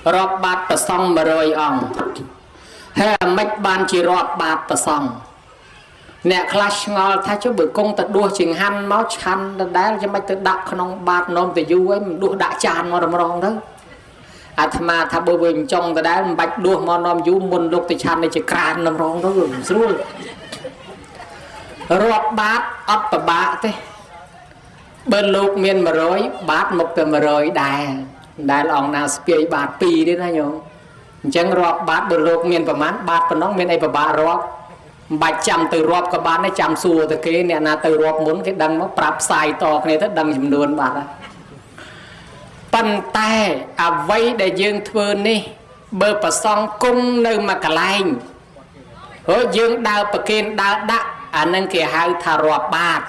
rọp bát bờ sông mà rồi ong hay là mách ban chỉ rọp bát bờ sông nè clash ngol thay cho bữa công tật đua chừng han máu chăn đá cho mách tự đặt không bát nôm từ du ấy đua đã tràn mà rong đó mà thà bữa bình trong từ đá bạch đua mà nôm du môn lục từ chăn này chỉ càn nằm rong đó rồi rọp bát ấp bờ bạ thế bên lục miền mà rồi bát một từ mà rồi đài lòng nào spiei bát pi đấy này nhung chẳng rọp bát bên lục miền bờ mát bát bên nóc miền ấy bờ bạ rọp bạch chăm từ rọp các bạn ấy chăm xua từ cái này là từ rọp muốn cái đằng nó prap sai to cái này tất đằng chìm luôn bạn pan tay vây để dương thưa đi bờ bờ sông cung nơi mà cả lành ở dương đào bờ kiên đào đắc nâng kia hai thà rọp bát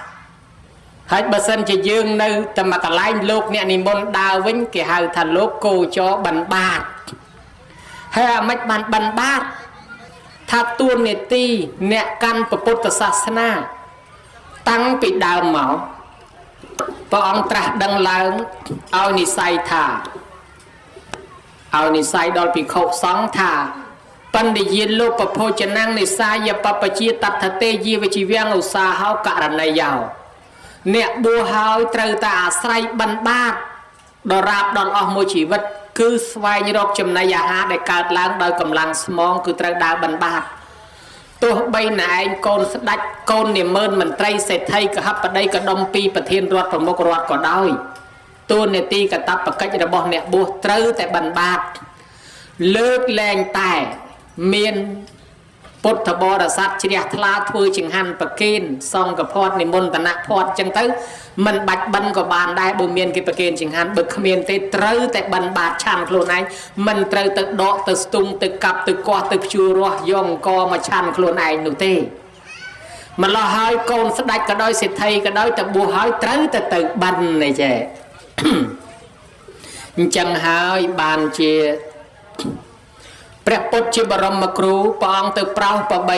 hết bờ sân chỉ dương nơi tầm mà cả lành lục nè niệm môn đào vĩnh kia hai thà lục cô cho bần bát hay mạch bần bátถ้าตัวเนตีเนกันพระพุทธศาสนาตั้งปิดดาวเหมาพระองค์ตรัสดังแล้วเอานิสัยท่าเอานิสัยดอลปิโคสองท่าปันดิยินโลกประโพชนังในสายปปจีตัทเตยีวิจิเวียงอุสาหะการณยาวเนบัวหายตรตาอาศัยบรรบาดดราบดอนออกมวยชีวิตคือสวายรกจำนายาหาได้การล้างโดยกำลังสมองคือตรดาบรรบาดตัวใบไหนโกนสดัดโกนเนี่ยเมินมันไตรเศรษฐีกับฮับปะได้กระดมปีประเทศรอดประมกรอดก็ได้ตัวเนี่ยตีกับตับประกัจระบอกเนี่ยบัวตรแต่บรรบาดเลิกแรงแต่เมียนพุทธบริษัทเฉียทลาทัวจิงหันประเคนซองกับพอดในมณฑนะพอดจังตื้อมันบัดบันกับบานได้บุเมียนกิประเคนจิงหันบึกเมียนเตตรแต่บันบาดชันโคลนายมันตรตึกดอกตึกตุงตึกกับตึกกอตึกชูรัวยองกอมาชันโคลนายหนูเต้มันละหายโกนสดัดก็ได้เศรษฐีก็ได้แต่บัวหายตรแต่ตึกบันในเจจังหายบานเจพระพุทธบรมครูปองตึกเปล่าปะใบ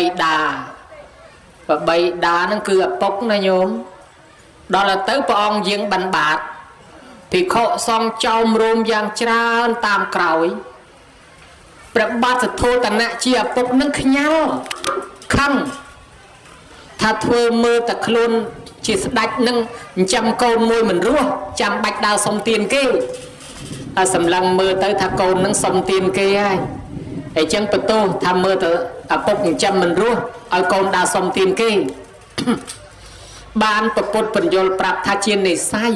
ดานั่นคือปกนะโยมđó là tới ông dương bần bạc thì khổ xong trong rùm giang tràn tam cõi bật bát thật thô tận nạ chia bốc nâng nhau khăn tha thưa mơ tật luôn chỉ đạch nâng trăm câu môi mình rua trăm bạch đào sông tiền kê sầm lăng mơ tới tha câu nâng sông tiền kê ai để chân bật tô tham mơ tới bốc trăm mình rua ở câu đào sông tiền kêบ้านประพุทธปัญญาปรับทาเชียนในไส้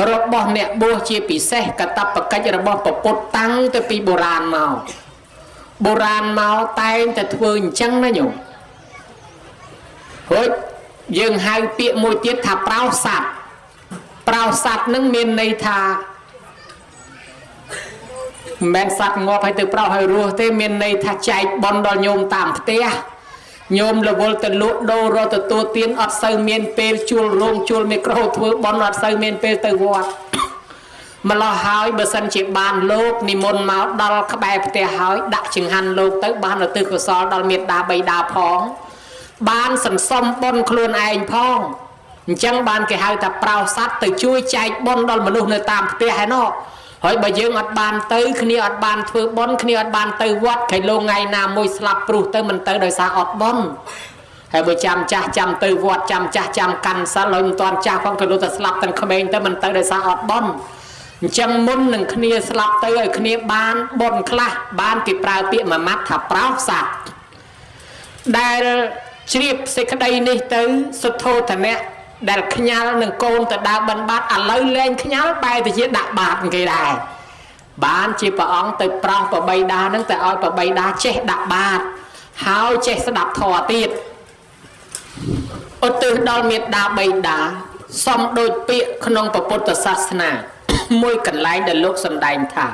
รบบ่เนี่ยบัวเชียปีเสกตับประกัจระบ่ประพุทธตั้งแต่ปีโบราณเมาแต่แต่ทวนจังนะโยมเฮ้ยยังให้เปียมวยเตี้ยถ้าเปล่าสัตว์นั่งเมียนในทาแมนสัตว์งอไปตึกเปล่าให้รัวเตเมียนในทาใจบอลดอลโยมตามเตี้ยโยมละวลตะลุโดรอตะตัวเตียนอัดเซอร์เมียนเปลจูลโรงจูลไมโครทัวบอลอัดเซอร์เมียนเปลตะวัดมาลอหายเบอร์สันจีบานโลกนิมนต์มาดอลขบายเตะหายดักจึงหันโลกเตะบ้านเราตึกกสอดอลเมียดาใบดาพองบ้านสันส้มบนครัวไอ้พองจังบ้านแกหายแต่เปล่าซัดแต่ช่วยใจบนดอลมนุษย์ในตามเตะให้นอกหอยใบยืงอัดบานเตยขณีอัดบานเฟือบนขณีอัดบานเตยวัดไข่โลไงนามวยสลับปลุกเตยมันเตยโดยสาอัดบนให้ใบจำจ่าจำเตยวัดจำจ่าจำกันสลอยตอนจ่าของไข่โลแต่สลับตั้งเขมรเตยมันเตยโดยสาอัดบนจังมุนหนึ่งขณีสลับเตยขณีบานบนคลาบานติดปลายเปียมามัดถับเปล่าสัตว์ได้เฉียบเสกได้นี่เตยสุดโทษแต่เนี้ยได้ขยาหนึ่งโกนแต่ดาบันบาดอะไรเล่นขยาไปแต่เชี่ยดักบาดกี่ได้บ้านจีปองตึกปรองปะใบดานั่งแต่อ้อยปะใบดาเช็ดดักบาดหาวเช็ดสดับถอตีดอตึกดอลเมียดาใบดาซ้ำโดยเปียขนมประพุทธศาสนามวยกันไล่เดินโลกสันไดน์ท่า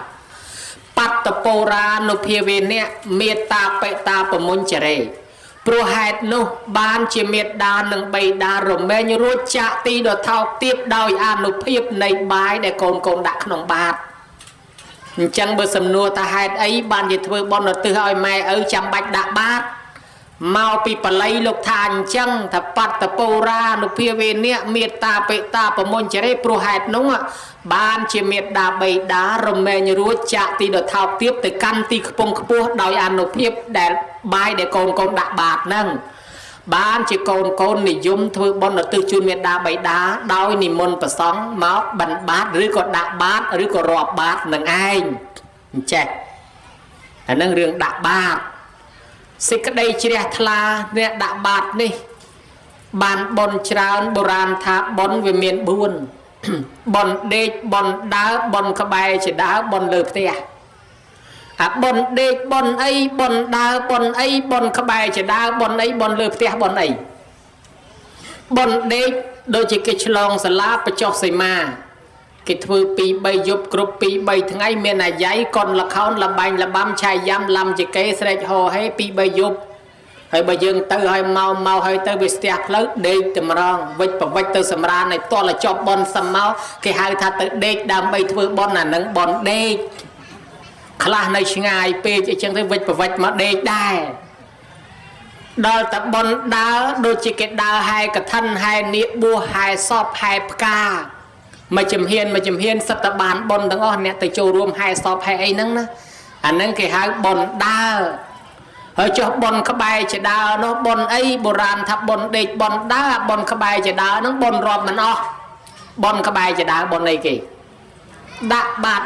ปัตตโปราโนเพียเวเนี่ยเมตตาเปตาปมุนเจเรโปรเหตุนุบ้านเจเมตดาหนึ่งใบดารมแมนรู้จักตีดอกเท้าตีบดอยอานุเพียบในใบในโกนดักขนมบาดจังเบอร์สำนัวตาเหตุไอ้บ้านจะถือบอลตือเอาแม่จำบัดดักบาด mau pi palai lục than chăng thà pat ta pora lục pia về nè miệt ta pe ta pa môn chả đấy pro hạt núng ạ ban chỉ miệt đá bay đá rầm mè như rúa chạ ti đợt thao tiếp từ căn ti pông khpo đòi ăn lục pia để bài để con đạ bạc nâng ban chỉ con này dùng thôi bon là từ chun miệt đá bay đá đòi niệm môn pa sóng máu bắn bát rưỡi có đạ bát rưỡi có rọp bát nâng ai chạy nâng riêng đạ bát xích cái đây chỉ là thla nè đạ bát đi bàn bon tràn boran thả bon về miền buôn bon đê bon đá bon khơi bay chỉ đá bon lợp tè bon đê bon ấy bon đá bon ấy bon khơi bay chỉ đá bon ấy bon lợp tè bon ấy bon đê đôi chỉ cái chlong sả láไปจอกใส่มาcái thưa pi bay dục group pi bay thằng ấy miền này giấy con là khâu là bành là bám chai yam làm chỉ cái sợi hồ hay pi bay dục hay bây giờ tới hay mau hay tới bị step lớn đi tìm rong vạch từ sầm ra này to là chọc bon sầm máu cái hai thà tự đê đam bay thưa bon là nâng bon đê khla này ngay pe chỉ chẳng thấy vạch mà đê đai đôi tập bon đá đôi chỉ cái đá hai cái thân hai niệm bua hai sọp hai ca mà chìm hiền sắp tập bàn bon đang on nè từ châu rùm hai sọp hai ấy nâng nè anh nâng cái hai bon đá hơi cho bon khắp bài chỉ đá nó bon ấy boran thắp bon đê bon đá bon khắp bài chỉ đá nó bon rọp mà nó bon khắp bài chỉ đá bon này kì đạ bạt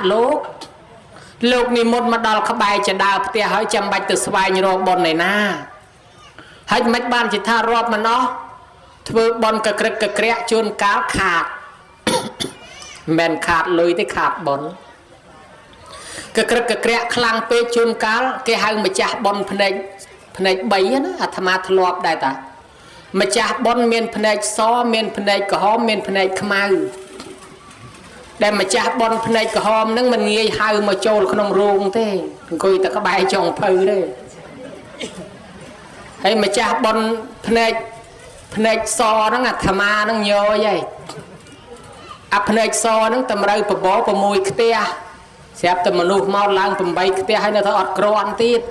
lục ni một mà đào khắp bài chỉ đá thì hơi chăm bạch từ xoay như bon này na hơi mấy ban chỉ tha rọp mà nó thưa bon cà krek chôn cá khạc men khát lôi tới khát bón cái krek khlang pe chôn cá cái hai mà chả bón phnek bay á tham thà lọp đại ta mà chả bón miền phnek so miền phnek cỏ hóm miền phnek khmau để mà chả bón phnek cỏ hóm nâng mình nghe hai mà trâu không rung thế coi ta có bài trồng phơi đấy hay mà chả bón phnek so nó tham nó nhớ vậy phnek so nó tầm rơi bò mùi kia xếp tầm mà nuôi mau lang tầm bay kia hay là thợ ọt cron tiết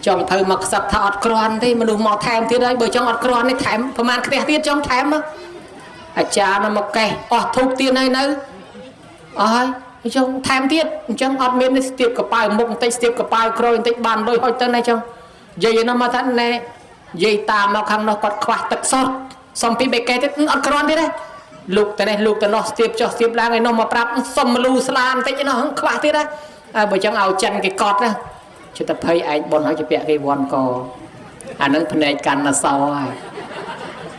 trong thời mặc sập thợ ọt cron thì mà nuôi mau thèm tiết đấy bởi trong ọt cron này thèm phần màn kia tiết trong thèm á cha nó một cây thục tiền này nữa trong thèm tiết trong ọt miên này tiết của bài mộng tay tiết của bài cron tay bàn đôi hồi tân này trong dây nó mà thằng này dây ta mà khăng nó quạt quạt tật sót xong pi bê cây tiết ọt cron tiết đấy lục tại nó tiếp la ngày nó mà prap xâm lu slan tới nó không khóa tiết đấy bởi chẳng ao chân cái cọt đó chúng ta thấy anh bọn họ chỉ vẽ cái bọn cò nó phần này cần là sao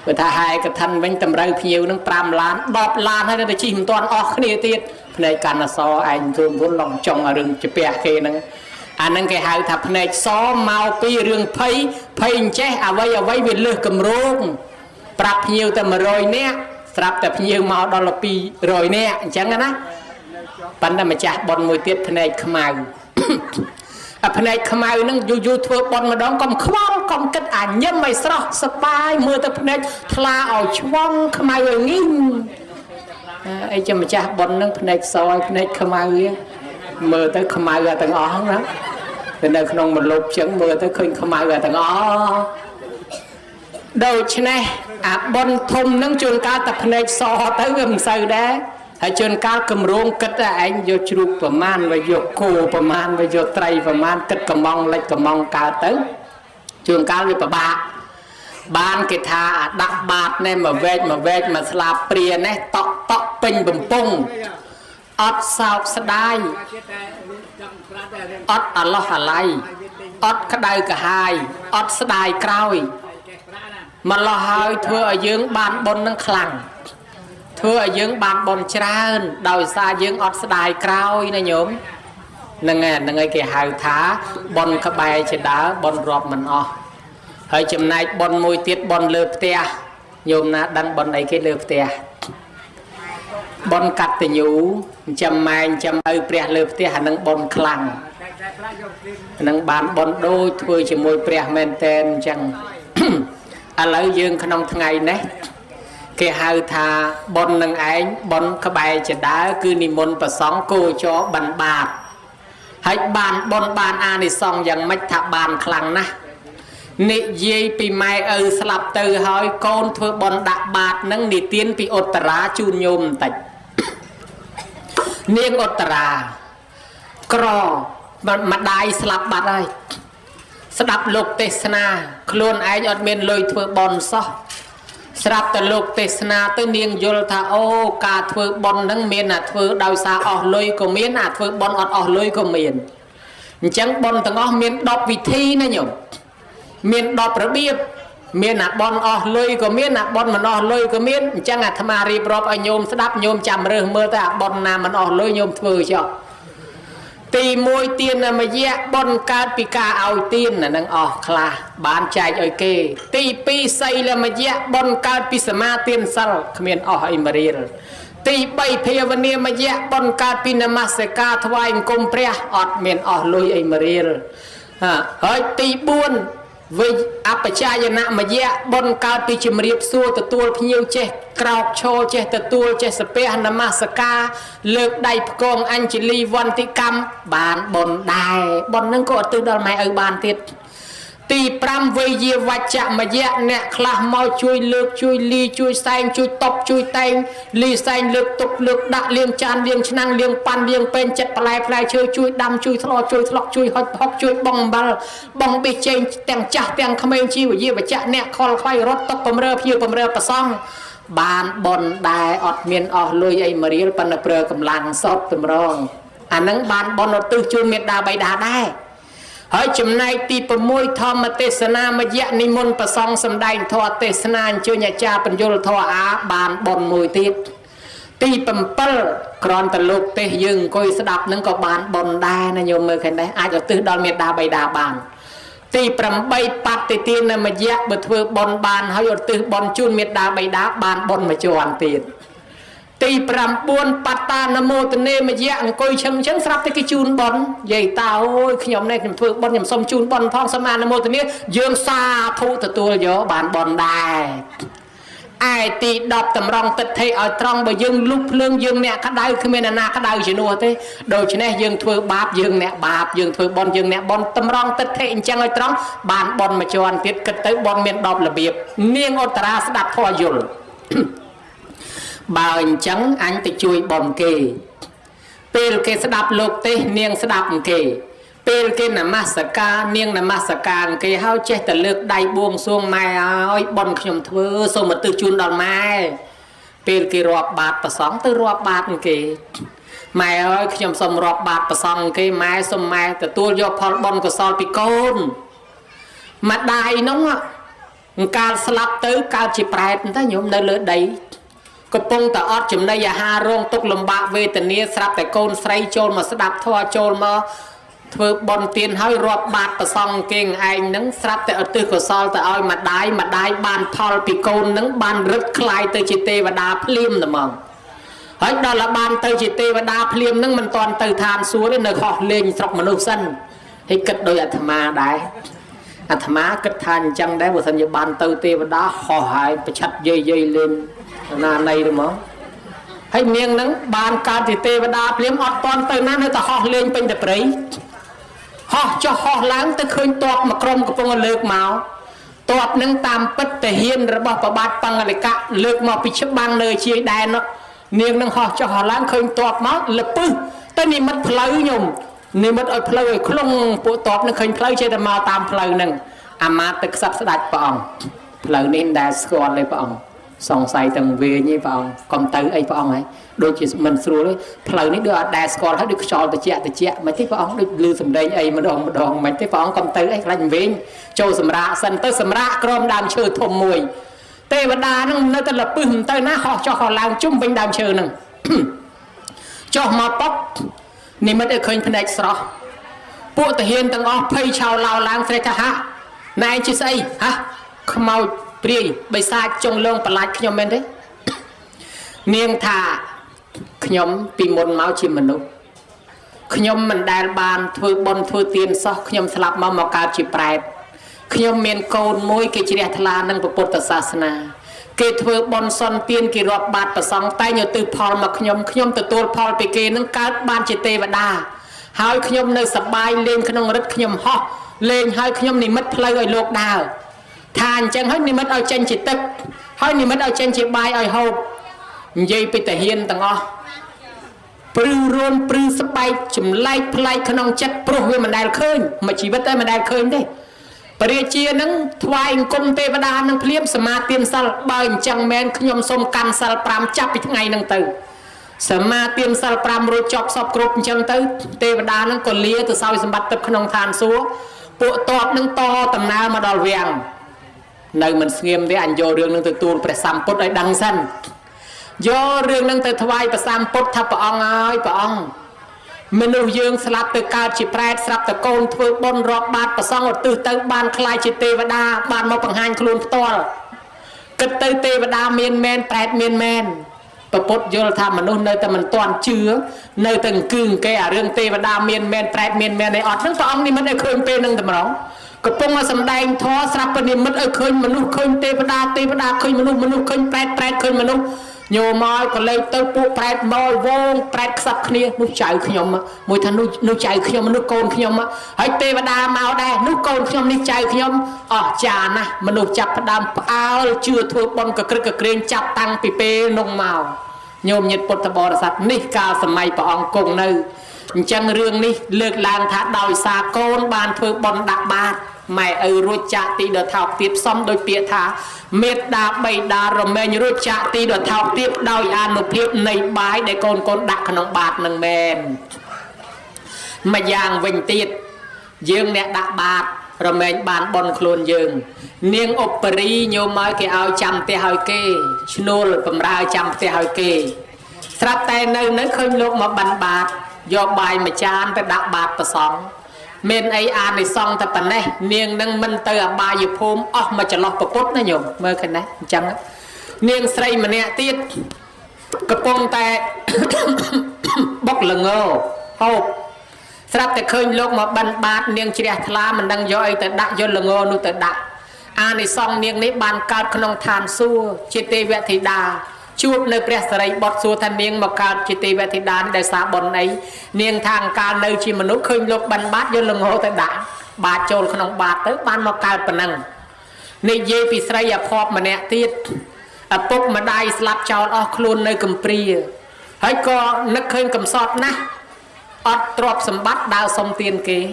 bởi ta hai cái thân bánh tầm rơi nhiều nó pram lan đọp lan hay là chìm toàn ọc này tiết phần này cần là sao anh thường vốn lòng trong ở rừng chỉ vẽ kia nó cái hai thập phần này xó mau pi rừng phây chết vay về lừa cầm rôn prap nhiều tầm rồi nè sắp tập nhiều màu đó là pi rồi nè chẳng á bắn là mà chả bọn mùi tiết này khmau phần này khmau nó du thưa bọn mà đón con kết nhâm mày sao spy mưa tập này thla ở chuông khmau rồi nghìn ấy cho mà chả bọn nó phần này soi phần này khmau mưa tới khmau ra tầng ó đó từ nơi không một lục chẳng mưa tới khơi khmau ra tầng ó đầu chứ này bọn thùng nâng chuồn cao tập này so tới gầm sâu đấy hãy chuồn cao cầm rôn kết là anh vô chụp và man và vô cổ và man và vô tray và man kết cầm mong lấy cầm mong cao tới chuồn cao với bà bạc ban cái thà đặc bạc này mà vết mà slap pria này tóc pin bầm pung ọt sao đai ọt Allah alai ọt cái đây cả hai ọt đai cào mà lo hơi thưa ở dương ban bồn nâng khẳng thưa ở dương ban bồn tràn đòi xa dương ọt đài cao này nhóm nâng nghe kì hào thá bồn các bài chỉ đá bồn rộp mình hơi chùm này bồn mùi tiết bồn lợp tè nhóm ná đăng bồn này cái lợp tè bồn cắt từ nhú chầm mai chầm ơi preh lợp tè hà nâng bồn khẳng nâng bán bồn đôi thưa chỉ mùi preh men tên chẳng lấy dương khăn ông ngày này cái hai thà bon nâng ánh bon các bài chỉ đá cứ niệm môn và sóng cô cho bàn bạc hãy bàn bon bàn a này xong rằng mách thà bàn khlang na និយាយពីម៉ែឪស្លាប់ទៅហើយកូនធ្វើបន់ដាក់បាតនឹងនិទានពីឧត្តរាជូនញោមបន្តិចនាងឧត្តរាក្រម្ដាយស្លាប់បាត់ហើយស្ដាប់លោកទេសនាខ្លួនឯងអត់មានលុយធ្វើបន់សោះស្រាប់តែលោកទេសនាទៅនាងយល់ថាអូការធ្វើបន់នឹងមានអាធ្វើដោយសារអស់លុយក៏មានអាធ្វើបន់អត់អស់លុយក៏មានអញ្ចឹងបន់ទាំងអស់មាន10វិធីណាញោមមាន10របៀបមានអាបន់អស់លុយក៏មានអាបន់មិនអស់លុយក៏មានអញ្ចឹងអាត្មារៀបរាប់ឲ្យញោមស្ដាប់ញោមចាំរើសមើលទៅអាបន់ណាមិនអស់លុយញោមធ្វើចុះទី1ទានមយៈបន់កើតពីការឲ្យទានអានឹងអស់ខ្លះបានចែកឲ្យគេទី2សីលមយៈបន់កើតពីសមាទានសិលគ្មានអស់អីមរៀលទី3ភាវនាមយៈបន់កើតពីនមស្ការថ្វាយអង្គមព្រះអត់មានអស់លុយអីមរៀលហើយទី4វិអបជាយនមយៈបនកើតពីជំរាបសួរទទួលភ្ញៀវចេះក្រោកឈរចេះទទួលចេះសាពះនមស្ការលើកដៃផ្គងអញ្ជលីវន្តិកម្មបានបនដែរបននឹងក៏អត់ទៅដល់ម៉ែឪបានទៀតទី5វេយាវច្ចមយៈអ្នកខ្លះមកជួយលើកជួយលីជួយសែងជួយតប់ជួយតែងលីសែងលើកទុកលើកដាក់លាងចានលាងឆ្នាំងលាងប៉ាន់លាងពេញចិត្តបន្លែផ្លែឈើជួយដាំជួយថ្លោជួយថ្លុកជួយហុចហុកជួយបងអំបិលបងប៊ីចេងទាំងចាស់ទាំងក្មេងជីវយាវច្ចៈអ្នកខលខ្វៃរត់តុកបំរើភៀវបំរើប្រសងបានបនដែរអត់មានអស់លុយអីមរៀលប៉ុន្តែប្រើកម្លាំងសតតម្រងអានឹងបានបនឧទ្ទិសជូនមេត្តាបិតាដែរហើយចំណែកទី6ធម្មទេសនាមយៈនិមន្តប្រសងសម្ដែងធម៌ទេសនាអញ្ជើញអាចារ្យបញ្យលធម៌អាបានបនមួយទៀតទី7ក្រនតលោកទេសយើងអង្គុយស្ដាប់នឹងក៏បានបនដែរណាញោមមើលឃើញដែរអាចឧទ្ទិសដល់មេត្តាបិតាបានទី8បត្តិទានមយៈបើធ្វើបនបានហើយឧទ្ទិសបនជូនមេត្តាបិតាបានបនមួយជាន់ទៀតទី9បត្តានមោទនេមយៈអង្គុយឈឹងឈឹងស្រាប់តែគេជូនបននិយាយតើអូយខ្ញុំនេះខ្ញុំធ្វើបនខ្ញុំសុំជូនបនផងសមានមោទនេយើងសាធុទទួលយកបានបនដែរឯទី10តម្រង់ទិដ្ឋិឲ្យត្រង់បើយើងលុបភ្លើងយើងអ្នកក្តៅគ្មានណាក្តៅជំនួសទេដូច្នេះយើងធ្វើបាបយើងអ្នកបាបយើងធ្វើបនយើងអ្នកបនតម្រង់ទិដ្ឋិអញ្ចឹងឲ្យត្រង់បានបនមួយជាន់ទៀតគិតទៅបនមាន10របៀបនាងឧត្តរាស្ដាប់ធម៌យល់បើអញ្ចឹងអញទៅជួយបំគេពេលគេស្ដាប់លោកទេសនាងស្ដាប់គេពេលគេនមស្ការនាងនមស្ការគេហើយចេះតែលើកដៃបួងសួងម៉ែឲ្យបនខ្ញុំធ្វើសូមឧទ្ទិសជូនដល់ម៉ែពេលគេរាប់បាតប្រសងទៅរាប់បាតគេម៉ែអើយខ្ញុំសូមរាប់បាតប្រសងគេម៉ែសូមម៉ែទទួលយកផលបនកុសលពីកូនម្ដាយនោះកាលស្លាប់ទៅកើតជាប្រែតតែញោមនៅលើដីកំពុងតែអត់ចំណីអាហាររងទុកលំបាកវេទនាស្រាប់តែកូនស្រីចូលមកស្ដាប់ធម៌ចូលមកធ្វើបន់ទានហើយរាប់បាតប្រសងគេឯងហ្នឹងស្រាប់តែឧទ្ទិសកុសលទៅឲ្យម្ដាយបានផលពីកូនហ្នឹងបានរឹតខ្លាយទៅជាទេវតាភ្លាមតែមកហើយដល់តែបានទៅជាទេវតាភ្លាមហ្នឹងមិនតាន់ទៅឋានសួគ៌ទេនៅខុសលេងស្រុកមនុស្សសិនហើយគិតដោយអាត្មាដែរអាត្មាគិតថាអញ្ចឹងដែរបើសិនជាបានទៅទេវតាហោះហើយប្រឆិតយាយលេងណានៃទៅមកហើយនាងហ្នឹងបានកើតជាទេវតាភ្លាមអត់តាន់ទៅណានៅតែហោះលេងពេញតែព្រៃហោះចុះហោះឡើងទៅឃើញតបមកក្រុមកំពុងលើកមកតបនឹងតាមពិតតាហ៊ានរបស់ប្របាទបង្កលិកៈលើកមកពីច្បាំងនៅជាយដែននោះនាងនឹងហោះចុះហោះឡើងឃើញតបមកលពឹសទៅនិមិត្តផ្លូវញោមនិមិត្តឲ្យផ្លូវឲ្យខ្លងពួកតបនឹងឃើញផ្លូវចេះតែមកតាមផ្លូវហ្នឹងអាមាត្យទឹកខ្សឹបស្ដាច់ព្រះអង្គផ្លូវនេះដែលស្គាល់ទេព្រះអង្គសង្ស័យទាំងវេញទេព្រះអង្គកុំទៅអីព្រះអង្គហើយដូចជាមិនស្រួលទេផ្លូវនេះដូចអត់ដែលស្គាល់ហើយដូចខ្យល់ត្រជាក់មិនទេព្រះអង្គដូចលឺសំឡេងអីម្ដងមិនទេព្រះអង្គកុំទៅអីខ្លាចវេញចូលសម្រាកសិនទៅសម្រាកក្រោមដើមឈើធំមួយទេវតាហ្នឹងនៅតែលពឹសមិនទៅណាហោះចុះហោះឡើងជុំវិញដើមឈើហ្នឹងចុះមកប៉ុកនិមិត្តឲ្យឃើញភ្នែកស្រស់ពួកតាហ៊ានទាំងអស់ភ័យឆោឡោឡើងស្រែកថាហាណែជាស្អីហាខ្មោចព្រាយបិសាចចុងលងប្រឡាច់ខ្ញុំមែនទេនាងថាខ្ញុំពីមុនមកជាមនុស្សខ្ញុំមិនដែលបានធ្វើបុណ្យធ្វើទានសោះខ្ញុំស្លាប់មកកើតជាប្រែតខ្ញុំមានកូនមួយគេជ្រះថ្លានឹងពុទ្ធសាសនាគេធ្វើបុណ្យសន្តានគេរាប់បាតប្រសងតែញទៅផលមកខ្ញុំទទួលផលពីគេនឹងកើតបានជាទេវតាហើយខ្ញុំនៅសប្បាយលេងក្នុងរិទ្ធខ្ញុំហោះ lên hơi nhom niệm mất plei ở lục đào thàn chẳng hết niệm mất ở trên chỉ tức hơi niệm mất ở trên chỉ bài ở hộp dây bị thể hiện tầng o prư rôn prư sắp bay chùm lai plei khăn chất pro về mình đài khơi mà chỉ bắt tay mình đài khơi đấy bây chia nâng thoại công tê và đa nâng phliếm sma tiên sal bài chẳng men nhom xôm can sal pram chắp bị ngày nâng từ sma tiên sal pram rồi chọc sọc group chẳng tới tê và đa nâng còn lia từ sau sầm bắt tập khăn than xuống bộ tọt nâng to tầm nào mà đòi vàng nơi mình nghiêm với anh vô đường nâng từ tuôn phải xăm put ở đăng sân do đường nâng từ thoại và xăm put thập ông ơi ông mình nuôi dương sạp từ cao chỉ prai sạp từ côn thưa bon rọp bát và xong rồi từ từ ban khai chỉ tê và đa ban mau bằng hai khuôn to cất từ tê và đa miên men prai miên men và bột vô tham mà nuôi nơi ta mình toàn chứa nơi từng cương cái à riêng tê và đa miên men prai miên men này ọt nước ông đi mất ở khơi tê nâng tầm đó cái bông mà sầm đai thó sạp bên đi mất ở khơi mà nuôi khơi tê và đa khơi mà nuôi khơi prai khơi mà nuôi nhiều mỏi còn lấy tới bộ prai mỏi vong prai sập kia nuôi chạy khi nhom mùi thằng nuôi chạy khi nhom nuôi côn khi nhom hãy tê và đa màu đây nuôi côn khi nhom đi chạy khi nhom chà nè mà nuôi chập đam áo chưa thua bom cờ kêu chập tăng pê nông màu nhom nhiệt bột bò sạch ní cao sầm mây bỏ ông cùng nơi chân riêng ní lược làng thả đòi xa côn bàn thưa bom đặc ba mày ở ruột chạ tì đợt thảo tiếp xong đôi bịa thả mệt đá bầy đá rồi mẹ ruột chạ tì đợt thảo tiếp đòi ăn một phiếp này bái để con đặt nông bạc nâng mềm mà giang vinh tiết dương nẹ đã bạc rồi mẹ bán bon khuôn dương niêng operi nhiều mới cái áo chăm tê hơi kê snol cầm ra chăm tê hơi kê sắp tay nơi nơi khơi lúc mà bắn bạc do bài mà chan ta đã bạc và xong men ai an này xong tập này niềng nâng minh từ ba giờ hôm mà chỉ lọt bột nó nhổm mơ cái này chẳng niềng say mà nè tiết cái bông tay bóc lưng ngô hộp sắp tới khơi lúc mà bắn bát niềng chia thla mình đang do ai tới đặt do lưng ngô nu tới đặt an này xong niềng này bàn cao không than xua chia tê vẹt thì đà chuột nơi bè sấy bọt xua thanh niên mà cao chỉ tì về thì đàn để xả bồn ấy niên thang cao nơi chỉ mà nút khơi lục bắn bát vô lưng hồ tới đạn bà trôi không bà tới ban mà cao phần năng này dây bị sấy à phọp mà nè tiết à bốc mà đai slap chào luôn nơi cầm pri hãy có nước khơi cầm sọt nè drop sầm bắt đào sông tiền kế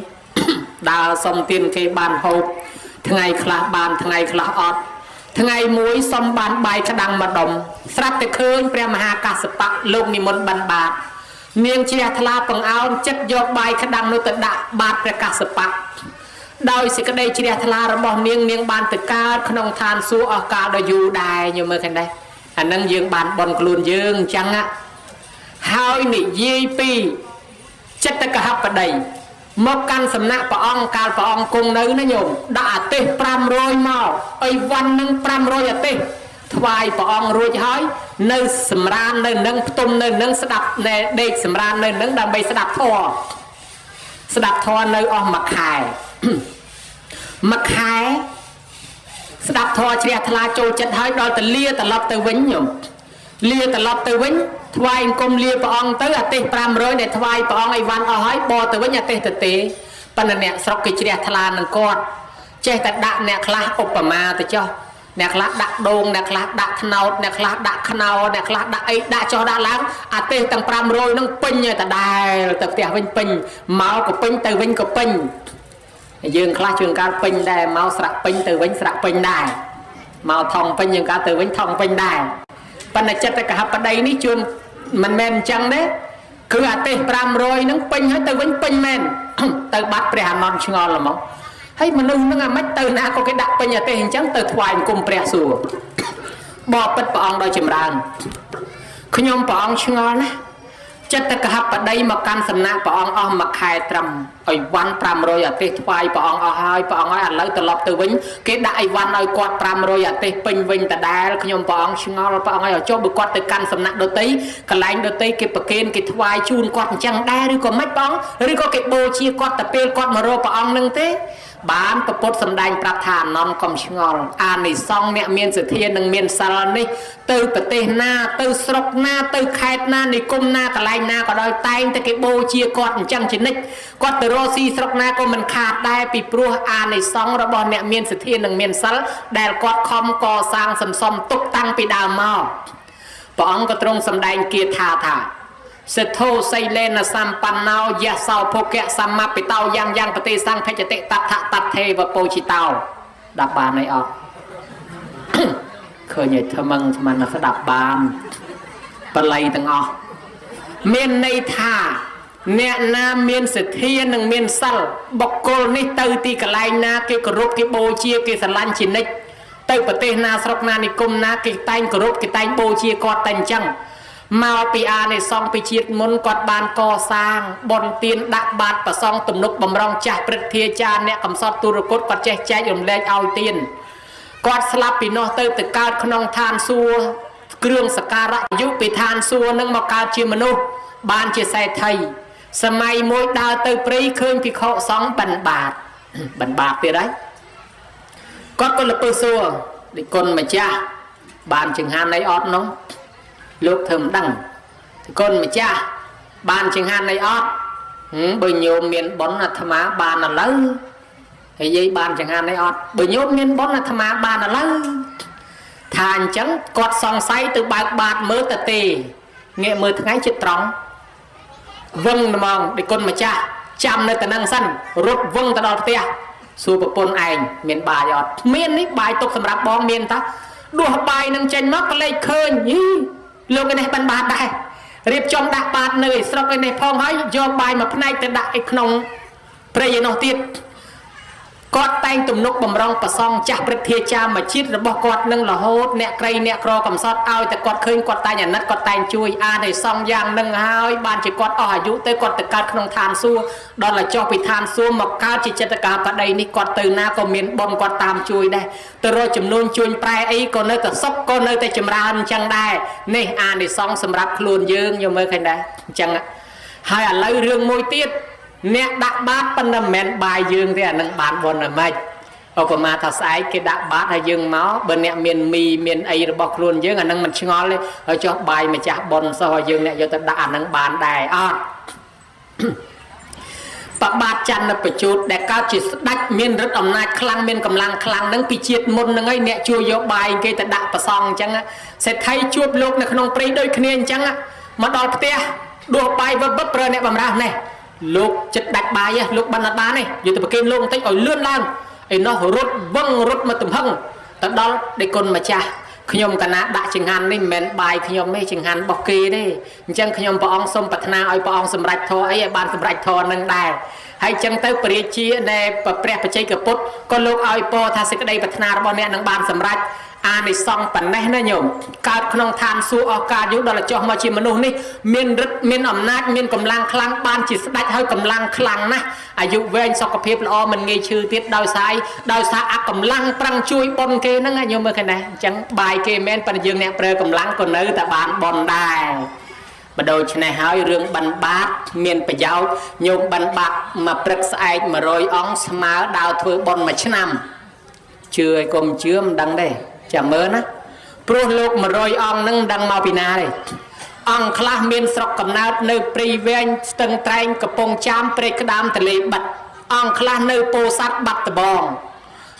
đào sông tiền kế bàn hộp ngày khla bàn ngày khla ngày muối xong bàn bài cái đằng mà đồng sắp tới khơi pre mà ha cả sập lông ni môn bàn bạc niềng chia thla bằng áo chất do bài cái đằng nó tự đạ bát pre cả sập đôi sự cái đây chia thla rồi bỏ niềng bàn tự ca không than xua ở cả đôi du đài nhiều mơ cái đây anh đang dương bàn bòn luôn dương chăng á hai nị pi chất tất cả học ở đây một căn sầm nạ bà ông cao bà ông cùng nơi nó nhổm đã tê pram rồi màu ấy văn nâng pram rồi à tê thoại bà ông rồi hỏi nơi sầm ran nơi nâng tung nơi nâng sẽ đập này đây sầm ran nơi nâng đầm bay sẽ đập thò nơi ông mặc hài sẽ đập thò chia thla trôi chất hỏi đôi từ lia từ lọc từ vĩnh nhổm lia từ lọc từ vĩnh thoại cùng lia bà ông tới tê pram rồi để thoại bà ông ấy văn ở hỏi bò từ vĩnh nhà tê thực tế phần nè sọc cái chia thla nâng con che tại đạn nè khla opama từ cho nè khla đạn đôn nè khla đạn khao nè khla đạn khao nè khla đạn ấy đạn cho đạn láng tê tầng pram rồi nâng pin như ta đài tập tiệp vinh pin máu của pin từ vinh của pin dương khla trường cao pin đài máu sạc pin từ vinh sạc pin đài máu thòng pin dương cao từ vinh thòng pin đài phần này chất cả hấp ở đây ní chuông mình men chăng đấy cứ tê pram rồi nâng pin hết từ vinh pin men từ bắt pre hà non ngon là máu hay mà nung nó mất từ na có cái đặt bây giờ tên trắng từ thoại cùng pre sùa bỏ bật bỏng đôi chìm rang khi nhom bỏng ngon á chất tất cả hấp ở đây mà can sầm nạ bỏng mặc hai trầm ở văn pram rồi ở tê thoại bỏng hai bỏng ở lấy từ lọc từ vĩnh cái đại văn ở quạt pram rồi ở tê pin vinh ta đá khi nhom bỏng ngon bỏng ở chỗ bị quạt từ can sầm nạ đôi tí cái lạnh đôi tí cái bậc cái thoại chun quạt chẳng đa rồi có mấy bỏng rồi có cái bô chia quạt tập pel quạt mà rồi bỏng nâng thế bán tập bút sầm đành prap thà non cầm ngol à này xong nè miền sự thiên đừng miền sal ní từ bờ tây na từ sọc na từ khai na này cung na cả lai na có đôi tay tới cái bô chia quạt chẳng chỉ nick quạt từ rosi sọc na có mình khát đai bị prua à này xong rồi bọn nè miền sự thiên đừng miền sal đèn quạt không co sang sầm sầm tục tăng bị đào mò bọn ông có trong sầm đành kia thà thà sẽ thô xây lên là sam pan nào ya sau phô kẹ sam ma bị tàu yang yang bờ sang thay cho tệ tạt thề và bô chi tàu đạp bàn này ọt khởi nhảy thơm măng mà nó sẽ đạp bàn và lấy từng ọt miền này thà nè nam miền sẽ thiên đừng miền sal bọc cô này từ ti cả lai na cái group cái bô chia cái sàn lan chỉ nick từ bờ tây na sọc na này cung na cái tay group cái tay bô chia quạt thành chăng mau pi a này xong pi chiết muốn quạt bàn co sang bòn tiền đạp bát và xong tụm nục bầm rong chặt bật thia cha nè cầm sọt tu rốt quạt che che dùng lên ao tiền quạt slap pi nó từ từ cao khôn than xuaเครื่อง สการะ ยุปิทานซัวนึงมาการเชียมนุษย์บ้านเชียใส่ไทยสมัยมวยดาวเตยปรีเคยพิเคราะห์2 บันบาทบันบาทเท่าไรก็คนละเปอร์ซัวดิคนมาจ้าบ้านจึงหานในออดน้องลูกเถิมดังคนมาจ้าบ้านจึงหานในออดบโยมเมียนบอนธรรมะบ้านอะไรไอ้ยี่บ้านจึงหานในออดบโยมเมียนบอนธรรมะบ้านอะไรทานจังกอดสองไซtừบาทบาทมือตะตีเงี้ยมือทั้งไงจิตตรองวงมองดิคนมาจ้าจำในตะนังสั้นรถวงตะดอดเตี้ยสู้ปนไอเมียนบายอดเมียนนี่บายตกสำหรับบองเมียนตาดูหบายนังเจนมักเลยเคยยี่ลูกไอ้เนี่ยบันบาทได้เรียบจอมดักบาทเหนื่อยสระไอ้เนี่ยพองให้ยอมบายมาพนัยแต่ดักไอ้ขนมเปรย์นอติดกอดแต่งตุ่มนกบำรองประซองจับประเทศจามมาชิดระบบกอดนึงละโหดเนี่ยไกรเนี่ยครอกำซอดเอาแต่กอดเคยกอดตายอย่างนัดกอดแต่งช่วยอาในซองยางนึงหายบ้านจะกอดอายุแต่กอดแต่การขนมทานซัวดอนละจอไปทานซัวหมกก้าวจิตจัตการปัดใดนี่กอดตื่นหน้าก็เมียนบอมกอดตามช่วยได้แต่รอจำนวนช่วยปลายไอ้ก็เนื้อแต่ซบก็เนื้อแต่จำรานจังได้นี่อาในซองสำหรับครูนยืงยังไม่เคยได้จังอ่ะให้อะไรเรื่องมวยตีดเนี่ยดักบาดปันน้ำแมนบายยืงที่อันนั้นบานบนน่ะไม่เอาประมาณถ้าสายcáiดักบาดให้ยืงเมาส์บนเนี่ยเมียนมีเมียนไอระบบครูนยืงอันนั้นมันชงอเลยเอาจ่อใบมาจากบนซอยยืงเนี่ยจะดักอันนั้นบานได้อ้อปะบาดจันทร์ประจุแต่ก้าวจิตดักเมียนรถอำนาจคลังเมียนกำลังคลังนั้นปีเจียดมนนั่งไอเนี่ยช่วยยกใบเกยแต่ดักประซองจังอ่ะเสร็จไทยช่วยโลกในขนมปรีโดยคะแนนจังอ่ะมาดอลเตี้ยดูใบวับวับเปรเนี่ยบำราเนี่ยลูกจัดดักใบอ่ะลูกบรรดาเนี่ยอยู่แต่ประเคนลงตั้งอ่อยเลื่อนล่างไอ้น้องรถวังรถมาตุ่มหั่งแต่ดอลได้คนมาจ้าขยมกันนะด่าจึงหันนี่แมนใบขยมไม่จึงหันบอกเกยได้จังขยมปองสมปัฒนาไอ้ปองสมรัยทอไอ้บ้านสมรัยทอนั่งได้ให้จังเต้าเปรียชีในประเปรียบประเจกับปุ๊บก็ลูกไอ้ปอทาสิกได้ปัฒนาบอลเนี่ยนั่งบ้านสมรัยอาในซองปันแน่นะโยมการขนมทานสู้อากาศยุดอลจอมาชิมนุษย์นี่เมียนรถเมียนอำนาจเมียนกำลังคลังบ้านจิตได้ให้กำลังคลังนะอายุเวงสกปรกละมันเงยชื่อติดดาวสายดาวสากำลังปรังช่วยบอลเกนั่งโยมเมื่อไงนะจังใบเกแมนปัญญ์เนี่ยเปรย์กำลังก็เนื้อแต่บ้านบอลได้มาโดยชนะหายเรื่องบันบาดเมียนประยาวโยมบันบาดมาปรึกษามาโรยอ่องสมาดาวถือบอลมาชนำเชื่อกลมเชื่อมดังได้จำเมื่อนะปลุกลูกมาโรยอ่องนั่งดังมาปีนาเลยอ่องคลาเมียนสกกำนาในปรีเวนตึงแตงกระปงจามเปรกดามทะเลบัดอ่องคลาในโปซัดบัดตะบอง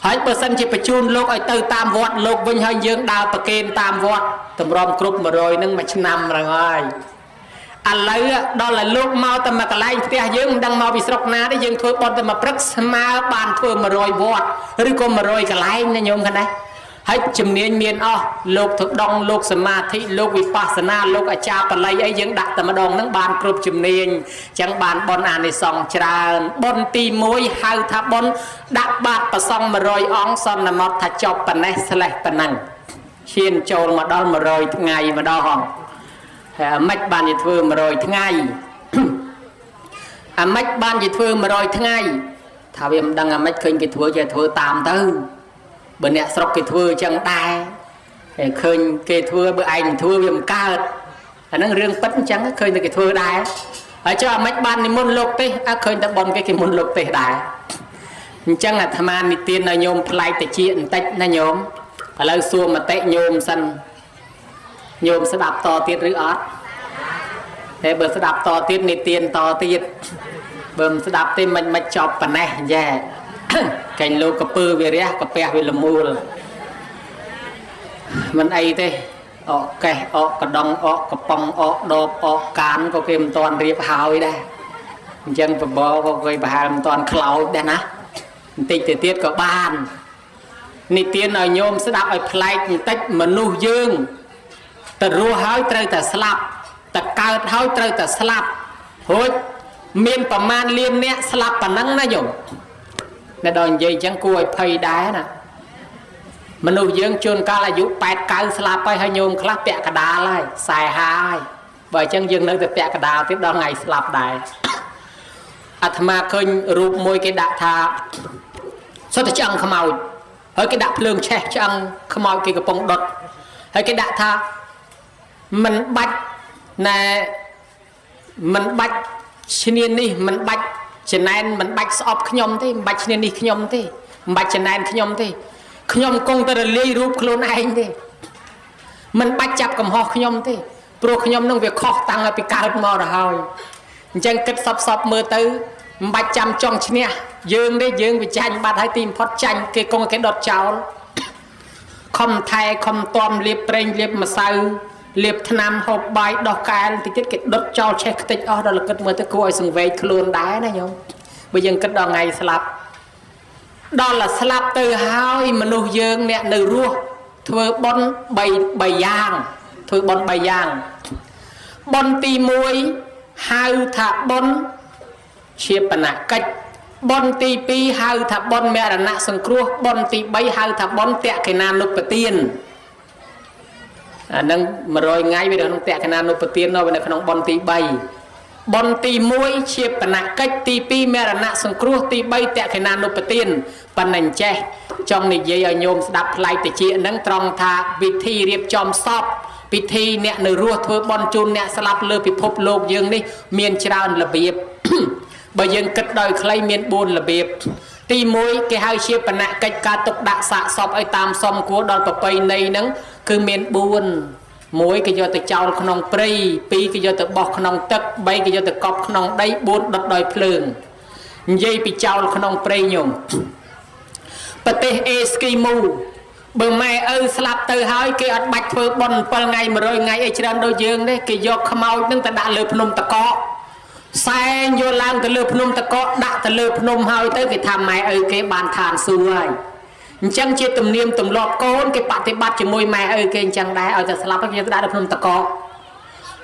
หายเปอร์เซ็นต์จะไปจูนลูกไอเตอร์ตามวัดลูกวิ่งให้ยืงดาวตะเกนตามวัดตำรอมกรุ๊ปมาโรยนั่งมาชนำอะไรอะไรอ่ะดอลลาร์ลูกเมาแต่มากระไรเตี้ยยืงดังมาวิสรกนาได้ยืงทั่วบอลแต่มาปรึกษามาบานทั่วมาโรยวัดหรือก็มาโรยกระไรนี่โยมกันได้ให้จำเนียนเมียนอ้อโลกถูกดองโลกสมาธิโลกวิปัสสนาโลกอาจารย์ปลัยไอ้ยังดักแต่มาดองนั่งบานกรุบจำเนียนจังบานบอลอ่านในซองจราบอลตีมวยหายทับบอลดักบาดประซองมารอยอ่องซอนนำมอทัดจบปนเนสเลปนังเชียนโจลมาดอลมารอยไงมาดองมัดบานยิทเวอร์มารอยไงมัดบานยิทเวอร์มารอยไงถ้าเวียมดังมัดเคยกิทเวอร์จะทเวอร์ตามเต้บนเนี่ยสกกิทเวอร์จังได้เคยกิทเวอร์เบอร์ไอ้ทเวอร์เวียมก้าอันนั้นเรื่องปั้นจังเคยแต่กิทเวอร์ได้ไอ้เจ้ามัดบานในมณฑลโลกเต้เคยแต่บอลcáiมณฑลโลกเต้ได้ chẳng là tham ăn đi tiên là nhôm play tại chuyện tách là nhôm và lâu xua mà tệ nhôm sân nhôm sẽ đạp to tiết rưỡi ớt thế bữa sẽ đạp to tiết đi tiên to tiết bữa sẽ đạp tên mình mạch chọc phần này dạ cảnh lô cà pư về rẽ cà pè về làm mù mình ấy thế ok cả đông cả bông đột cán có kim toàn riệp hào đây dân và bò có người bà hàm toàn khẩu đây nè tịch thì tiết có bàn nị tiên ở nhôm sẽ đạp ở play tách mà nu dương ta rùa hói trời ta slap ta cao hói trời ta slap hối miền bà man liêm nè slap bà nắng nó dùng nè đòn dây chẳng cùi phây đá nè mà nu dương chôn ca là dụ bẹt cao slap bay hơi nhôm khá bẹ cả đá lại xài hai bởi chân dương nơi ta bẹ cả đá tiếp đó ngày slap đài mà khơi rụp môi cái đạ thà sao ta chẳng không màu hơi cái đạ lương che chẳng không màu cái bông đột hơi cái đạ thà mình bạch nè mình bạch xin đi mình bạch trên này mình bạch sọp nhom thế bạch xin đi nhom thế bạch trên này nhom thế nhom công ta là lấy rụp luôn anh thế mình bạch chập cầm ho nhom thế pro nhom nông việc khó tăng là bị cao mò rồi chẳng kết sọp mơ tới bạch chăm trong chia dương đấy dương bị tranh bắt hai tim phát tranh cái con cái đọt cháu không thay không toàn liệp preng liệp mà sao liệp tham hộp bài đọt cái thì cái đọt cháu che cái tích đó là kết mơ tới coi sừng về luôn đá này nhung bây giờ kết đo ngày slap đó là slap từ hai mà nuôi dương nè nở rùa thưa bon bày giang thưa bon bày giang bon tì muối hai thả bon chia bần nạ cách bon tì pi hai thả bon mẹ là nạ sừng cua bon tì bay hai thả bon tẹt cái nan nộp tiền nâng mà rồi ngay bây giờ nó tẹt cái nan nộp tiền nó bây giờ nó bon tì bay bon tì muối chia bần nạ cách tì pi mẹ là nạ sừng cua tì bay tẹt cái nan nộp tiền bần nành che trong này dây ở nhôm đạp lại để chị nâng trong thà vị thi riệp chom sọp vị thi nè nửa ruột thôi bon chun nè slap lơ bị phốp lốp dương đi miền trao là biệp bởi dương kết đời khay miền buồn là biệp ti mối cái hai chia phần nạ cách ca tục đạ xạ sọp ai tam xóm của đòn bập bay này nắng cứ miền buồn mối cái do từ trao không prey pi cái do từ bọc không tật bay cái do từ cọp không đây buồn đợt đời phường dây bị trao không prey nhung bật tê Eskimo bờ mẹ ơi slap từ hai cái ở bạch phơi bồn pel ngày mà rồi ngày ấy trên đôi dương đấy cái do khmau nâng ta đã lợp nôm ta có sai vô lang ta lợp nôm ta có đã ta lợp nôm hai tới cái tham mẹ ơi cái bàn thàn xuôi chẳng chia tầm niêm tầm lọt con cái bạn thì bắt chỉ môi mẹ ơi cái chẳng đá ở ta slap cái đã lợp nôm ta có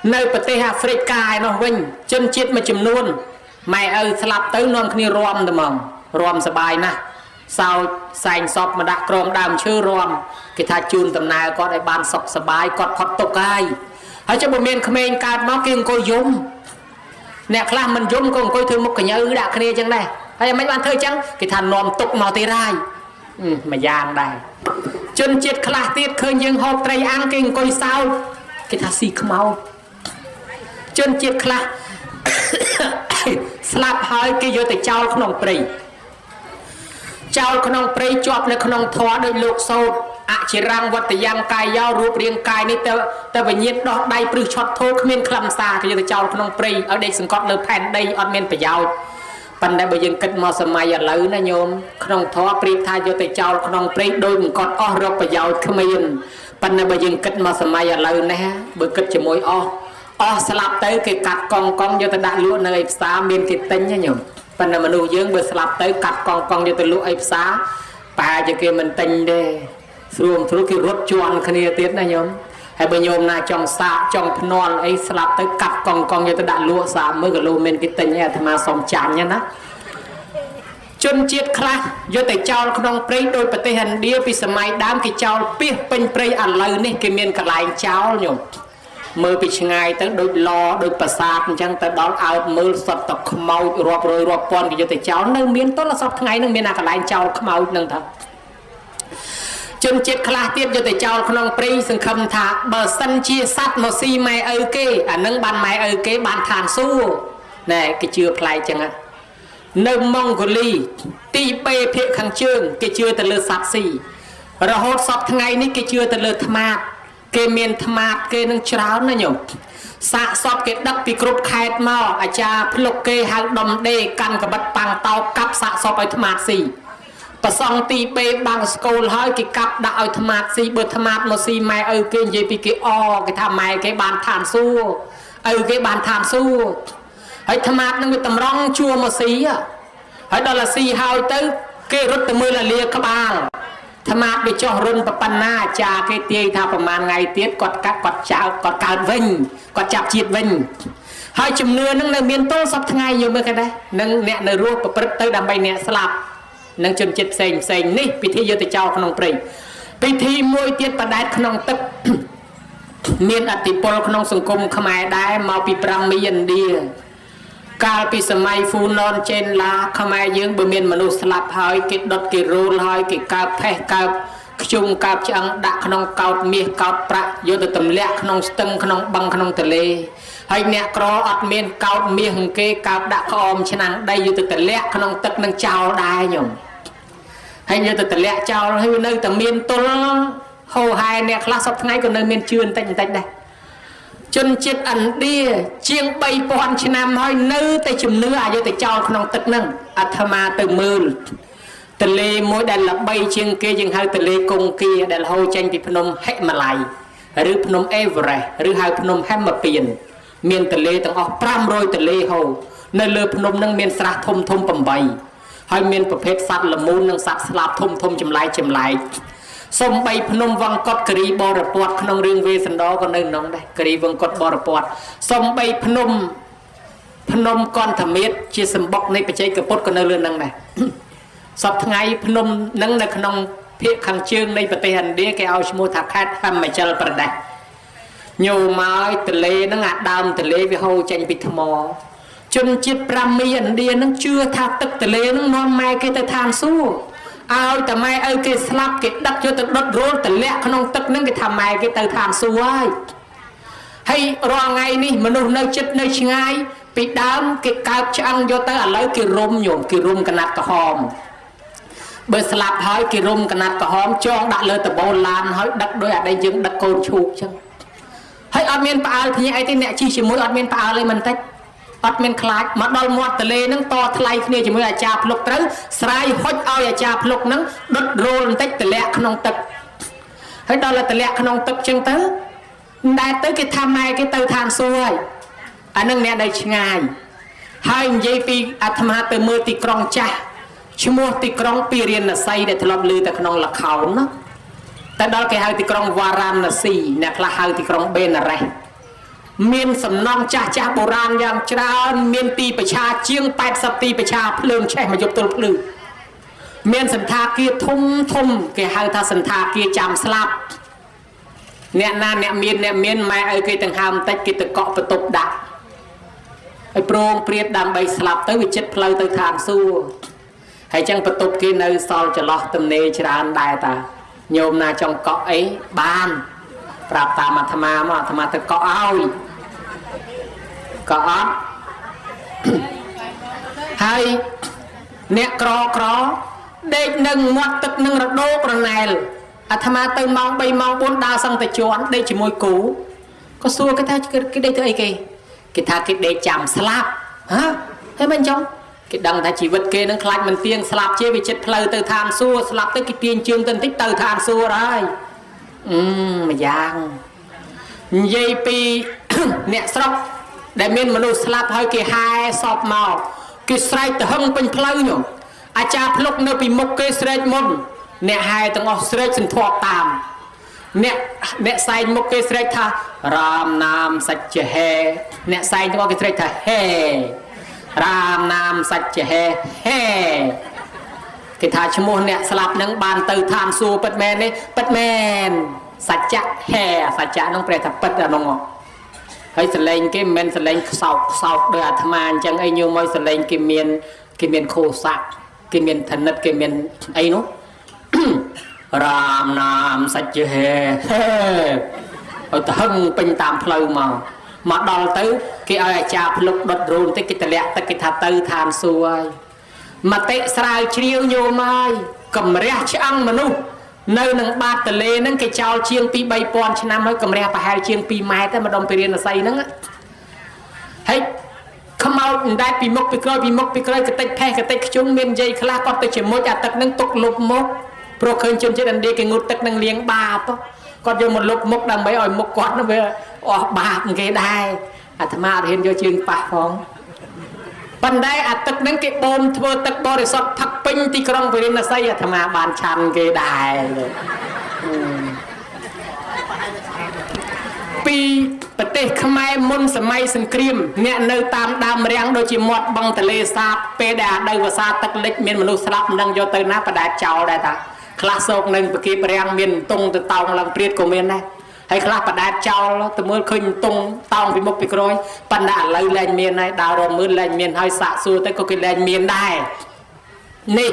nơi bờ tê Africa nó vinh chân chết mà chìm luôn mẹ ơi slap tới non kia rom tầm mỏng rom sờ bài nè sao sành sọp mà đã crom đàm chưa rom cái thà chun tầm nào có đại ban sọp sờ bài có phật tục ai ở trong bộ miền khmer cát máu kiêng coi dùng nè khla mình dùng còn coi thương một cái nhớ đã kia chẳng này hay mấy bạn thơi chẳng cái thà nòm tục màu tê rai mà giang đây chân chết khla tiết khơi nhưng hộp tray ăn kiêng coi sao cái thà xì mau chân chết khla slap hơi cái vô tới trao không nòng prey trao không prey chọp lên không thoa đôi lục sâu chỉ răng vật yang cài dao ruột riêng cài ní ta phải nhiệt đó đây prư chọt thô không nên khlam xa cái vô tới trao không prey ở đây sừng cọt lơ pan đây ở men phải dao pan đây bây giờ kết mò sầm mai ở lỡ nó nhôm không thoa prey thay vô tới trao không prey đôi một con o rọc phải dao không yên pan đây bây giờ kết mò sầm mai ở lỡ nè bữa kết chỉ môi o slap tới cái cắt con vô tới đã lúa nơi xa miền cái tính nhá nhung phần nào mà nuôi dưỡng bữa slap tới cắt con vô tới lúa ấy xa bà cho kia mình tinh đi xuống cái rốt chuan kia tiết này nhung hay bây nhôm na trong xạ trong non ấy slap tới cắt con vô tới đã lúa xa mới cái lúa miền cái tính nha thì mà xong chán nhá nó chân chiết khla vô tới trao không prey đôi bát tê hình đĩa vì sớm mai đám cái trao pía pin prey ăn lời này cái miền cả lại trao nhung mơ bị ngay tới đôi lo đôi bà sạt chẳng tới đón ao mơ sọt tập mau rọp rồi rọp con thì cho tới cháu nâng miếng tốt là sọt ngày nâng miếng nào cả lại cháu mau nâng thật chân chết khla tiếp cho tới cháu không prey sừng khâm thả bờ sân chia sát một xi mày ơi kê nâng bàn mày ơi kê bàn thàn su nè cái chưa play chẳng ạ នៅម៉ុងហ្គូលីទី3ភាគខាងជើងគេជឿទៅលើសត្វស៊ីរហូតសពថ្ងៃនេះគេជឿទៅលើថ្មាតគេមានថ្មាតគេនឹងច្រើនណាញោមសាកសពគេដឹកពីគ្រប់ខេត្តមកអាចារ្យភ្លុកគេហៅដុំដេកាន់កបិតប៉ាំងតោកាប់សាកសពឲ្យថ្មាតស៊ីប្រសងទី3បាំងស្គូលហើយគេកាប់ដាក់ឲ្យថ្មាតស៊ីបើថ្មាតមកស៊ីម៉ែឪគេនិយាយពីគេគេថាម៉ែគេបានឋានសួគ៌ឪគេបានឋានសួគ៌ហើយថ្មាតនឹងវាតម្រង់ជួមកស៊ីហើយដល់ស៊ីហើយទៅគេរត់ទៅមើលលាក្បាលថ្មាតវាចោះរុនប៉ុណ្ណាអាចារ្យគេទាយថាប្រហែលថ្ងៃទៀតគាត់កាត់គាត់ចោលគាត់កើតវិញគាត់ចាប់ជាតិវិញហើយជំនឿនឹងនៅមានទល់សពថ្ងៃយល់មើលគេដែរនឹងអ្នកនៅរស់ប្រព្រឹត្តទៅដើម្បីអ្នកស្លាប់នឹងជនជាតិផ្សេងនេះពិធីយកទៅចោលក្នុងព្រៃពិធីមួយទៀតបដែតក្នុងទឹកមានអតិពលក្នុងសង្គមខ្មែរដែរមកពីប្រាំមីឥណ្ឌាកាលពីសម័យហ្វូណនចេនឡាខ្មែរយើងបើមានមនុស្សស្លាប់ហើយគេដុតគេរោលហើយគេកើបផេះកើបខ្ជុំកើបឆ្អឹងដាក់ក្នុងកោតមាសកោតប្រាក់យកទៅទម្លាក់ក្នុងស្ទឹងក្នុងបឹងក្នុងទន្លេហើយអ្នកក្រអត់មានកោតមាសគេកើបដាក់ក្អមឆ្នាំងដីយកទៅទម្លាក់ក្នុងទឹកនឹងចោលដែរញោមហើយយកទៅទម្លាក់ចោលហើយនៅតែមានទល់ហូហែអ្នកខ្លះសពថ្ងៃក៏នៅមានជឿបន្តិចដែរជនជាតិឥណ្ឌាជាង 3000 ឆ្នាំហើយនៅតែជំនឿឲ្យយកទៅចោលក្នុងទឹកហ្នឹងអាត្មាទៅមើលទន្លេមួយដែលល្បីជាងគេយើងហៅទន្លេកុងគាដែលហូរចេញពីភ្នំហិមាល័យឬភ្នំអេវរ៉េសឬហៅភ្នំហេមពៀនមានទន្លេទាំងអស់500ទន្លេហូរនៅលើភ្នំហ្នឹងមានស្រះធំ8ហើយមានប្រភេទសត្វល្មូននិងសត្វស្លាបធំចម្លែកសំបីភ្នំវង្កត់គិរីបរពតក្នុងរឿងវេស្សន្តរក៏នៅក្នុងដែរគិរីវង្កត់បរពតសំបីភ្នំកន្ធមាត្រជាសម្បុកនៃបច្ចេកពុទ្ធក៏នៅលើនឹងដែរសពថ្ងៃភ្នំនឹងនៅក្នុងភាគខាងជើងនៃប្រទេសឥណ្ឌាគេឲ្យឈ្មោះថាខេត្តហិមាជលប្រទេសញោមមកទន្លេហ្នឹងអាដើមទន្លេវាហូរចេញពីថ្មជនជាតិប្រាមីឥណ្ឌាហ្នឹងជឿថាទឹកទន្លេហ្នឹងនាំម៉ែគេទៅឋានសួគ៌ឲ្យតែម៉ែឪគេស្លាប់គេដឹកយកទៅដុតរោលទម្លាក់ក្នុងទឹកហ្នឹងគេថាម៉ែគេទៅឋានសួគ៌ហើយរាល់ថ្ងៃនេះមនុស្សនៅចិត្តនៅឆ្ងាយពីដើមគេកើបឆ្អឹងយកទៅឥឡូវគេរុំញោមគេរុំកណាត់ក្រហមបើស្លាប់ហើយគេរុំកណាត់ក្រហមចងដាក់លើតបូលឡានហើយដឹកដោយអាដែលយើងដឹកកូនឈូកចឹងហើយអត់មានផ្អើលភ្ញាក់អីទេអ្នកជិះជាមួយអត់មានផ្អើលអីមិនតិចអត់មានខ្លាចមកដល់មាត់ទន្លេហ្នឹងតថ្លៃគ្នាជាមួយអាចារ្យភ្លុកត្រូវស្រាយហុចឲ្យអាចារ្យភ្លុកហ្នឹងដុតរោលបន្តិចទម្លាក់ក្នុងទឹកហើយដល់តែទម្លាក់ក្នុងទឹកចឹងទៅដែលទៅគេថាម៉ែគេទៅឋានសួគ៌ហើយអានឹងអ្នកនៅឆ្ងាយហើយនិយាយពីអាត្មាទៅមើលទីក្រុងចាស់ឈ្មោះទីក្រុងពីរាណសីដែលធ្លាប់ឮតែក្នុងល្ខោនណាតែដល់គេហៅទីក្រុងវ៉ារ៉ាណស៊ីអ្នកខ្លះហៅទីក្រុងបេណារ៉េសមានសំណង់ចាស់បុរាណយ៉ាងច្រើនមានទីប្រឆាជាង80ទីប្រឆាភ្លើងឆេះមកយកទល់ភ្លឺមានសន្តាគារធំគេហៅថាសន្តាគារចាំស្លាប់អ្នកណាអ្នកមានម៉ែឲ្យគេទាំងហើមបន្តិចគេទៅកក់បន្ទប់ដាក់ហើយប្រងព្រាតដើម្បីស្លាប់ទៅវាចិត្តផ្លូវទៅឋានសួគ៌ហើយចឹងបន្ទប់គេនៅសល់ចន្លោះទំនេរច្រើនដែរតាញោមណាចង់កក់អីបានប្រាប់តាមអាត្មាមកអាត្មាទៅកក់ឲ្យក៏អត់ហើយអ្នកក្រដេកនឹងមាត់ទឹកនឹងរដូករណែលអាត្មាទៅម៉ោង3ម៉ោង4ដើរសឹងតែជន់ដេកជាមួយគូក៏សួរគេថាគេដេកធ្វើអីគេថាគេដេកចាំស្លាប់ហ៎ហើយមិនចង់គេដឹងថាជីវិតគេនឹងខ្លាចមិនទៀងស្លាប់ជាវិចិត្រផ្លូវទៅឋានសួគ៌ស្លាប់ទៅគេទាញជើងទៅបន្តិចទៅឋានសួគ៌ហើយម្យ៉ាងនិយាយពីអ្នកស្រុកដែលមានមនុស្សស្លាប់ហើយគេហែសពមកគេស្រែកទៅហឹងពេញផ្លូវនោះអាចារ្យភ្លុកនៅពីមុខគេស្រែកមុនអ្នកហែទាំងអស់ស្រែកសន្ធាប់តាមអ្នកសែងមុខគេស្រែកថារាមនាមសច្ចហេអ្នកសែងទាំងអស់គេស្រែកថាហេរាមនាមសច្ចហេហេគេថាឈ្មោះអ្នកស្លាប់នឹងបានទៅឋានសួគ៌ពិតមែនទេពិតមែនសច្ចៈហេសច្ចៈនឹងប្រែថាពិតអានោះហើយសលេងគេមិនមែនសលេងខ្សោកដោយអាត្មាអញ្ចឹងអីញោមមកសលេងគេមានខោស័កគេមានធនិតគេមានអីនោះរាមនាមសច្ចហេហេឲ្យទៅហឹងពេញតាមផ្លូវមកដល់ទៅគេឲ្យអាចារ្យភ្លុកដុតរូនតិចគេតម្លាក់ទឹកគេថាទៅឋានសួគ៌ហើយ mà tệ sài chiêu nhiều mai cầm rẽ chăng mà nu nơi nâng ba tờ lê nâng cái chào chiêng pi bay pon cho năm hơi cầm rẽ và hai chiêng pi mai tới mà đồng tiền là xây nâng á hey không mau đại pi mốc pi coi cái tách phe cái tách chúng miền dây khla con tới chỉ mỗi tật nâng tục lục mốc pro khơi chân chết anh đi cái ngút tật nâng liếng ba to còn vô một lục mốc đang mấy ỏi mốc quạt nó về bạc cái đai tham ma hiện vô chiêng pa phong ban đây tật nâng cái bom thưa tật bò để sọt thắc pin thì con về là xây tham ma bàn chăn cái đai piประเทศខ្មែរមុនសម័យសង្គ្រាមអ្នកនៅតាមដើមរាំងដូចជាមាត់បឹងទន្លេសាបពេលដែលដីវសាទឹកលិចមានមនុស្សស្លាប់មិនដឹងយកទៅណាបដាចោលដែរតាខ្លះសោកនឹងប្រគីប្រាំងមានតុងទៅតោងឡើងព្រាតក៏មានដែរហើយខ្លះបដាចោលទៅមើលឃើញតុងតោងពីមុខពីក្រោយប៉ុន្តែឥឡូវលែងមានហើយដើររមើលលែងមានហើយសាកសួរទៅក៏គេលែងមានដែរនេះ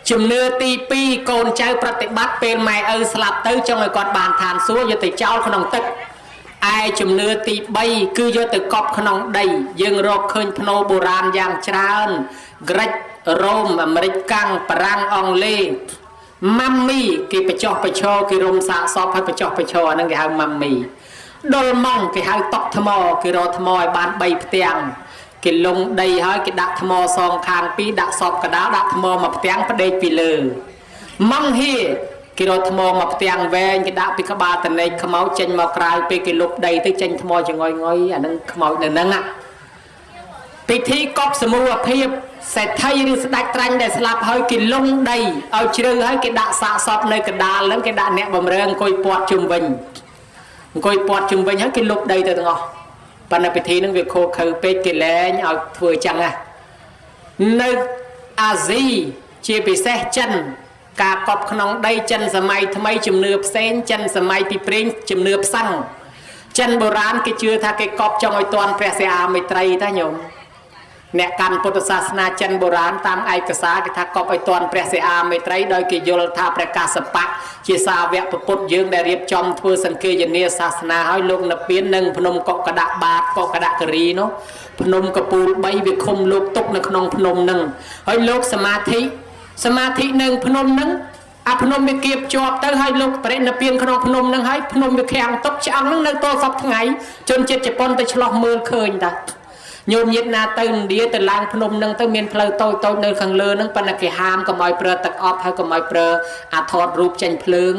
ជំនឿទី2កូនចៅប្រតិបត្តិពេលម៉ែឪស្លាប់ទៅចង់ឲ្យគាត់បានឋានសួគ៌យកទៅចោលក្នុងទឹកឯជំនឿទី3គឺយកទៅកប់ក្នុងដីយើងរកឃើញភ្នោបុរាណយ៉ាងច្រើនក្រិចរ៉ូមអាមេរិកកាំងបារាំងអង់គ្លេសម៉ាំមីគេបញ្ចុះបញ្ឈរគេរុំសាកសពហើយបញ្ចុះបញ្ឈរអាហ្នឹងគេហៅម៉ាំមីដុលម៉ង់គេហៅតុកថ្មគេរកថ្មឲ្យបាន3ផ្ទាំងគេលងដីហើយគេដាក់ថ្មសងខាង2ដាក់សពកដាលដាក់ថ្មមួយផ្ទាំងផ្ដេកពីលើម៉ង់ហៀគេរកថ្មមកផ្ទាំងវែងគេដាក់ពីក្បាលតនេកខ្មោចចេញមកក្រៅពេលគេលុបដីទៅចេញថ្មចងយអាហ្នឹងខ្មោចនៅហ្នឹងពិធីកប់សមូហភាពសេដ្ឋីឬស្ដេចត្រាញ់ដែលស្លាប់ហើយគេលងដីឲ្យជ្រៅហើយគេដាក់សាកសពនៅកណ្ដាលហ្នឹងគេដាក់អ្នកបំរើអង្គុយពាត់ជុំវិញហើយគេលុបដីទៅទាំងអស់ប៉ុន្តែពិធីហ្នឹងវាខូចខើពេកគេលែងឲ្យធ្វើអញ្ចឹងណានៅអាស៊ីជាពិសេសចិនការកប់ក្នុងដីចិនសម័យថ្មីជំនឿផ្សេងចិនសម័យពីព្រេងជំនឿផ្សាំងចិនបុរាណគេជឿថាគេកប់ចង់ឲ្យទាន់ព្រះសិហាមេត្រីតាញោមអ្នកកាន់ពុទ្ធសាសនាចិនបុរាណតាមឯកសារគេថាកប់ឲ្យទាន់ព្រះសិហាមេត្រីដោយគេយល់ថាព្រះកាសបៈជាសាវកពុទ្ធយើងដែលរៀបចំធ្វើសង្ឃេយនាសាសនាឲ្យលោកនិព្វាននិងភ្នំកុកកដបាតកុកកដគិរីនោះភ្នំកពូល3វាឃុំលោកទុកនៅក្នុងភ្នំហ្នឹងហើយលោកសមាធិនៅភ្នំហ្នឹងអាភ្នំវាគៀបជាប់ទៅហើយលោកបរិនិព្វានក្នុងភ្នំហ្នឹងហើយភ្នំវាខាំងទុកឆ្អឹងហ្នឹងនៅតសពថ្ងៃជនជាតិជប៉ុនទៅឆ្លោះមើលឃើញតាញោមញាតណាទៅឥណ្ឌាទៅឡើងភ្នំហ្នឹងទៅមានផ្លូវតូចនៅខាងលើហ្នឹងប៉ុន្តែគេហាមកុំឲ្យប្រើទឹកអប់ហើយកុំឲ្យប្រើអាថតរូបចេញភ្លើង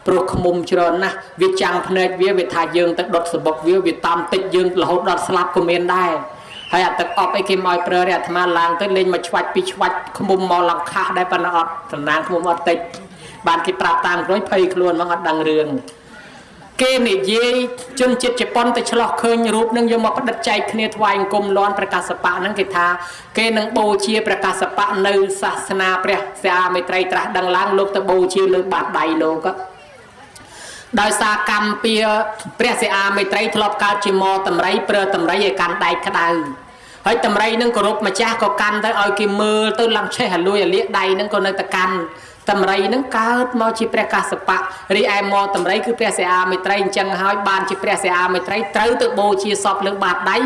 ព្រោះខ្មុំច្រើនណាស់វាចាំងភ្នែកវាថាយើងទៅដុតសបុកវាតាមតិចយើងរហូតដល់ស្លាប់ក៏មានដែរហើយអាទឹកអប់អីគេមកឲ្យប្រើអាត្មាឡើងទៅលេងមកឆ្វាច់ពីឆ្វាច់ខ្មុំមកឡើងខាស់ដែរប៉ុន្តែអត់តំណាងខ្មុំអត់តិចបានគេប្រាប់តាមក្រោយភ័យខ្លួនមកអត់ដឹងរឿងគេនិយាយជនជាតិជប៉ុនទៅឆ្លោះឃើញរូបនឹងយកមកផ្ដិតចែកគ្នាថ្វាយអង្គមលាន់ព្រះកសបៈហ្នឹងគេថាគេនឹងបូជាព្រះកសបៈនៅសាសនាព្រះសិហាមេត្រីត្រាស់ដឹងឡើងលោកទៅបូជាលើបាតដៃលោកដោយសារកម្មពៀព្រះសិហាមេត្រីធ្លាប់កើតជាមតម្រៃប្រើតម្រៃឲ្យកាន់ដៃក្តៅហើយតម្រៃនឹងគោរពម្ចាស់ក៏កាន់ទៅឲ្យគេមើលទៅឡើងឆេះអាលួយអាលៀកដៃនឹងក៏នៅតែកាន់តម្រៃនឹងកើតមកជាព្រះកសបៈរីឯមកតម្រៃគឺព្រះសិហាមេត្រីអញ្ចឹងហើយបានជាព្រះសិហាមេត្រីត្រូវទៅបូជាសពលើបាតដៃ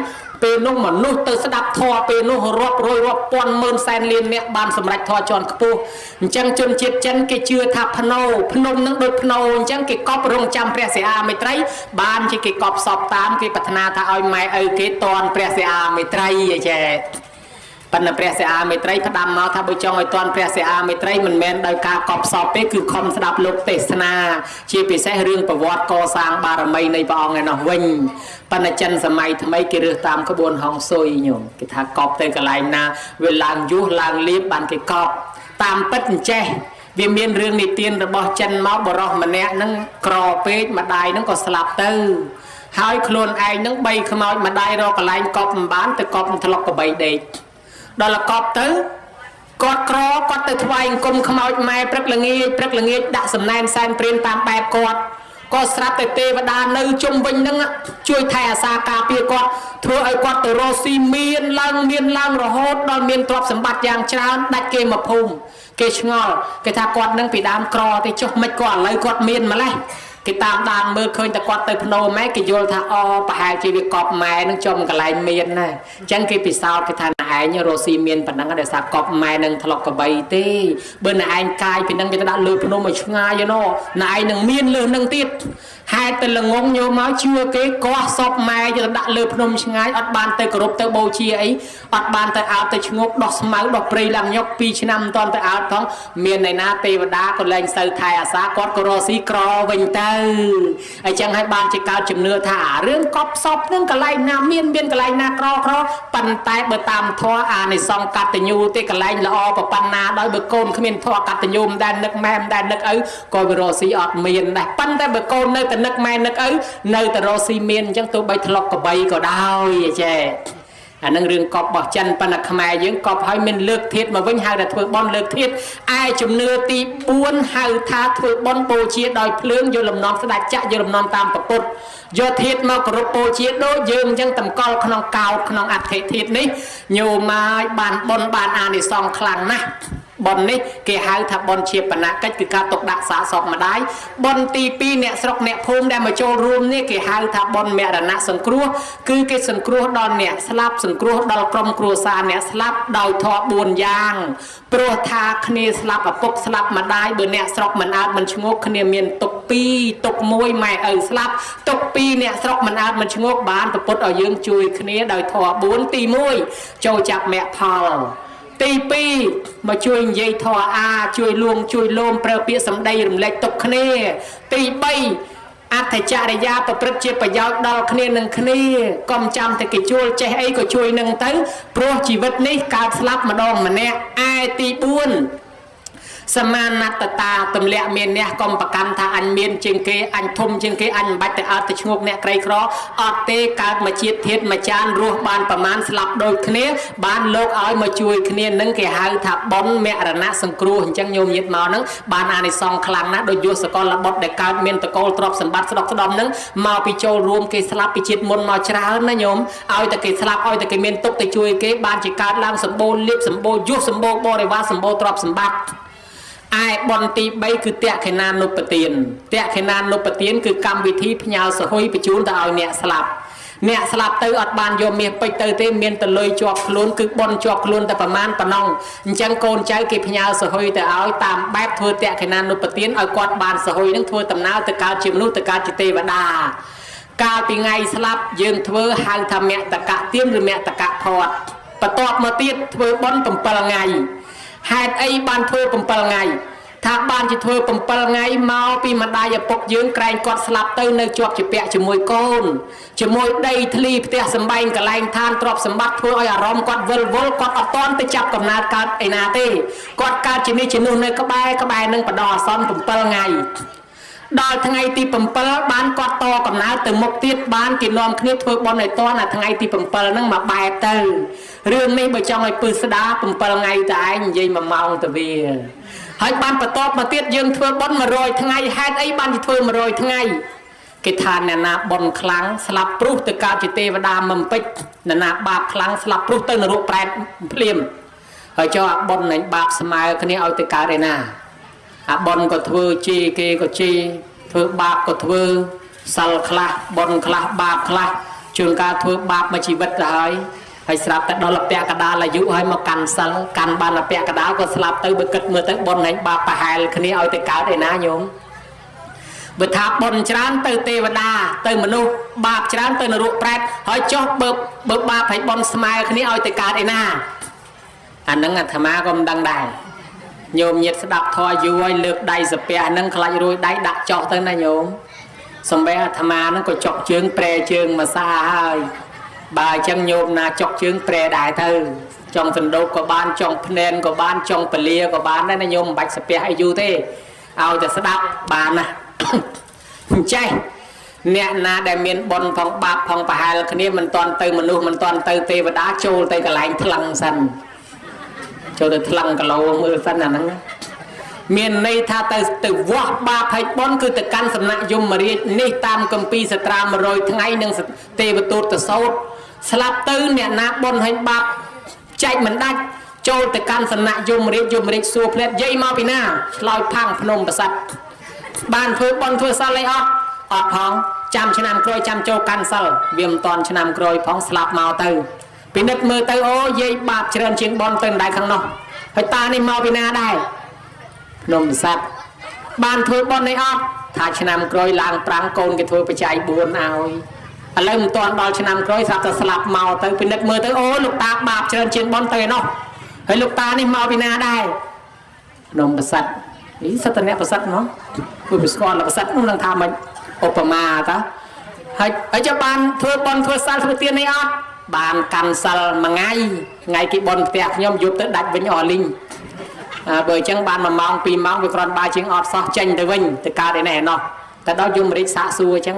ពេលនោះមនុស្សទៅស្ដាប់ធម៌ពេលនោះរាប់រយរាប់ពាន់ម៉ឺនសែនលានអ្នកបានសម្រេចធម៌ជាន់ខ្ពស់អញ្ចឹងជនជាតិចិនគេជឿថាភ្នំនឹងដូចភ្នោអញ្ចឹងគេកប់រងចាំព្រះសិហាមេត្រីបានជាគេកប់សពតាមគេប្រាថ្នាថាឲ្យម៉ែឪគេតន់ព្រះសិហាមេត្រីអីចេះប៉ុន្តែព្រះសិហាមេត្រីផ្ដាំមកថាបើចង់ឲ្យទាន់ព្រះសិហាមេត្រីមិនមែនដោយការកប់សពទេគឺខំស្ដាប់លោកទេសនាជាពិសេសរឿងប្រវត្តិកសាងបារមីនៃព្រះអង្គឯនោះវិញប៉ុន្តែចិនសម័យថ្មីគេរើសតាមក្បួនហងស៊ុយញោមគេថាកប់ទៅកន្លែងណាវាឡើងយុះឡើងលៀបបានគេកប់តាមពិតអញ្ចេះវាមានរឿងនិទានរបស់ចិនមកបរោះម្នាក់ហ្នឹងក្រពេកម្ដាយហ្នឹងក៏ស្លាប់ទៅហើយខ្លួនឯងហ្នឹងបីខ្មោចម្ដាយរកកន្លែងកប់មិនបានទៅកប់ថ្លុកកបីដេកដល់កប់ទៅគាត់គាត់ទៅថ្វាយអង្គមខ្មោចម៉ែព្រឹកល្ងាចដាក់សំណែនសែនព្រានតាមបែបគាត់ក៏ស្រាប់តែទេវតានៅជុំវិញហ្នឹងជួយថែអាសាការពារគាត់ធ្វើឲ្យគាត់ទៅរកស៊ីមានឡើងរហូតដល់មានទ្រព្យសម្បត្តិយ៉ាងច្រើនដាច់គេមកភូមិគេឆ្ងល់គេថាគាត់នឹងពីដើមក្រទេចុះមិនគាត់ឥឡូវគាត់មានម្លេះគេតាមដានមើលឃើញតែគាត់ទៅភ្នោម៉ែគេយល់ថាប្រហែលជាវាកប់ម៉ែនឹងចំកន្លែងមានណាអញ្ចឹងគេពិសោធន៍គេថា ឯងរស់ស៊ីមានប៉ុណ្ណឹងដែលថាកប់ម៉ែនឹងធ្លុកកបីទេបើណែឯងកាយពីនឹងវាទៅដាក់លើភ្នំឲ្យឆ្ងាយណោណែឯងនឹងមានលើនឹងទៀតហេតុតែល្ងងញោមមកជឿគេកោះសពម៉ែទៅដាក់លើភ្នំឆ្ងាយអត់បានទៅគោរពទៅបូជាអីអត់បានទៅអោបទៅឈ្ងប់ដោះស្មៅដោះព្រៃឡើងញុក2ឆ្នាំមិនតាន់ទៅអោបផងមានឯណាទេវតាក៏លែងសូវថែអាសាគាត់ក៏រស់ស៊ីក្រវិញទៅអញ្ចឹងហើយបានជាកើតជំនឿថារឿងកប់សពនឹងកន្លែងណាមានកន្លែងណាក្រប៉ុន្តែបើតាមធម៌អានិសង្សកតញ្ញូទេកន្លែងល្អប៉ុណ្ណាដោយបើកូនគ្មានធម៌កតញ្ញូមិនដែលនឹកម៉ែមិនដែលនឹកឪក៏វារស់ស៊ីអត់មានដែរប៉ុន្តែបើកូននៅតែនឹកម៉ែនឹកឪនៅតែរស់ស៊ីមានអញ្ចឹងទោះបីធ្លុកកបីក៏ដោយចេះអានឹងរឿងកប់របស់ចិនប៉ុន្តែខ្មែរយើងកប់ហើយមានលើកធាតុមកវិញហៅថាធ្វើបន់លើកធាតុឯជំនឿទី4ហៅថាធ្វើបន់បូជាដោយភ្លើងយកលំនាំស្ដេចចាក់យកលំនាំតាមពុទ្ធយកធាតុមកគោរពបូជាដូចយើងអញ្ចឹងតម្កល់ក្នុងកោដ្ឋក្នុងអដ្ឋិធាតុនេះញោមមកបានបន់បានអានិសង្សខ្លាំងណាស់បននេះគេហៅថាបនជាបណកិច្ចគឺការទុកដាក់សាកសពម្ដាយបនទី2អ្នកស្រុកអ្នកភូមិដែលមកចូលរួមនេះគេហៅថាបនមរណៈសង្គ្រោះគឺគេសង្គ្រោះដល់អ្នកស្លាប់សង្គ្រោះដល់ក្រុមគ្រួសារអ្នកស្លាប់ដោយធម៌4យ៉ាងព្រោះថាគ្នាស្លាប់ឪពុកស្លាប់ម្ដាយបើអ្នកស្រុកមិនអើតមិនឈ្ងោកគ្នាមានទុក2ទុក1ម៉ែឪស្លាប់ទុក2អ្នកស្រុកមិនអើតមិនឈ្ងោកបានប្រពុតឲ្យយើងជួយគ្នាដោយធម៌4ទី1ចូលចាប់មគ្គផលទី2មកជួយនិយាយធម៌អាជួយលួងជួយលោមប្រើពាក្យសម្ដីរំលែកទុកគ្នាទី3អត្ថចរិយាប្រព្រឹត្តជាប្រយោជន៍ដល់គ្នានឹងគ្នាកុំចាំតែគេជួលចេះអីក៏ជួយនឹងទៅព្រោះជីវិតនេះកើតស្លាប់ម្ដងម្នាក់ឯទី4សមានណតតាទម្លាក់មានអ្នកកុំប្រកាន់ថាអញមានជាងគេអញធំជាងគេអញមិនបាច់ទៅអត់ទៅឈ្ងោកអ្នកក្រីក្រអត់ទេកើតមកជាតិធាតុមកចានរស់បានប្រមាណស្លាប់ដូចគ្នាបានលោកឲ្យមកជួយគ្នានឹងគេហៅថាបុណ្យមរណៈសង្គ្រោះអញ្ចឹងញោមញាតមកហ្នឹងបានអានិសង្សខ្លាំងណាស់ដោយយុសកលបុត្រដែលកើតមានតកូលទ្រព្យសម្បត្តិស្ដុកស្ដំហ្នឹងមកពីចូលរួមគេស្លាប់ពីជាតិមុនមកច្រើនណាញោមឲ្យតែគេស្លាប់ឲ្យតែគេមានទុកទៅជួយគេបានជាកើតឡើងសម្បូរលៀបសម្បូរយុសសម្បូរបរិវារសម្បូរទ្រព្យសម្បត្តិឯបនទី3គឺតក្ខិណានុបទានតក្ខិណានុបទានគឺកម្មវិធីផ្ញើសហុយបញ្ជូនទៅឲ្យអ្នកស្លាប់ទៅអត់បានយកមាសពេជ្រទៅទេមានតែលុយជាប់ខ្លួនគឺបនជាប់ខ្លួនតែប្រមាណប៉ុណ្ណឹងអញ្ចឹងកូនចៅគេផ្ញើសហុយទៅឲ្យតាមបែបធ្វើតក្ខិណានុបទានឲ្យគាត់បានសហុយនឹងធ្វើដំណើរទៅកើតជាមនុស្សទៅកើតជាទេវតាកាលពីថ្ងៃស្លាប់យើងធ្វើហៅថាមតកៈទានឬមតកៈផាត់បន្ទាប់មកទៀតធ្វើបន7ថ្ងៃហេតុអីបានធ្វើ7ថ្ងៃថាបានជាធ្វើ7ថ្ងៃមកពីម្ដាយឪពុកយើងក្រែងគាត់ស្លាប់ទៅនៅជាប់ជាពាក់ជាមួយកូនជាមួយដីធ្លីផ្ទះសម្បែងកន្លែងឋានទ្រព្យសម្បត្តិធ្វើឲ្យអារម្មណ៍គាត់វិលវល់គាត់អត់ទាន់ទៅចាប់កំណើតកើតឯណាទេគាត់កើតជានេះជានោះនៅក្បែរនឹងបដអសន្ន7ថ្ងៃដល់ថ្ងៃទី7បានគាត់តកំណើតទៅមុខទៀតបានគេនាំគ្នាធ្វើបន់ឲ្យតអាថ្ងៃទី7ហ្នឹងមកបែបទៅរឿងនេះបើចង់ឲ្យពឹស្ដា7ថ្ងៃតែឯងនិយាយ1ម៉ោងទៅវាហើយបានបន្ទាប់មកទៀតយើងធ្វើបន់100ថ្ងៃហេតុអីបានជាធ្វើ100ថ្ងៃគេថាអ្នកណាបន់ខ្លាំងស្លាប់ព្រុសទៅកើតជាទេវតាមិនពេចអ្នកណាបាបខ្លាំងស្លាប់ព្រុសទៅនរកប្រែតភ្លាមហើយចុះអាបន់នឹងបាបស្មើគ្នាឲ្យទៅកើតឯណាអាបនក៏ធ្វើជេរគេក៏ជេរធ្វើបាបក៏ធ្វើសិលខ្លះបនខ្លះបាបខ្លះជួនកាលធ្វើបាបមួយជីវិតទៅហើយស្រាប់តែដល់លពៈកដាលអាយុហើយមកកាន់សិលកាន់បានលពៈកដាលក៏ស្លាប់ទៅបើគិតមើលទៅបនហើយបាបប្រហែលគ្នាឲ្យទៅកើតឯណាញោមបើថាបនច្រើនទៅទេវតាទៅមនុស្សបាបច្រើនទៅនរកប្រែតហើយចុះបើបាបហើយបនស្មើគ្នាឲ្យទៅកើតឯណាអាហ្នឹងអាត្មាក៏មិនដឹងដែរញោមញាតស្ដាប់ធម៌យូរហើយលើកដៃសាពះហ្នឹងខ្លាច់រួយដៃដាក់ចោះទៅណាញោមសំបីអាត្មាហ្នឹងក៏ចុកជើងប្រែជើងមកសាហើយបើអញ្ចឹងញោមណាចុកជើងប្រែដែរទៅចង់សណ្ដូកក៏បានចង់ភ្នែនក៏បានចង់ពលាក៏បានដែរណាញោមមិនបាច់សាពះឲ្យយូរទេឲ្យតែស្ដាប់បានណាអញ្ចេះអ្នកណាដែលមានបុណ្យផងបាបផងប្រហែលគ្នាមិនតាន់ទៅមនុស្សមិនតាន់ទៅទេវតាចូលទៅកន្លែងថ្លឹងសិនចូលទៅថ្លឹងគីឡូមើលសិនអាហ្នឹងមានន័យថាទៅវាស់បាបហើយបុណ្យគឺទៅកាន់សំណាក់យមរាជនេះតាមគម្ពីរសត្រា100ថ្ងៃនឹងទេវទូតទៅសោតស្លាប់ទៅអ្នកណាបុណ្យហើយបាបចែកមិនដាច់ចូលទៅកាន់សំណាក់យមរាជសួរផ្លែតយាយមកពីណាឆ្លើយផាំងភ្នំប្រសិទ្ធបានធ្វើបុណ្យធ្វើសិលអីអត់ផងចាំឆ្នាំក្រោយចាំចូលកាន់សិលវាមិនតាន់ឆ្នាំក្រោយផងស្លាប់មកទៅ ពី ពីនិតមើលទៅអូយាយបាបច្រើនជាងបនទៅម្ដាយខាងនោះហើយតានេះមកពីណាដែរភ្នំស័ក្តិបានធ្វើបននេះអត់ថាឆ្នាំក្រោយឡើងប្រាំងកូនគេធ្វើបច្ច័យ4ឲ្យឥឡូវមិនទាន់ដល់ឆ្នាំក្រោយស្រាប់តែស្លាប់មកទៅពិនិត្យមើលទៅអូលោកតាបាបច្រើនជាងបនទៅឯនោះហើយលោកតានេះមកពីណាដែរភ្នំប្រសិទ្ធនេះសិទ្ធិអ្នកប្រសិទ្ធនោះគឺវាស្គាល់ប្រសិទ្ធនោះនឹងថាមិនឧបមាតាហើយចាំបានធ្វើបនធ្វើសិលធ្វើទាននេះអត់បានកាន់សិលមួយថ្ងៃគេបនផ្ទះខ្ញុំយប់ទៅដាច់វិញអស់លីងបើអញ្ចឹងបាន1ម៉ោង2ម៉ោងវាគ្រាន់បើជាងអត់សោះចេញទៅវិញទៅកើតឯនេះឯណោះតែដល់យមរាជសាកសួរអញ្ចឹង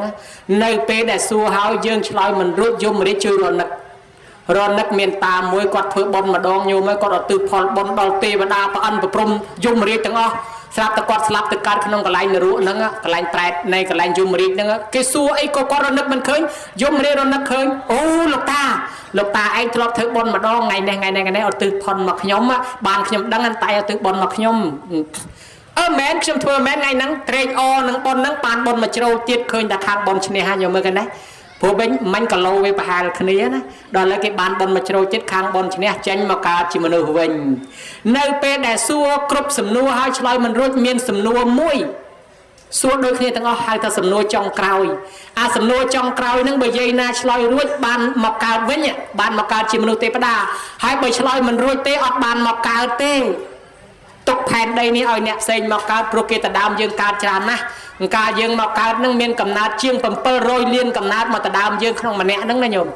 នៅពេលដែលសួរហើយយើងឆ្លើយមិនរួចយមរាជជួយរនឹកមានតាមួយគាត់ធ្វើបុណ្យម្ដងញោមហើយគាត់ឧទ្ទិសផលបុណ្យដល់ទេវតាប្រអិនប្រព្រំយមរាជទាំងអស់ស្រាប់តែគាត់ស្លាប់ទៅកើតក្នុងកន្លែងនរកហ្នឹងកន្លែងប្រែតនៃកន្លែងយមរាជហ្នឹងគេសួរអីក៏គាត់រនឹកមិនឃើញយមរាជរនឹកឃើញអូលោកតាឯងធ្លាប់ធ្វើបុណ្យម្ដងថ្ងៃនេះឧទ្ទិសផលមកខ្ញុំបានខ្ញុំដឹងតែឧទ្ទិសបុណ្យមកខ្ញុំមែនខ្ញុំធ្វើមែនថ្ងៃហ្នឹងត្រេកអរនឹងបុណ្យហ្នឹងបានបុណ្យមកជ្រោយទៀតឃើញតែខាងបុណ្យឈ្នះហើយយកមើលกันណាព្រោះវិញមិញគីឡូវាប្រហែលគ្នាណាដល់ឥឡូវគេបានបុណ្យមកជ្រោយទៀតខាងបុណ្យឈ្នះចេញមកកើតជាមនុស្សវិញនៅពេលដែលសួរគ្រប់សំណួរហើយឆ្លើយមិនរួចមានសំណួរមួយសួរដូចគ្នាទាំងអស់ហៅថាសំណួរចុងក្រោយអាសំណួរចុងក្រោយហ្នឹងបើយាយណាឆ្លើយរួចបានមកកើតវិញបានមកកើតជាមនុស្សទេវតាហើយបើឆ្លើយមិនរួចទេអត់បានមកកើតទេទុកផែនដីនេះឲ្យអ្នកផ្សេងមកកើតព្រោះគេតដើមយើងកើតច្រើនណាស់ការយើងមកកើតនឹងមានកំណើតជាង700លានកំណើតមកតដើមយើងក្នុងម្នាក់ហ្នឹងណាញោម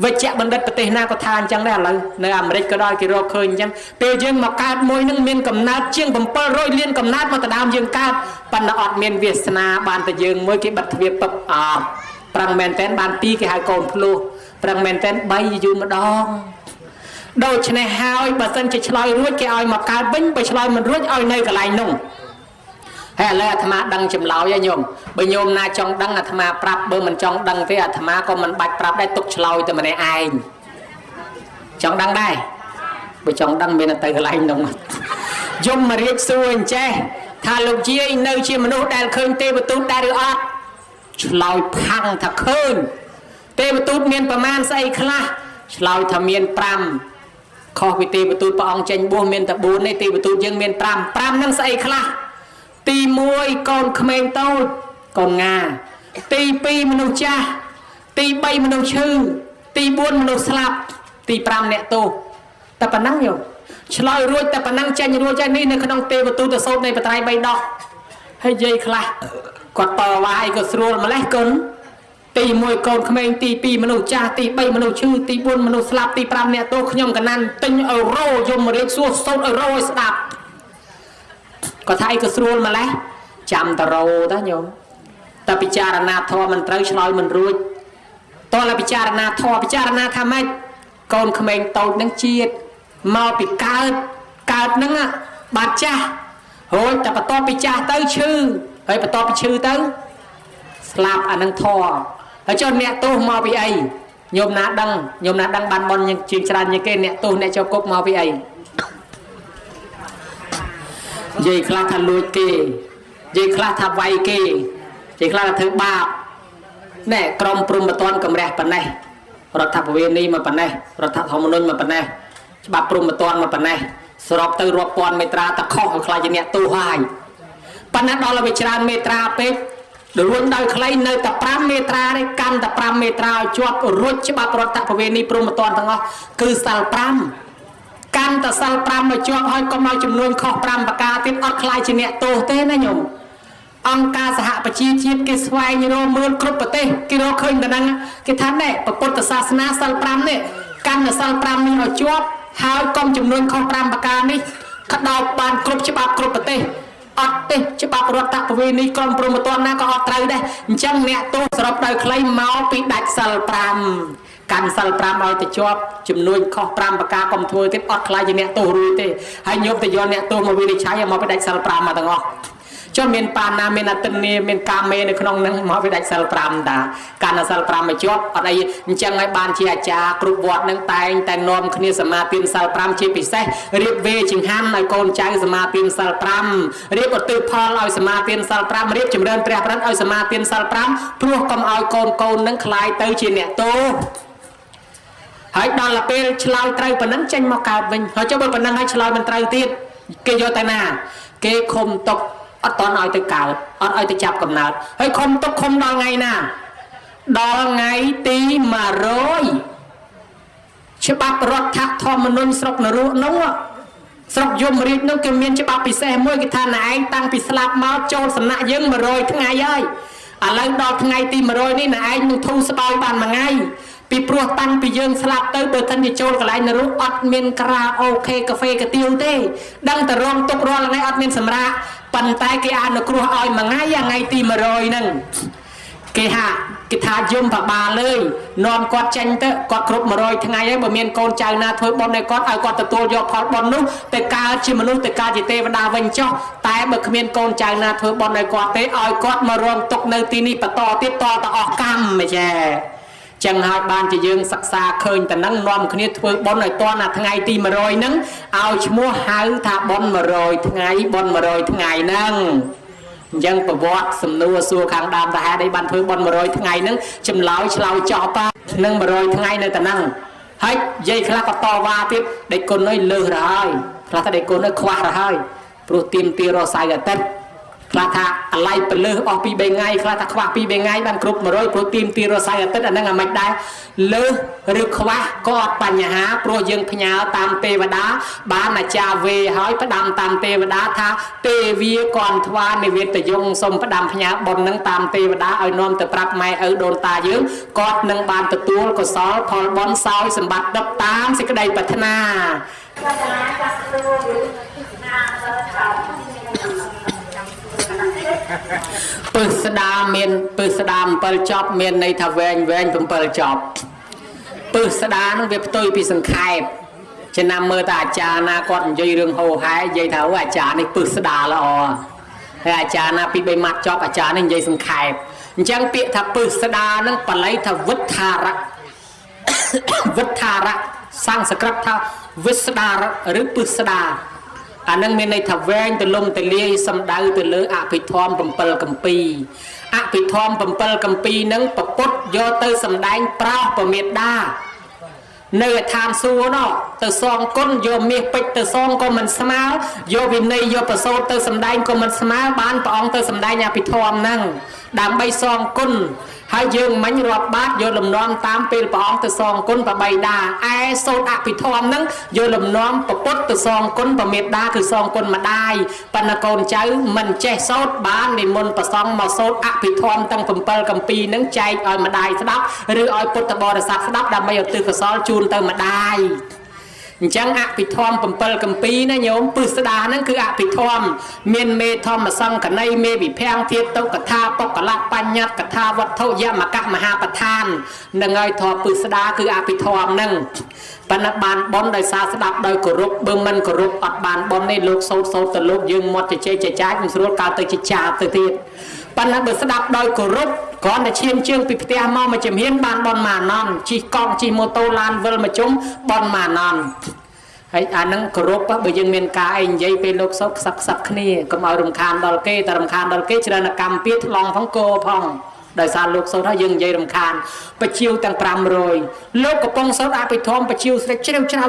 វិជ្ជបណ្ឌិតប្រទេសណាក៏ថាអញ្ចឹងដែរឥឡូវនៅអាមេរិកក៏ដោយគេរកឃើញអញ្ចឹងពេលយើងមកកើតមួយនឹងមានកំណើតជាង700លានកំណើតមកតដើមយើងកើតប៉ុន្តែអត់មានវាសនាបានតែយើងមួយគេបិទទ្វារពឹបអត់ប្រឹងមែនតែនបាន2គេហៅកូនភ្លោះប្រឹងមែនតែន3យូរម្ដងដូច្នេះហើយបើសិនជាឆ្លើយរួចគេឲ្យមកកើតវិញបើឆ្លើយមិនរួចឲ្យនៅកន្លែងនោះហើយឥឡូវអាត្មាដឹងចម្លើយហើយញោមបើញោមណាចង់ដឹងអាត្មាប្រាប់បើមិនចង់ដឹងទេអាត្មាក៏មិនបាច់ប្រាប់ដែរទុកឆ្លើយតែម្នាក់ឯងចង់ដឹងដែរបើចង់ដឹងមានតែទៅកន្លែងនោះយមរាជសួរអញ្ចេះថាលោកយាយនៅជាមនុស្សដែលឃើញទេវទូតដែរឬអត់ឆ្លើយផាំងថាឃើញទេវទូតមានប្រមាណស្អីខ្លះឆ្លើយថាមាន5ខុសពីទេវទូតព្រះអង្គចេញបួសមានតែ4ទេទេវទូតយើងមាន5ហ្នឹងស្អីខ្លះទី1កូនក្មេងតូចកូនងាទី2មនុស្សចាស់ទី3មនុស្សឈឺទី4មនុស្សស្លាប់ទី5អ្នកទោសតែប៉ុណ្ណឹងយោឆ្លើយរួចតែប៉ុណ្ណឹងចេញរួចហើយនេះនៅក្នុងទេវទូតសូត្រនៃបត្រៃ3ដកហើយយាយខ្លះគាត់តវ៉ាអីក៏ស្រួលម្លេះគុណទី1កូនក្មេងទី2មនុស្សចាស់ទី3មនុស្សឈឺទី4មនុស្សស្លាប់ទី5អ្នកទោសខ្ញុំកណាន់ទិញអឺរ៉ូយមរាជសួរសូត្រអឺរ៉ូឲ្យស្ដាប់ក៏ថាអីក៏ស្រួលម្លេះចាំតរោទៅញោមតែពិចារណាធម៌មិនត្រូវឆ្លើយមិនរួចតើពិចារណាធម៌ពិចារណាថាម៉េចកូនក្មេងតូចនឹងជាតិមកពីកើតហ្នឹងបាទចាស់រួចតែបន្ទាប់ពីចាស់ទៅឈឺហើយបន្ទាប់ពីឈឺទៅស្លាប់អានឹងធម៌ហើយចុះអ្នកទោសមកពីអីញោមណាដឹងបានបនជាងច្រើនជាងគេអ្នកទោសអ្នកចូលគុកមកពីអីនិយាយខ្លះថាលួចគេនិយាយខ្លះថាវាយគេនិយាយខ្លះថាធ្វើបាបណែក្រមព្រំបតនកម្រះប៉ុណ្ណេះរដ្ឋបវេនីមកប៉ុណ្ណេះរដ្ឋធម្មនុញ្ញមកប៉ុណ្ណេះច្បាប់ព្រំបតនមកប៉ុណ្ណេះសរុបទៅរាប់ពាន់មេត្រាតខុសឲ្យខ្លាចជាអ្នកទោសហើយប៉ុន្តែដល់ទៅច្រើនមេត្រាពេករួចដោយខ្លីនៅតែ5មេត្រានេះកាន់តែ5មេត្រាឲ្យជាប់រួចច្បាប់រដ្ឋបវេនីព្រំបតនទាំងអស់គឺសាល5កាន់តែសាល5មកជាប់ហើយកុំឲ្យចំនួនខុស5ប្រការទៀតអត់ខ្លាចជាអ្នកទោសទេណាញោមអង្គការសហប្រជាជាតិគេស្វែងរកមើលគ្រប់ប្រទេសគេរកឃើញតែហ្នឹងគេថាណែពុទ្ធសាសនាសាល5នេះកាន់តែសាល5នេះឲ្យជាប់ហើយកុំចំនួនខុស5ប្រការនេះក្តោបបានគ្រប់ច្បាប់គ្រប់ប្រទេសអត់ទេច្បាប់រដ្ឋបវេនីក្រមព្រំបតនណាក៏អត់ត្រូវដែរអញ្ចឹងអ្នកទោសសរុបដោយខ្លីមកពីដាច់សាល5កាន់សាល5ឲ្យទៅជាប់ចំនួនខុស5ប្រការកុំធ្វើទៀតអត់ខ្លាចជាអ្នកទោសរួចទេហើយញោមទៅយកអ្នកទោសមកវិនិច្ឆ័យមកពីដាច់សាល5មកទាំងអស់ចុះមានបាណាមានអតិនីមានកាមេនៅក្នុងហ្នឹងមកពីដាច់សាល5តាកាន់សាល5មកជាប់អត់អីអញ្ចឹងហើយបានជាអាចារ្យគ្រប់វត្តហ្នឹងតែងតែនាំគ្នាសមាទានសាល5ជាពិសេសរៀបវេចង្ហាន់ឲ្យកូនចៅសមាទានសាល5រៀបឧទ្ទិសផលឲ្យសមាទានសាល5រៀបចម្រើនព្រះបរិត្តឲ្យសមាទានសាល5ព្រោះកុំឲ្យកូនហ្នឹងคล้ายទៅជាអ្នកទោស ហើយដល់ទៅពេលឆ្លើយត្រូវប៉ុណ្ណឹងចេញមកកើតវិញហើយចុះបើប៉ុណ្ណឹងហើយឆ្លើយមិនត្រូវទៀតគេយកតែណាគេឃុំទុកអត់តន់ឲ្យទៅកើតអត់ឲ្យទៅចាប់កំណើតហើយឃុំទុកឃុំដល់ថ្ងៃណាដល់ថ្ងៃទី100ច្បាប់រដ្ឋធម្មនុញ្ញស្រុកនរោនោះស្រុកយមរាជនោះគេមានច្បាប់ពិសេសមួយគេថាណែឯងតាំងពីស្លាប់មកចូលសំណាក់យើង100ថ្ងៃហើយឥឡូវដល់ថ្ងៃទី100នេះណែឯងនឹងធូរស្បើយបានមួយថ្ងៃពីព្រោះតាំងពីយើងស្លាប់ទៅបើមិនជាចូលកន្លែងនរោអត់មានក្រាអូខេកាហ្វេកាទៀវទេដឹងតែរងទុករាល់ថ្ងៃអត់មានសម្រាប់ប៉ុន្តែគេអនុគ្រោះឲ្យមួយថ្ងៃទី100ហ្នឹងគេថាយមបបាលលើយនាំគាត់ចេញទៅគាត់គ្រប់100ថ្ងៃហើយបើមានកូនចៅណាធ្វើបុណ្យឲ្យគាត់ទទួលយកផលបុណ្យនោះទៅកើតជាមនុស្សទៅកើតជាទេវតាវិញចុះតែបើគ្មានកូនចៅណាធ្វើបុណ្យឲ្យគាត់ទេឲ្យគាត់មករងទុកនៅទីនេះបន្តទៀតតទៅអស់កម្មមិនចាចឹងហើយបានជាយើងសិក្សាឃើញតែនឹងនាំគ្នាធ្វើបុណ្យឲ្យតណាថ្ងៃទី100ហ្នឹងឲ្យឈ្មោះហៅថាបុណ្យ100ថ្ងៃបុណ្យ100ថ្ងៃហ្នឹងអញ្ចឹងប្រវត្តិសំណួរសួរខាងដើមថាហេតុអីបានធ្វើបុណ្យ100ថ្ងៃហ្នឹងចម្លើយឆ្លើយចប់នឹង100ថ្ងៃនៅតែហ្នឹងហើយនិយាយខ្លះក៏តវ៉ាទៀតដេកគុណអើយលើសទៅហើយខ្លះថាដេកគុណអើយខ្វះទៅហើយព្រោះទៀមទារសៅអាទិត្យខ្លះថាអាឡ័យទៅលើសអស់2 3ថ្ងៃខ្លះថាខ្វះ2 3ថ្ងៃបានគ្រប់100ព្រោះទៀមទារសៅអាទិត្យអាហ្នឹងអាមិនដែរលើសឬខ្វះក៏អត់បញ្ហាព្រោះយើងផ្ញើតាមទេវតាបានអាចារ្យវេហើយផ្ដាំតាមទេវតាថាទេវាគន់ថ្វានិវេតយងសូមផ្ដាំផ្ញើបុណ្យនឹងតាមទេវតាឲ្យនាំទៅប្រាប់ម៉ែឪដូនតាយើងគាត់នឹងបានទទួលកុសលផលបុណ្យសោយសម្បត្តិដប់តាមសេចក្តីប្រាថ្នាពឹស្ដាមានពឹស្ដា7ចប់មានន័យថាវែង7ចប់ពឹស្ដានឹងវាផ្ទុយពីសង្ខេបចំណាំមើលតែអាចារ្យណាគាត់និយាយរឿងហោហែនិយាយថាអាចារ្យនេះពឹស្ដាល្អហើយអាចារ្យណា2 3ម៉ាត់ចប់អាចារ្យនេះនិយាយសង្ខេបអញ្ចឹងពាក្យថាពឹស្ដានឹងបល័យថាវិទ្ធារៈវិទ្ធារៈសំស្ក្រឹតថាវិស្ដាឬពឹស្ដាអានឹងមានន័យថាវែងទៅលំទៅលាយសំដៅទៅលើអភិធម្ម7កម្ពីអភិធម្ម7កម្ពីនឹងប្រពុតយកទៅសម្ដែងប្រោសពមេដានៅឋានសួគ៌នោះទៅសងគុណយកមាសពេជ្រទៅសងក៏មិនស្មើយកវិន័យយកប្រសូតទៅសម្ដែងក៏មិនស្មើបានព្រះអង្គទៅសម្ដែងអភិធម្មហ្នឹងដើម្បីសងគុណហើយយើងមិញរាប់បាតយកលំនាំតាមពេលព្រះអង្គទៅសងគុណប្របីដាឯសូត្រអភិធម្មហ្នឹងយកលំនាំប្រពុតទៅសងគុណប្រមេដាគឺសងគុណម្ដាយប៉ុន្តែកូនចៅមិនចេះសូត្របាននិមន្តប្រសង់មកសូត្រអភិធម្មទាំង7កម្ពីហ្នឹងចែកឲ្យម្ដាយស្ដាប់ឬឲ្យពុទ្ធបរិស័ទស្ដាប់ដើម្បីឧទ្ទិសកុសលជូនទៅម្ដាយអញ្ចឹងអភិធម្ម7កម្ពីណាញោមពឹស្ដាហ្នឹងគឺអភិធម្មមានមេធម្មសង្កណីមេវិភាំងធាតុកថាបកលៈបញ្ញត្តិកថាវត្ថុយមកៈមហាប្រធាននឹងឲ្យធម៌ពឹស្ដាគឺអភិធម្មហ្នឹងប៉ុន្តែបានបនដោយសារស្ដាប់ដោយគោរពបើមិនគោរពអត់បានបននេះលោកសោតទៅលោកយើងមាត់ជជែកចចាចមិនស្រួលកើតទៅជាចាបទៅទៀតប៉ុន្តែបើស្ដាប់ដោយគោរពគ្រាន់តែឈានជើងពីផ្ទះមកជំហានបានបនម៉ាណនជិះកង់ជិះម៉ូតូឡានវិលមកជុំបនម៉ាណនហើយអានឹងគោរពបើយើងមានការអីនិយាយពេលលោកសោតខ្សឹបគ្នាកុំឲ្យរំខានដល់គេតែរំខានដល់គេច្រើនកម្មពៀថ្លង់ផងគោផងដោយសារលោកសោតហើយយើងនិយាយរំខានបជាវទាំង500លោកកំពុងសោតអភិធម្មបជាវស្រេចជ្រាវច្រាវ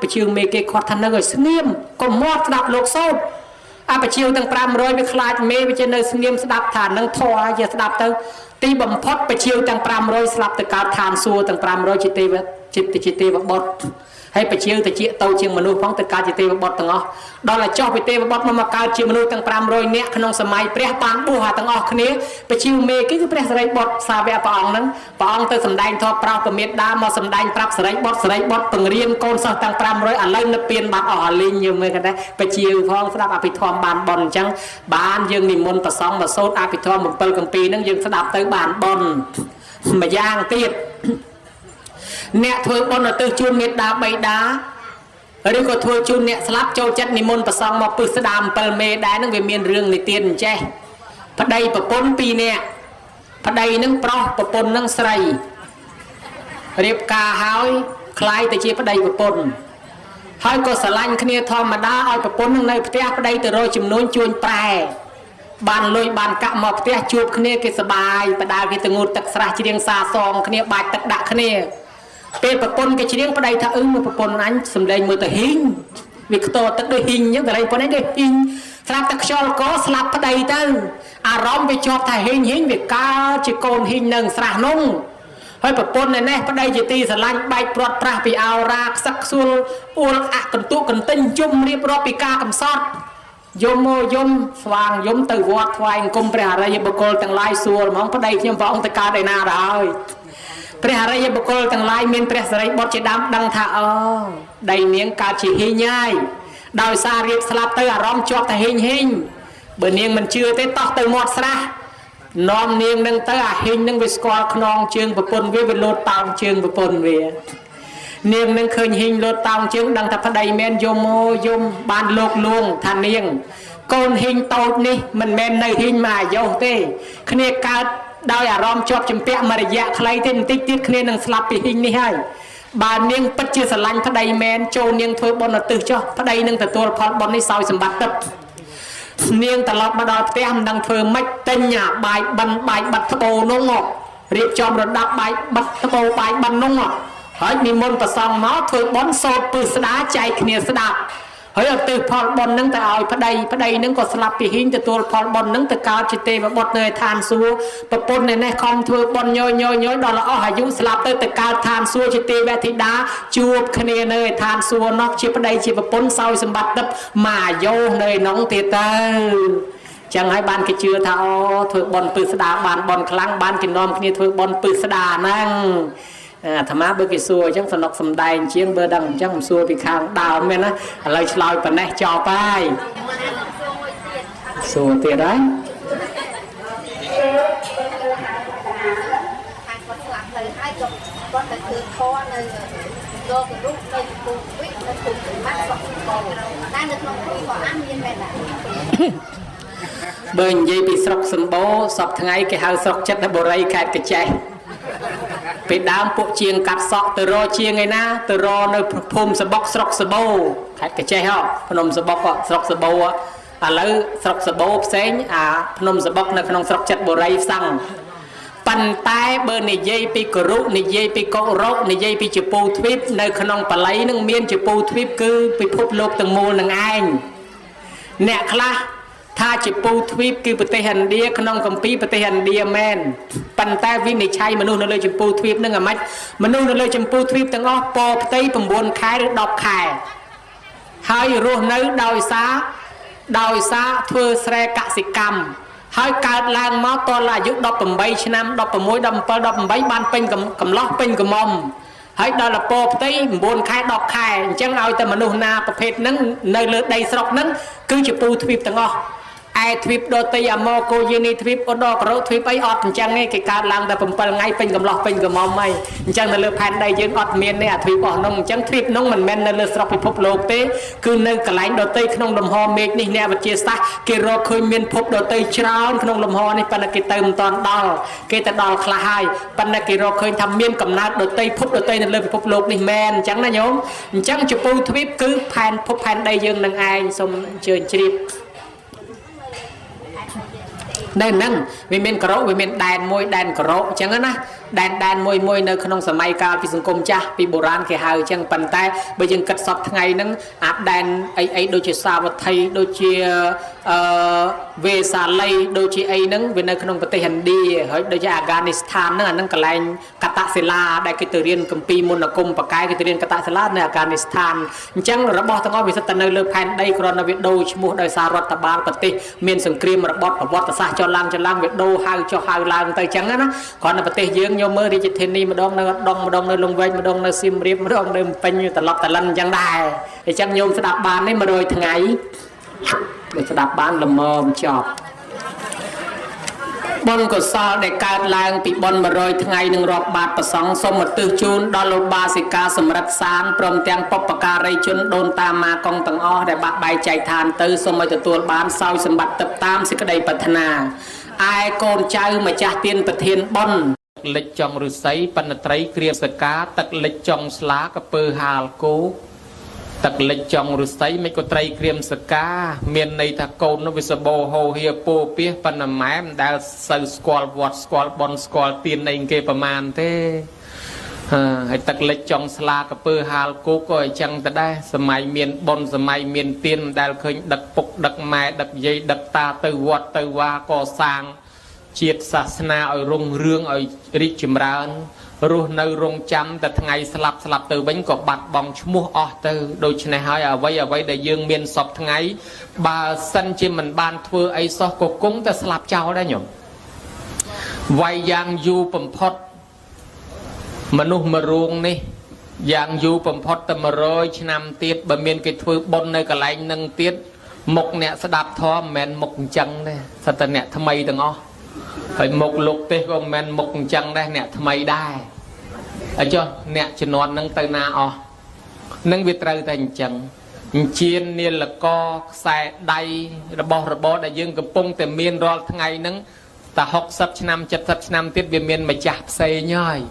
បជាវមេគេគាត់ថានៅឲ្យស្ងៀមកុំមាត់ស្ដាប់លោកសោតអបជាវទាំង500វាខ្លាចមេវាចេះនៅស្ងៀមស្ដាប់ថានឹងធေါ်ឲ្យស្ដាប់ទៅទីបំផុតបជាវទាំង500ស្លាប់ទៅកើតឋានសួគ៌ទាំង500ជាទេវបុត្រហើយបជាវទៅជាទៅជាមនុស្សផងទៅកើតជាទេវបុត្រទាំងអស់ដល់តែចោះពីទេវបុត្រមកកើតជាមនុស្សទាំង500នាក់ក្នុងសម័យព្រះបានបួសទាំងអស់គ្នាបជាវមេគេគឺព្រះសិរីបុត្រសាវកព្រះអង្គហ្នឹងព្រះអង្គទៅសម្ដែងធម៌ប្រោសពមេដាមកសម្ដែងប្រាប់សិរីបុត្របង្រៀនកូនសិស្សទាំង500ឥឡូវនៅពៀនបាត់អស់អាលីងយើងមើលគាត់ថាបជាវផងស្ដាប់អភិធម្មបានបនអញ្ចឹងបានយើងនិមន្តប្រសង់មកសូត្រអភិធម្ម7កម្ពីហ្នឹងយើងស្ដាប់ទៅបានបនម្យ៉ាងទៀតអ្នកធ្វើបុណ្យឧទ្ទិសជូនមេត្តាបិតាឬក៏ធ្វើជូនអ្នកស្លាប់ចូលចិត្តនិមន្តប្រសង់មកពឹស្ដា7មេដែរនឹងវាមានរឿងនិទានអញ្ចេះប្តីប្រពន្ធ2នាក់ប្តីនឹងប្រុសប្រពន្ធនឹងស្រីរៀបការហើយคล้ายទៅជាប្តីប្រពន្ធហើយក៏ស្រឡាញ់គ្នាធម្មតាឲ្យប្រពន្ធនឹងនៅផ្ទះប្តីទៅរកចំនួនជួញប្រែបានលុយបានកាក់មកផ្ទះជួបគ្នាគេសបាយបដាគេទៅងូតទឹកស្រះច្រៀងសាសងគ្នាបាច់ទឹកដាក់គ្នា ពេលប្រពន្ធគេច្រៀងប្តីថាមើលប្រពន្ធអញសំឡេងមើលទៅហ៊ីងវាខ្ទរទឹកដូចហ៊ីងអញ្ចឹងតែប៉ុណ្ណេះដូចហ៊ីងស្រាប់តែខ្យល់កស្លាប់ប្តីទៅអារម្មណ៍វាជាប់ថាហ៊ីងវាកើតជាកូនហ៊ីងនៅស្រះនោះហើយប្រពន្ធនេះប្តីជាទីស្រឡាញ់បែកព្រាត់ប្រាស់ពីអោរាខ្សឹកខ្សួលអួលអកន្ទុកកន្ទិញជុំរៀបរាប់ពីការកំសត់យមមកយមស្វាងយមទៅវត្តថ្វាយអង្គមព្រះអរិយបុគ្គលទាំងឡាយសួរហ្មងប្តីខ្ញុំព្រះអង្គទៅកើតឯណាទៅហើយព្រះអរិយបុគ្គលទាំងឡាយមានព្រះសិរីបុត្រជាដើមដឹងថាអូដីនាងកើតជាហ៊ីងហើយដោយសាររៀបស្លាប់ទៅអារម្មណ៍ជាប់តែហ៊ីងបើនាងមិនជឿទេតោះទៅមាត់ស្រះនាំនាងនឹងទៅអាហ៊ីងនឹងវាស្គាល់ខ្នងជើងប្រពន្ធវាលោតតោងជើងប្រពន្ធវានាងនឹងឃើញហ៊ីងលោតតោងជើងដឹងថាប្តីមែនយមមកយមបានលោកលួងថានាងកូនហ៊ីងតូចនេះមិនមែននៅហ៊ីងមកអាយុទេគ្នាកើតដោយអារម្មណ៍ជាប់ជំពាក់មួយរយៈខ្លីទេបន្តិចទៀតគ្នានឹងស្លាប់ពីហ៊ីងនេះហើយបើនាងពិតជាស្រឡាញ់ប្តីមែនចូលនាងធ្វើបុណ្យឧទ្ទិសចុះប្តីនឹងទទួលផលបុណ្យនេះសោយសម្បត្តិទឹកនាងត្រឡប់មកដល់ផ្ទះមិនដឹងធ្វើម៉េចទិញអាបាយបិណ្ឌបាយបាត់ត្បូនោះរៀបចំរដាប់បាយបាត់ត្បូបាយបិណ្ឌនោះហើយនិមន្តប្រសងមកធ្វើបុណ្យសូត្រពឹស្ដាចែកគ្នាស្ដាប់ហើយឧទ្ទិសផលបុណ្យនឹងទៅឲ្យប្តីនឹងក៏ស្លាប់ពីហ៊ីងទទួលផលបុណ្យនឹងទៅកើតជាទេវបុត្រនៅឋានសួគ៌ប្រពន្ធនេះខំធ្វើបុណ្យញយដល់អស់អាយុស្លាប់ទៅកើតឋានសួគ៌ជាទេវធីតាជួបគ្នានៅឋានសួគ៌នោះជាប្តីជាប្រពន្ធសោយសម្បត្តិទឹកមកអាយុនៅក្នុងទៀតទៅចឹងហើយបានគេជឿថាអូធ្វើបុណ្យពឹស្ដាបានបុណ្យខ្លាំងបានគេនាំគ្នាធ្វើបុណ្យពឹស្ដាហ្នឹងអាត្មាបើគេសួរអញ្ចឹងសនុកសំដែងជាងបើដឹងអញ្ចឹងមិនសួរពីខាងដើមមែនណាឥឡូវឆ្លើយប៉ុណ្ណេះចប់ហើយសួរទៀតហើយគាត់ទៅគឺធរនៅលោករូបនៅពូវិនៅពូម៉ាក់សុខតែនៅក្នុងភូមិក៏អានមានមែនដែរបើនិយាយពីស្រុកសម្បូរសពថ្ងៃគេហៅស្រុកចិត្តបុរីខេត្តកញ្ចេះពេលដើមពួកជាងកាត់សក់ទៅរកជាងឯណាទៅរកនៅភូមិសបុកស្រុកសបោខេត្តកញ្ចេះហ៎ភ្នំសបុកស្រុកសបោឥឡូវស្រុកសបោផ្សេងអាភ្នំសបុកនៅក្នុងស្រុកចិត្តបុរីផ្សឹងប៉ុន្តែបើនិយាយពីគរុនិយាយពីកុរោនិយាយពីជពូទ្វីបនៅក្នុងបល័យនឹងមានជពូទ្វីបគឺពិភពលោកទាំងមូលនឹងឯងអ្នកខ្លះថាជពូទ្វីបគឺប្រទេសឥណ្ឌាក្នុងគម្ពីរប្រទេសឥណ្ឌាមែនប៉ុន្តែវិនិច្ឆ័យមនុស្សនៅលើជពូទ្វីបនឹងអាម៉េចមនុស្សនៅលើជពូទ្វីបទាំងអស់ពផ្ទៃ9ខែឬ10ខែហើយរស់នៅដោយសារធ្វើស្រែកសិកម្មហើយកើតឡើងមកតរអាយុ18ឆ្នាំ16 17 18បានពេញកំឡោះពេញកំមុំហើយដល់លពផ្ទៃ9ខែ10ខែអញ្ចឹងឲ្យតែមនុស្សណាប្រភេទហ្នឹងនៅលើដីស្រុកហ្នឹងគឺជាពូទ្វីបទាំងអស់ឯទ្វីបដតីអាម៉ូកូយេនីទ្វីបអូដករ៉ូទ្វីបអីអត់អញ្ចឹងទេគេកើតឡើងតែ7ថ្ងៃពេញកំឡោះពេញកំមុំហើយអញ្ចឹងនៅលើផែនដីយើងអត់មានទេអាទ្វីបអស់នោះអញ្ចឹងទ្វីបនោះមិនមែននៅលើស្រុកពិភពលោកទេគឺនៅកន្លែងដតីក្នុងលំហមេឃនេះអ្នកវិទ្យាសាស្ត្រគេរកឃើញមានភពដតីច្រើនក្នុងលំហនេះប៉ុន្តែគេទៅមិនទាន់ដល់គេទៅដល់ខ្លះហើយប៉ុន្តែគេរកឃើញថាមានកំណើតដតីភពដតីនៅលើពិភពលោកនេះមែនអញ្ចឹងណាញោមអញ្ចឹងជពូទ្វីបគឺផែនភពផែនដីយើងនឹងឯងសូមអញ្ជើញជ្រាបនៅហ្នឹងវាមានក្រោកវាមានដែនមួយដែនក្រោកអញ្ចឹងណាដែនមួយនៅក្នុងសម័យកាលពីសង្គមចាស់ពីបុរាណគេហៅអញ្ចឹងប៉ុន្តែបើយើងគិតសពថ្ងៃហ្នឹងអាដែនអីដូចជាសាវត្ថីដូចជាវេសាលីដូចជាអីហ្នឹងវានៅក្នុងប្រទេសឥណ្ឌាហើយដូចជាអាហ្គានីស្ថានហ្នឹងអាហ្នឹងកន្លែងកតសិលាដែលគេទៅរៀនគម្ពីរមន្តអាគមបកាយគេទៅរៀនកតសិលានៅអាហ្គានីស្ថានអញ្ចឹងរបស់ទាំងអស់វាសិតតែនៅលើផែនដីគ្រាន់តែវាដូរឈ្មោះដោយសាររដ្ឋបាលប្រទេសមានសង្គ្រាមរបបប្រវត្តិសាស្ត្រចុះឡើងវាដូរហៅចុះហៅឡើងទៅអញ្ចឹងណាគ្រាន់តែប្រទេសយើងយកមើលរាជធានីម្ដងនៅដងម្ដងនៅលង្វែកម្ដងនៅសៀមរាបម្ដងនៅពេញត្រឡប់តលិនអញ្ចឹងដែរអញ្ចឹងញោមស្ដាប់បាននេះ100ថ្ងៃបើស្ដាប់បានល្មមចប់បុណ្យកុសលដែលកើតឡើងពីបុណ្យ100ថ្ងៃនឹងរាប់បាតប្រសង់សូមឧទ្ទិសជូនដល់លោកបាសិកាសម្រិទ្ធសានព្រមទាំងបុព្វការីជនដូនតាម៉ាកុងទាំងអស់ដែលបាក់បែកចែកឋានទៅសូមឲ្យទទួលបានសោយសម្បត្តិទឹកតាមសេចក្តីប្រាថ្នាឯកូនចៅម្ចាស់ទានប្រធានបុណ្យលិចចុងឫស្សីបណ្ឌត្រីគ្រាសកាទឹកលិចចុងស្លាកពើហាលគោទឹកលិចចុងឫស្សីមិនក៏ត្រីក្រៀមសកាមានន័យថាកូននោះវាសបោហោហៀពោពាសប៉ុន្តែម៉ែមិនដែលសូវស្គាល់វត្តស្គាល់បុណ្យស្គាល់ទាននៃគេប្រមាណទេ ហើយទឹកលិចចុងស្លាកពើហាលគោក៏អញ្ចឹងទៅដែរសម័យមានបុណ្យសម័យមានទានដែលឃើញដឹកពុកដឹកម៉ែដឹកយាយដឹកតាទៅវត្តទៅវាកសាងជាតិសាសនាឲ្យរុងរឿងឲ្យរីកចម្រើនរស់នៅរងចាំតែថ្ងៃស្លាប់ទៅវិញក៏បាត់បង់ឈ្មោះអស់ទៅដូច្នេះហើយអ្វីដែលយើងមានសពថ្ងៃបើសិនជាមិនបានធ្វើអីសោះក៏គង់តែស្លាប់ចោលដែរញោមវាយយ៉ាងយូរបំផុតមនុស្សមរងនេះយ៉ាងយូរបំផុតតែ100ឆ្នាំទៀតបើមានគេធ្វើបុណ្យនៅកន្លែងនឹងទៀតមុខអ្នកស្ដាប់ធម៌មិនមែនមុខអញ្ចឹងទេសត្វតែអ្នកថ្មីទាំងអស់ហើយមុខលោកទេសក៏មិនមែនមុខអញ្ចឹងដែរអ្នកថ្មីដែរអញ្ចឹងអ្នកជំនាន់នឹងទៅណាអស់នឹងវាត្រូវតែអញ្ចឹងអញ្ជៀននាឡកខ្សែដៃរបស់របរដែលយើងកំពុងតែមានរាល់ថ្ងៃហ្នឹងតែ60ឆ្នាំ70ឆ្នាំទៀតវាមានម្ចាស់ផ្សេងហើយ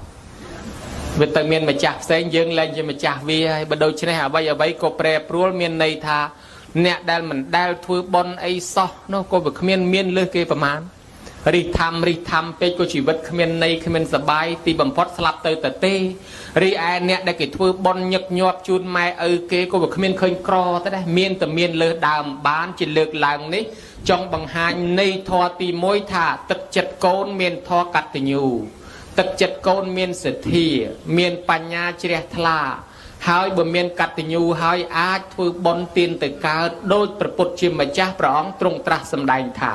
វាទៅមានម្ចាស់ផ្សេងយើងលែងជាម្ចាស់វាហើយបើដូច្នេះអ្វីក៏ប្រែប្រួលមានន័យថាអ្នកដែលមិនដែលធ្វើបុណ្យអីសោះនោះក៏វាគ្មានមានលើសគេប្រមាណរិះធំពេកក៏ជីវិតគ្មានន័យគ្មានសបាយទីបំផុតស្លាប់ទៅទេរីឯអ្នកដែលគេធ្វើបុណ្យញឹកញាប់ជូនម៉ែឪគេក៏វាគ្មានឃើញក្រទៅដែរមានតែមានលើសដើមបានជាលើកឡើងនេះចង់បង្ហាញនៃធម៌ទី1ថាទឹកចិត្តកូនមានធម៌កតញ្ញូទឹកចិត្តកូនមានសទ្ធាមានបញ្ញាជ្រះថ្លាហើយបើមានកតញ្ញូហើយអាចធ្វើបុណ្យទានទៅកើតដោយព្រះពុទ្ធជាម្ចាស់ព្រះអង្គទ្រង់ត្រាស់សម្ដែងថា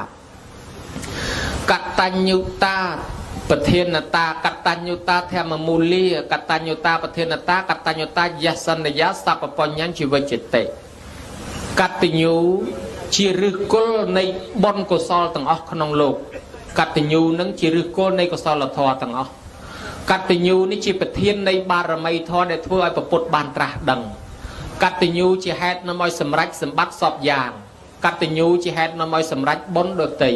កតញ្ញុតាប្រធានតាកតញ្ញុតាធម្មមូលាកតញ្ញុតាប្រធានតាកតញ្ញុតាយសន្យាសពបញ្ញជីវិចិត្តិកតញ្ញូជាឫសគល់នៃបុណ្យកុសលទាំងអស់ក្នុងលោកកតញ្ញូនឹងជាឫសគល់នៃកុសលធម៌ទាំងអស់កតញ្ញូនេះជាប្រធាននៃបារមីធម៌ដែលធ្វើឲ្យពុទ្ធបានត្រាស់ដឹងកតញ្ញូជាហេតុនាំឲ្យសម្រេចសម្បត្តិសពយ៉ាងកតញ្ញូជាហេតុនាំឲ្យសម្រេចបុណ្យដទៃ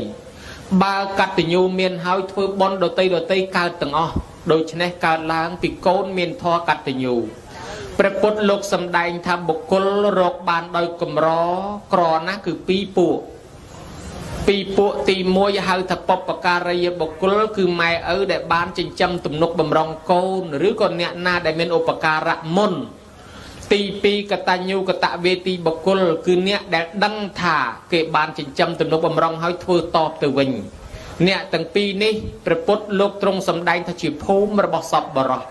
បើកតញ្ញូមានហើយធ្វើបុណ្យដទៃកើតទាំងអស់ដូច្នេះកើតឡើងពីកូនមានធម៌កតញ្ញូព្រះពុទ្ធលោកសម្ដែងថាបុគ្គលរកបានដោយកម្រក្រណាស់គឺ2ពួកទី1ហៅថាបុព្វការីយបុគ្គលគឺម៉ែឪដែលបានចិញ្ចឹមទំនុកបំរុងកូនឬក៏អ្នកណាដែលមានឧបការៈមុនទី2កតញ្ញូកតវេទីបុគ្គលគឺអ្នកដែលដឹងថាគេបានចិញ្ចឹមទំនុកបំរុងហើយធ្វើតបទៅវិញអ្នកទាំងពីរនេះព្រះពុទ្ធលោកទ្រង់សម្ដែងថាជាភូមិរបស់សពបរោះ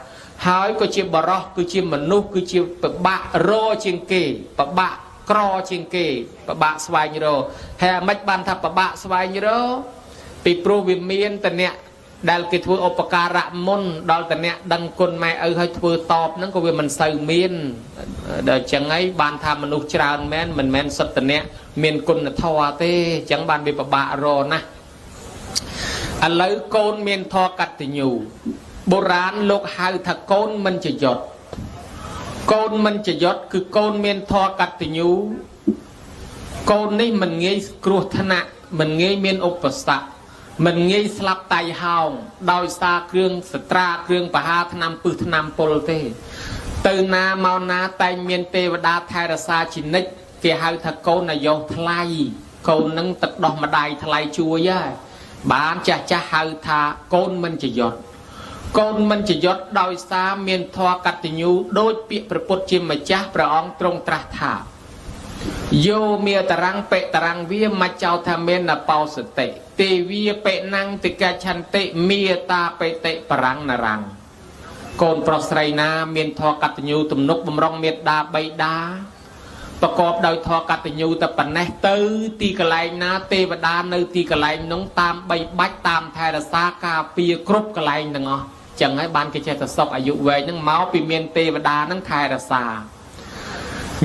ហើយក៏ជាបរោះគឺជាមនុស្សគឺជាពិបាករជាងគេពិបាកក្រជាងគេពិបាកស្វែងរកហើយអាម៉េចបានថាពិបាកស្វែងរកពីព្រោះវាមានតអ្នកដែលគេធ្វើឧបការៈមុនដល់តអ្នកដឹងគុណម៉ែឪហើយធ្វើតបហ្នឹងក៏វាមិនសូវមានដល់អញ្ចឹងហើយបានថាមនុស្សច្រើនមែនមិនមែនសិតតអ្នកមានគុណធម៌ទេអញ្ចឹងបានវាពិបាករណាស់ឥឡូវកូនមានធម៌កតញ្ញូបុរាណលោកហៅថាកូនមិនចយត់កូនមិនចយត់គឺកូនមានធម៌កតញ្ញូកូននេះមិនងាយគ្រោះថ្នាក់មិនងាយមានឧបសគ្គមិនងាយស្លាប់តៃហោងដោយសារគ្រឿងសត្រាគ្រឿងបហាថ្នាំពឹសថ្នាំពុលទេទៅណាមកណាតែងមានទេវតាថែរក្សាជានិច្ចគេហៅថាកូនអាយុថ្លៃកូននឹងទឹកដោះម្ដាយថ្លៃជួយហើយបានចាស់ហៅថាកូនមិនចយត់កូនមិនចយត់ដោយសារមានធម៌កតញ្ញូដោយពាក្យព្រះពុទ្ធជាម្ចាស់ព្រះអង្គទ្រង់ត្រាស់ថាយោមេតរੰបេតរੰវាមច្ចោថាមេនបោសតិទេវាបេណੰតិកច្ឆន្តិមេតាបេតិបរੰនរੰកូនប្រុសស្រីណាមានធម៌កតញ្ញូទំនុកបំរុងមេត្តាបិតាប្រកបដោយធម៌កតញ្ញូតែប៉ុណ្ណេះទៅទីកន្លែងណាទេវតានៅទីកន្លែងនោះតាមបីបាច់តាមថែរក្សាការពារគ្រប់កន្លែងទាំងអស់ចឹងហើយបានគេចេះតែសុខអាយុវែងហ្នឹងមកពីមានទេវតាហ្នឹងថែរក្សា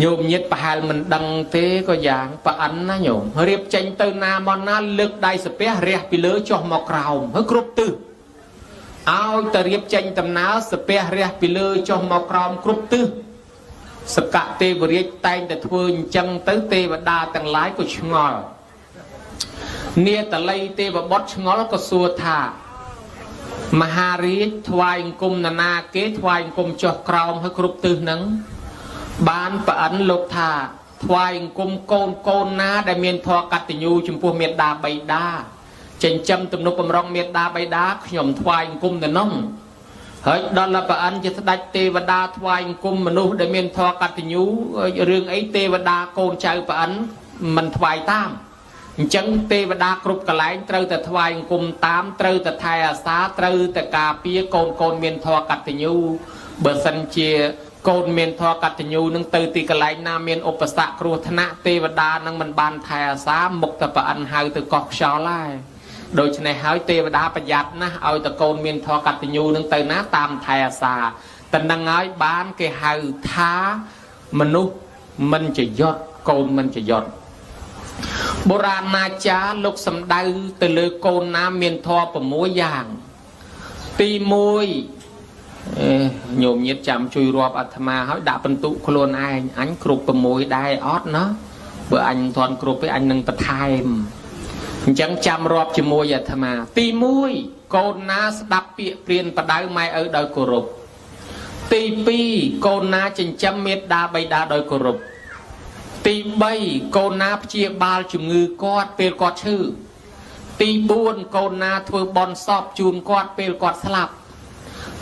ញោមញាតប្រហែលមិនដឹងទេក៏យ៉ាងប្រអិនណាញោមរៀបចេញទៅណាមកណាលើកដៃសាពះរះពីលើចុះមកក្រោមហើយគ្រប់ទិសឲ្យតែរៀបចេញដំណើរសាពះរះពីលើចុះមកក្រោមគ្រប់ទិសសកទេវរាជតែងតែធ្វើអញ្ចឹងទៅទេវតាទាំងឡាយក៏ឆ្ងល់នាតល័យទេវបុត្រឆ្ងល់ក៏សួរថាមហារាជថ្វាយអង្គមណានាគេថ្វាយអង្គមចុះក្រោមហើយគ្រប់ទិសហ្នឹងបានប្រអិនលោកថាថ្វាយអង្គមកូនណាដែលមានធម៌កតញ្ញូចំពោះមេត្តាបិតាចិញ្ចឹមទំនុកបំរុងមេត្តាបិតាខ្ញុំថ្វាយអង្គមទៅនោះ ហើយដល់លបអិនជាស្ដេចទេវតាថ្វាយអង្គមមនុស្សដែលមានធម៌កតញ្ញូរឿងអីទេវតាកូនចៅប្រអិនមិនថ្វាយតាមអញ្ចឹងទេវតាគ្រប់កន្លែងត្រូវតែថ្វាយអង្គមតាមត្រូវតែថែអាសាត្រូវតែការពារកូនមានធម៌កតញ្ញូបើសិនជាកូនមានធម៌កតញ្ញូនឹងទៅទីកន្លែងណាមានឧបសគ្គគ្រោះថ្នាក់ទេវតានឹងមិនបានថែអាសាមុខតែប្រអិនហៅទៅកោះខ្យល់ហើយដូច្នេះហើយទេវតាប្រយ័ត្នណាស់ឲ្យតកូនមានធម៌កតញ្ញូនឹងទៅណាតាមថែអាសាតែនឹងហើយបានគេហៅថាមនុស្សមិនចយុទ្ធកូនមិនចយុទ្ធបុរាណអាចារ្យលោកសំដៅទៅលើកូនណាមានធម៌6យ៉ាងទី1ញោមញាតិចាំជួយរាប់អាត្មាហើយដាក់បន្ទុកខ្លួនឯងអញគ្រប់6ដែរអត់ណាបើអញមិនទាន់គ្រប់ទេអញនឹងបន្ថែមអញ្ចឹងចាំរាប់ជាមួយអាត្មាទី1កូនណាស្ដាប់ពាក្យព្រានបដៅម៉ែឪដោយគោរពទី2កូនណាចិញ្ចឹមមេត្តាបិតាដោយគោរពទី3កូនណាព្យាបាលជំងឺគាត់ពេលគាត់ឈឺទី4កូនណាធ្វើបន់សពជូនគាត់ពេលគាត់ស្លាប់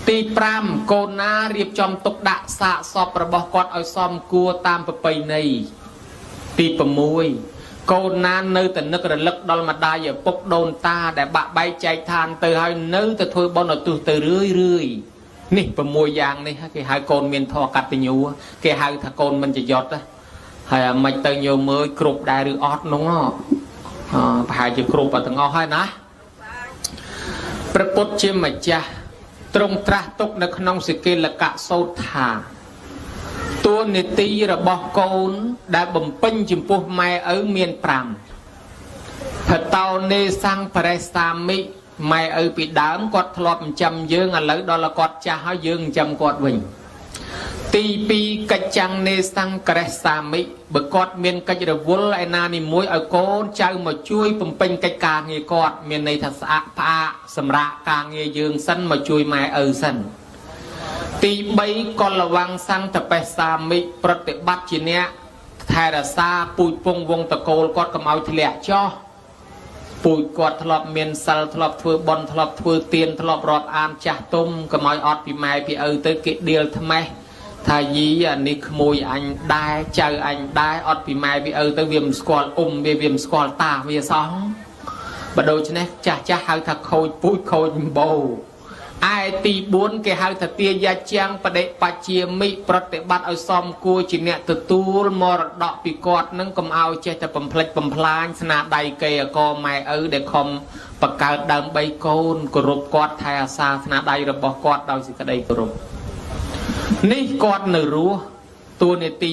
ទី5កូនណារៀបចំទុកដាក់សាកសពរបស់គាត់ឲ្យសមគួរតាមប្រពៃណីទី6កូនណានៅតែនឹករលឹកដល់ម្ដាយឪពុកដូនតាដែលបាក់បែកចែកឋានទៅហើយនៅតែធ្វើបុណ្យឧទ្ទិសទៅរឿយនេះ6យ៉ាងនេះគេហៅកូនមានធម៌កតញ្ញូគេហៅថាកូនមិនចយុទ្ធហើយអាមិនទៅញោមមើលគ្រប់ដែរឬអត់នោះប្រហែលជាគ្រប់អត់ទាំងអស់ហើយណាព្រះពុទ្ធជាម្ចាស់ទ្រង់ត្រាស់ទុកនៅក្នុងសិគលកៈសូត្រថាតួនាទីរបស់កូនដែលបំពេញចំពោះម៉ែឪមាន5ផតោនេសង្ឃបរិសាមិម៉ែឪពីដើមគាត់ធ្លាប់ចិញ្ចឹមយើងឥឡូវដល់គាត់ចាស់ហើយយើងចិញ្ចឹមគាត់វិញទី2កិច្ចចាំងនេសង្ឃក្រេសាមិបើគាត់មានកិច្ចរវល់ឯណានីមួយឲ្យកូនចៅមកជួយបំពេញកិច្ចការងារគាត់មានន័យថាស្អាក់ផ្អាកសម្រាប់ការងារយើងសិនមកជួយម៉ែឪសិនទី3កលវង្សង្ឃតបេសាមិប្រតិបត្តិជាអ្នកថែរក្សាពូជពងវងតកូលគាត់កុំឲ្យធ្លាក់ចោះពូជគាត់ធ្លាប់មានសិលធ្លាប់ធ្វើបុណ្យធ្លាប់ធ្វើទានធ្លាប់រាប់អានចាស់ទុំកុំឲ្យអត់ពីម៉ែពីឪទៅគេដៀលថ្មេះថាយីអានេះក្មួយអញដែរចៅអញដែរអត់ពីម៉ែពីឪទៅវាមិនស្គាល់វាមិនស្គាល់តាវាសោះបើដូច្នេះចាស់ហៅថាខូចពូជខូចបោឯទី4គេហៅថាទាយាចាំងបដិបច្ជាមិប្រតិបត្តិឲ្យសមគួរជាអ្នកទទួលមរតកពីគាត់នឹងកុំឲ្យចេះតែបំផ្លិចបំផ្លាញស្នាដៃកេអកម៉ែឪដែលខំបកកើតដើម្បីកូនគោរពគាត់ថែអាសាស្នាដៃរបស់គាត់ដោយសេចក្តីគោរពនេះគាត់នៅរស់តួនាទី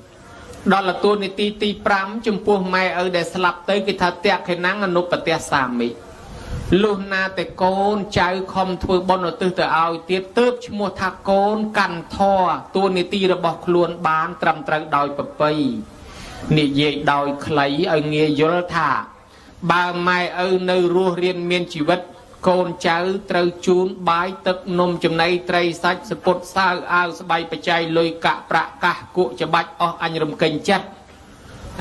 4ដល់តួនាទីទី5ចំពោះម៉ែឪដែលស្លាប់ទៅគេថាតេខេណាំងអនុបតេសាមិលុះណាតែកូនចៅខំធ្វើបុណ្យឧទ្ទិសទៅឲ្យទៀតទើបឈ្មោះថាកូនកាន់ធម៌តួនាទីរបស់ខ្លួនបានត្រឹមត្រូវដោយប្រពៃនិយាយដោយខ្លីឲ្យងាយយល់ថាបើម៉ែឪនៅរស់រៀនមានជីវិតកូនចៅត្រូវជូនបាយទឹកនំចំណីត្រីសាច់សពុតសាវអាវស្បៃបច្ច័យលុយកាក់ប្រាក់កាសគក់ច្បាច់អស់អញរំកិញចិត្ត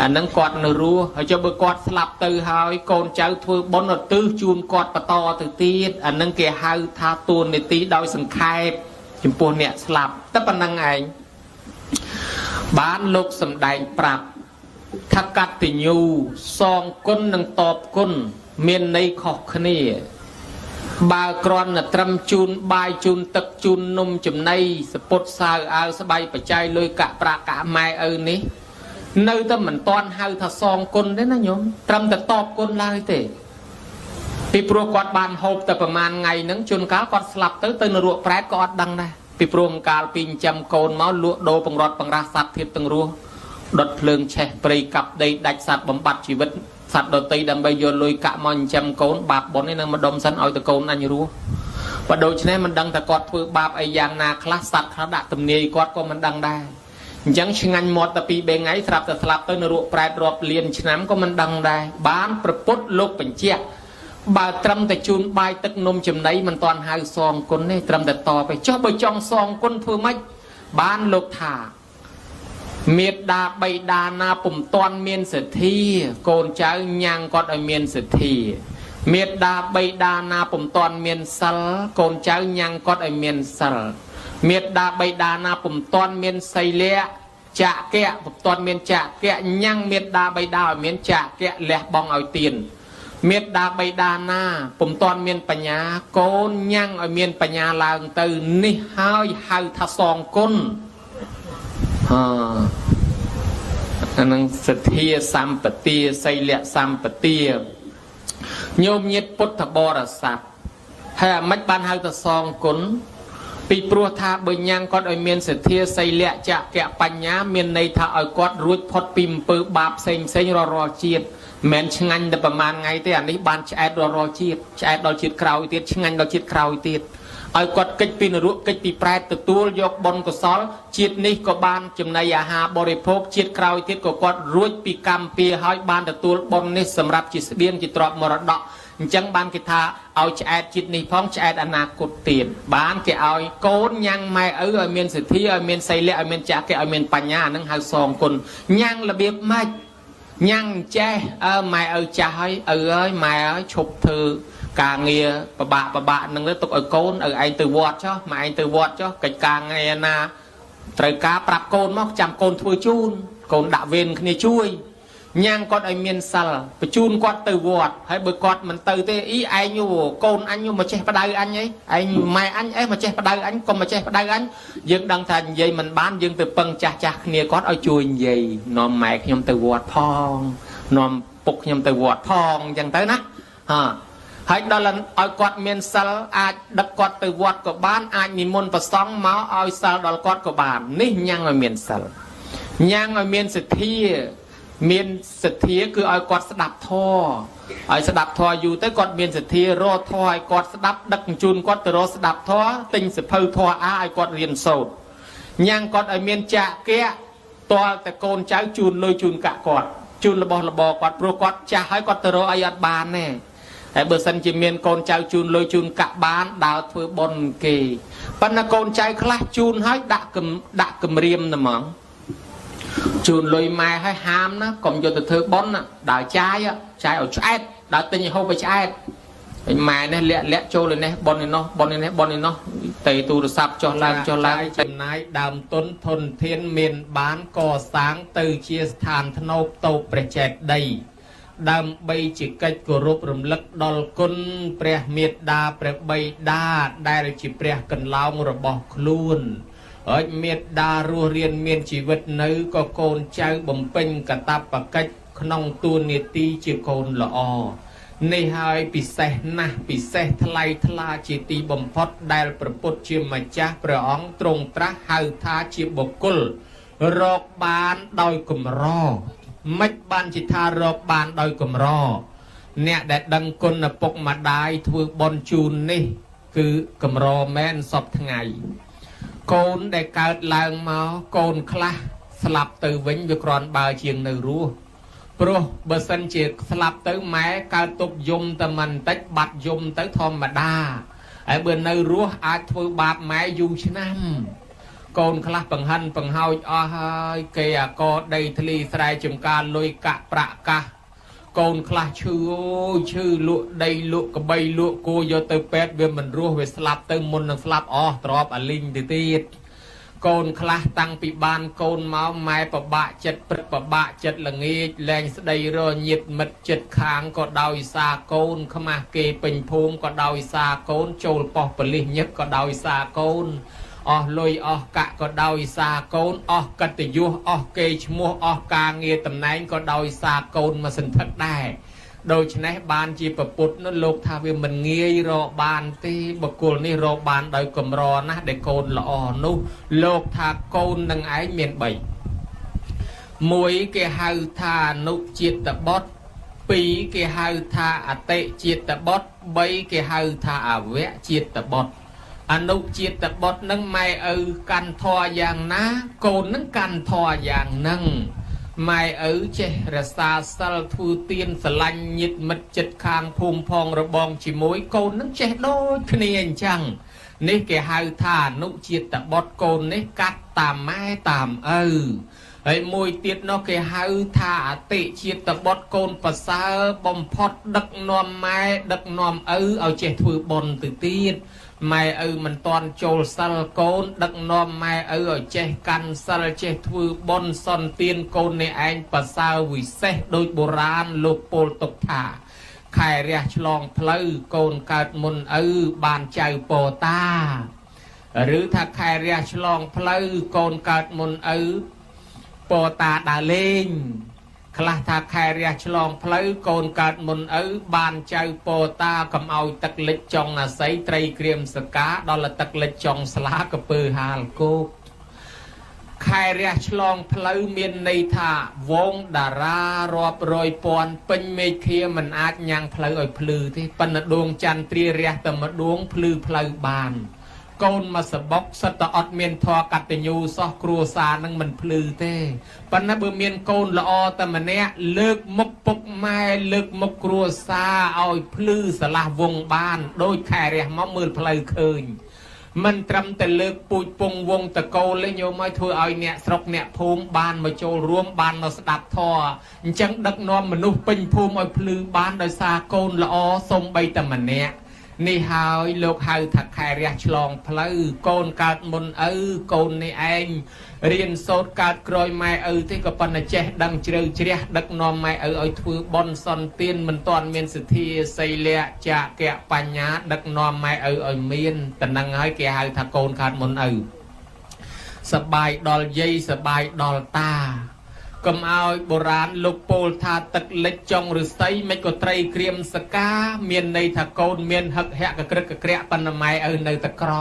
អានឹងគាត់នៅរស់ហើយចុះបើគាត់ស្លាប់ទៅហើយកូនចៅធ្វើបុណ្យឧទ្ទិសជូនគាត់បន្តទៅទៀតអានឹងគេហៅថាតួនាទីដោយសង្ខេបចំពោះអ្នកស្លាប់តែប៉ុណ្្នឹងឯងបានលោកសំដែងប្រាប់ថាកតញ្ញូសងគុណនិងតបគុណមានន័យខុសគ្នាបើគ្រាន់តែត្រឹមជូនបាយជូនទឹកជូននំចំណីសពុតសាវអាវស្បៃបច្ច័យលុយកាក់ប្រាក់កាក់ម៉ែឪនេះនៅតែមិនតាន់ហៅថាសងគុណទេណាញោមត្រឹមតែតបគុណឡើយទេពីព្រោះគាត់បានហូបតែប្រហែលថ្ងៃហ្នឹងជួនកាលគាត់ស្លាប់ទៅនរកប្រែតក៏អត់ដឹងដែរពីព្រោះកាលពីចិញ្ចឹមកូនមកលក់ដូរបង្រត់បង្រាស់សត្វធាតុទាំងរស់ដុតភ្លើងឆេះព្រៃកាប់ដីដាច់សត្វបំបត្តិជីវិតសត្វដតីដើម្បីយកលុយកាក់មកចិញ្ចឹមកូនបាបបុណ្យនេះនឹងម្ដុំសិនឲ្យតកូនអញរស់បើដូច្នេះមិនដឹងថាគាត់ធ្វើបាបអីយ៉ាងណាខ្លះសត្វខ្លះដាក់ទំនាយគាត់ក៏មិនដឹងដែរអញ្ចឹងឆ្ងាញ់មាត់តែ2 3ថ្ងៃស្រាប់តែស្លាប់ទៅនរកប្រែតរាប់លានឆ្នាំក៏មិនដឹងដែរបានប្រពុតលោកបញ្ជាក់បើត្រឹមតែជូនបាយទឹកនំចំណីមិនតាន់ហៅសងគុណទេត្រឹមតែតបឯចុះបើចង់សងគុណធ្វើម៉េចបានលោកថាមេត្តាបិតាណាពុំតាន់មានសទ្ធាកូនចៅញ៉ាំងគាត់ឲ្យមានសទ្ធា miệt đa bay đa na bùm toàn miền sal côn cháu nhang cót ở miền sal miệt đa bay đa na bùm toàn miền xây lẹ chạ kẹ bùm toàn miền chạ kẹ nhang miệt đa bay đa ở miền chạ kẹ lẹ bong ở tiền miệt đa bay đa na bùm toàn miềnปัญญา côn nhang ở miềnปัญญา làng từ ni hai hai tha song côn năng sệt thia sam bát tia xây lẹ sam bát tiaโยมnhiệtพุทธบริษัทให้มัดบ้านให้ตะซองกุนปีปลัวทาเบญยังก็โดยเมียนเสถียรใส่เละจะแกะปัญญาเมียนในทาเอากอดรุดพอดปิมปือบาปเซ็งเซ็งรอจีดแม้นชงันแต่ประมาณไงแต่อันนี้บ้านใช้รอจีดใช้ดอจีดคราวตีดชงันดอจีดคราวตีดเอากอดกิจปีนรุกิจปีแปรตตัวยกบนก็ซ้อจีดนี้ก็บ้านจำนายอาหารบริโภคจีดคราวตีดก็กอดรุดปีกรรมปีให้บ้านตตัวบนนี้สำหรับจีดเบี้ยงจีดตรอกมรดกจังบ้านกิทาเอาแอดจิตนี้พ้องแอดอนาคตเตียนบ้านแกเอาโกนยังไม่เอาเมียนสิทธิเอาเมียนไซเล่เอาเมียนจ่าแกเอาเมียนปัญญานั่งหาซองคนยังระเบียบไม่ยังแจ้ไม่เอาจ่าให้ไม่เอาฉุบเธอกางเงียปะบะนั่งแล้วตกเอาโกนไอตัววอดช่อไม่ไอตัววอดช่อกิจกางเงียนาตรกาปรับโกนมอกจำโกนทั่วจูนโกนด่าเวนขึ้นช่วยยังกอดไอเมียนซัลไปจูนกอดตือวอดให้เบิกกอดมันตือเตอีไออยู่โกนอันอยู่มาเช็ดประดายอันไงไอไม่อันไอมาเช็ดประดายอันก็มาเช็ดประดายอันยังดังทันยัยมันบ้านยังตือปังจ่าเนี่ยกอดเอาจุยยัยนอมแม่ยมตือวอดพองนอมปุกยมตือวอดพองยังเตนะให้ดอลลันเอากอดเมียนซัลอาจดักกอดตือวอดกับบ้านอาจมีมนต์ประสองเมาเอาซัลดอลกอดกับบ้านนี่ยังไอเมียนซัลยังไอเมียนสิทธิเมียนเสถียคือเอากอดสดับท่อไอ้สดับท่ออยู่แต่กอดเมียนเสถียรอท่อไอ้กอดสดับดักจูนกอดตรอสดับท่อติงสะเพอท่อไอ้กอดเรียนโสดยังกอดไอ้เมียนจะแก่ตัวแต่โกนเจ้าจูนเลยจูนกะกอดจูนระบกอดโปรกอดจะให้กอดตรอไอ้ยัดบานแน่ไอ้เบอร์สันจิเมียนโกนเจ้าจูนเลยจูนกะบานดาวเฟือบนเกย์ปัญโกนใจคลาจูนให้ดักกำเรียมนะมั้งจูนลอยไม้ให้หามนะก่อนจะเธอบอนน่ะด่าใจเอาแอดด่าติงยังเขาไปแอดไอ้ไม้เนี่ยเละโจเลยเนี่ยบอลนี่เนาะเตะตูรศัพท์จอลางจำนายดำต้นทนเทียนเมียนบ้านก่อสร้างตือเชียสถานธนบโตประเจดใดดำใบจิกกัดกรุบรำลึกดอลกุนเปรียเมียดดาเปรียใบดาได้จิเปรียกันเล่าระบอกคลุนเมียดารัวเรียนเมียนชีวิตนึกก็โกนเจ้าบ่มเป็นกระตับปะกัดขนมตัวเนตีจีโกนละอในหายปิเสนะปิเสทลายทลาจีตีบ่มพดได้ประปุจจิมาจ้าประองตรงตระหายทาจีบกุลรอกบานโดยกุมรอไม่บานจิตารอกบานโดยกุมรอเนี่ยแดดดังกุลปกมาได้ถือบอลจูนนี่คือกุมรอแม่นสอบทั้งไงโกนได้เกิดลางมาโกนคลาสลับตือวิ่งอยู่กรอนบาเชียงในรู้โปรเบอร์สันเจียสลับตือแม้การตบยมแต่มันตัดบัดยมตัดทอมมาดาไอเบอร์ในรู้อาจถือบาปแม้อยู่ชนะโกนคลาปังหันปังเฮาอ้อยเกียก็ได้ทะเลสายจมการลอยกะประกะโกนคลาชื่อลุได้ลุกใบลุโกโยเตอร์เป็ดเวมันรู้เวสลับเติมมุนสลับตรอบอลิงตีดโกนคลาตั้งปีบานโกนเมาไม้ปะบะจัดปะบะจัดละงี้แรงสดายรอหยิบมัดจัดคางก็ดาวซาโกนขมาเกเป็นภูมิก็ดาวซาโกนโจลปอกปลิญกก็ดาวซาโกนลอยกะก็ดาวซาโกนกัตยุเกชมัวกางเงียตำแหน่งก็ดาวซาโกนมาสันทัดได้โดยฉะนั้นบานจีปปุตนั่นโลกทาวิมันเงียรอบานที่บกุลนี่รอบานโดยกลมรอนะเด็กโกนละนุโลกทาโกนดังไอเมียนใบมวยเกหาทานุจิตตบดปีเกหาทาอเตจิตตบดใบเกหาทาอเวจิตตบดอนุจิตตบดนั่งไม่กันทออย่างนะโกนนั่งกันทออย่างนั่งไม่เจรสาสลทูเตียนสลัญยิดมัดจัดคางภูมิพองระบองจิมวยโกนนั่งเจโดยคเนียนจังนี่แกหาทานุจิตตบดโกนนี่กัดตามไม้ตาม ហើយមួយទៀតនោះគេហៅថាអតិជាតិបុត្រកូនប្រសើរបំផុតដឹកនាំម៉ែដឹកនាំឪឲ្យចេះធ្វើបុណ្យទៅទៀតម៉ែឪមិនតាន់ចូលសិលកូនដឹកនាំម៉ែឪឲ្យចេះកាន់សិលចេះធ្វើបុណ្យសន្តានកូននេះឯងប្រសើរវិសេសដោយបុរាណលោកពោលទុកថាខែរះឆ្លងផ្លូវកូនកើតមុនឪបានចៅពតាឬថាខែរះឆ្លងផ្លូវកូនកើតមុនឪពតាដើរលេងខ្លះថាខែរះឆ្លងផ្លូវកូនកើតមុនឪបានចៅពតាកំឲ្យទឹកលិចចុងអាស័យត្រីក្រៀមសកាដល់ទឹកលិចចុងស្លាកពើហាលគោកខែរះឆ្លងផ្លូវមានន័យថាវងតារារាប់រយពាន់ពេញមេឃាមិនអាចញ៉ាំងផ្លូវឲ្យភ្លឺទេប៉ុន្តែដួងចន្ទទ្រារះតែម្ដួងភ្លឺផ្លូវបានកូនមកសបុកសិតតែអត់មានធម៌កតញ្ញូសោះគ្រួសារនឹងមិនភ្លឺទេប៉ុន្តែបើមានកូនល្អតែម្នាក់លើកមុខពុកម៉ែលើកមុខគ្រួសារឲ្យភ្លឺស្រឡះវងបានដោយខែរះមកមើលផ្លូវឃើញមិនត្រឹមតែលើកពូជពងវងតកូលទេញោមឲ្យធ្វើឲ្យអ្នកស្រុកអ្នកភូមិបានមកចូលរួមបានមកស្ដាប់ធម៌អញ្ចឹងដឹកនាំមនុស្សពេញភូមិឲ្យភ្លឺបានដោយសារកូនល្អសូម្បីតែម្នាក់នេះហើយលោកហៅថាខែរះឆ្លងផ្លូវកូនកើតមុនឪកូននេះឯងរៀនសូត្រកើតក្រោយម៉ែឪទេក៏ប៉ុន្តែចេះដឹងជ្រៅជ្រះដឹកនាំម៉ែឪឲ្យធ្វើបុណ្យសន្តានមិនទាន់មានសទ្ធាសីលៈចាកៈបញ្ញាដឹកនាំម៉ែឪឲ្យមានតែនឹងហើយគេហៅថាកូនកើតមុនឪសបាយដល់យាយសបាយដល់តាកុំឲ្យបុរាណលោកពោលថាទឹកលិចចុងឫស្សីមិនក៏ត្រីក្រៀមសកាមានន័យថាកូនមានហឹកហៈកក្រឹកកក្រាក់ប៉ុន្តែម៉ែឪនៅតែក្រ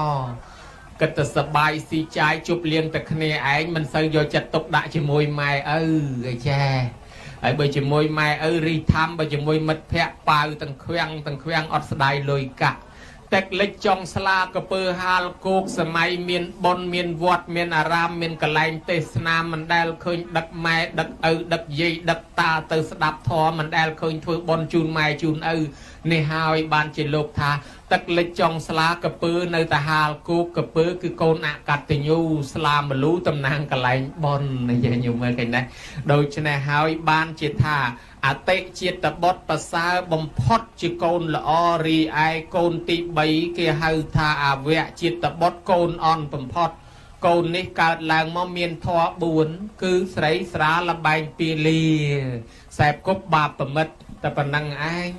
គិតតែសបាយស៊ីចាយជប់លៀងតែគ្នាឯងមិនសូវយកចិត្តទុកដាក់ជាមួយម៉ែឪអីចាហើយបើជាមួយម៉ែឪរីធម្មបើជាមួយមិត្តភ័ក្តិប៉ាវទាំងខ្វាំងអត់ស្ដាយលុយកាក់ទឹកលិចចុងស្លាកពើហាលគោកសម័យមានបុណ្យមានវត្តមានអារាមមានកន្លែងទេសនាមិនដែលឃើញដឹកម៉ែដឹកឪដឹកយាយដឹកតាទៅស្ដាប់ធម៌មិនដែលឃើញធ្វើបុណ្យជូនម៉ែជូនឪនេះហើយបានជាលោកថាទឹកលិចចុងស្លាកពើនៅតែហាលគោកកពើគឺកូនអកតញ្ញូស្លាមលូតំណាងកន្លែងបុណ្យនេះញោមមើលឃើញណាដូច្នេះហើយបានជាថាអតិជាតិបុត្រប្រសើរបំផុតជាកូនល្អរីឯកូនទី3គេហៅថាអវៈជាតិបុត្រកូនអន់បំផុតកូននេះកើតឡើងមកមានធម៌4គឺស្រីស្រាលបែងពីលាខ្សែគប់បាបប្រមិតតែប៉ុណ្ណឹងឯង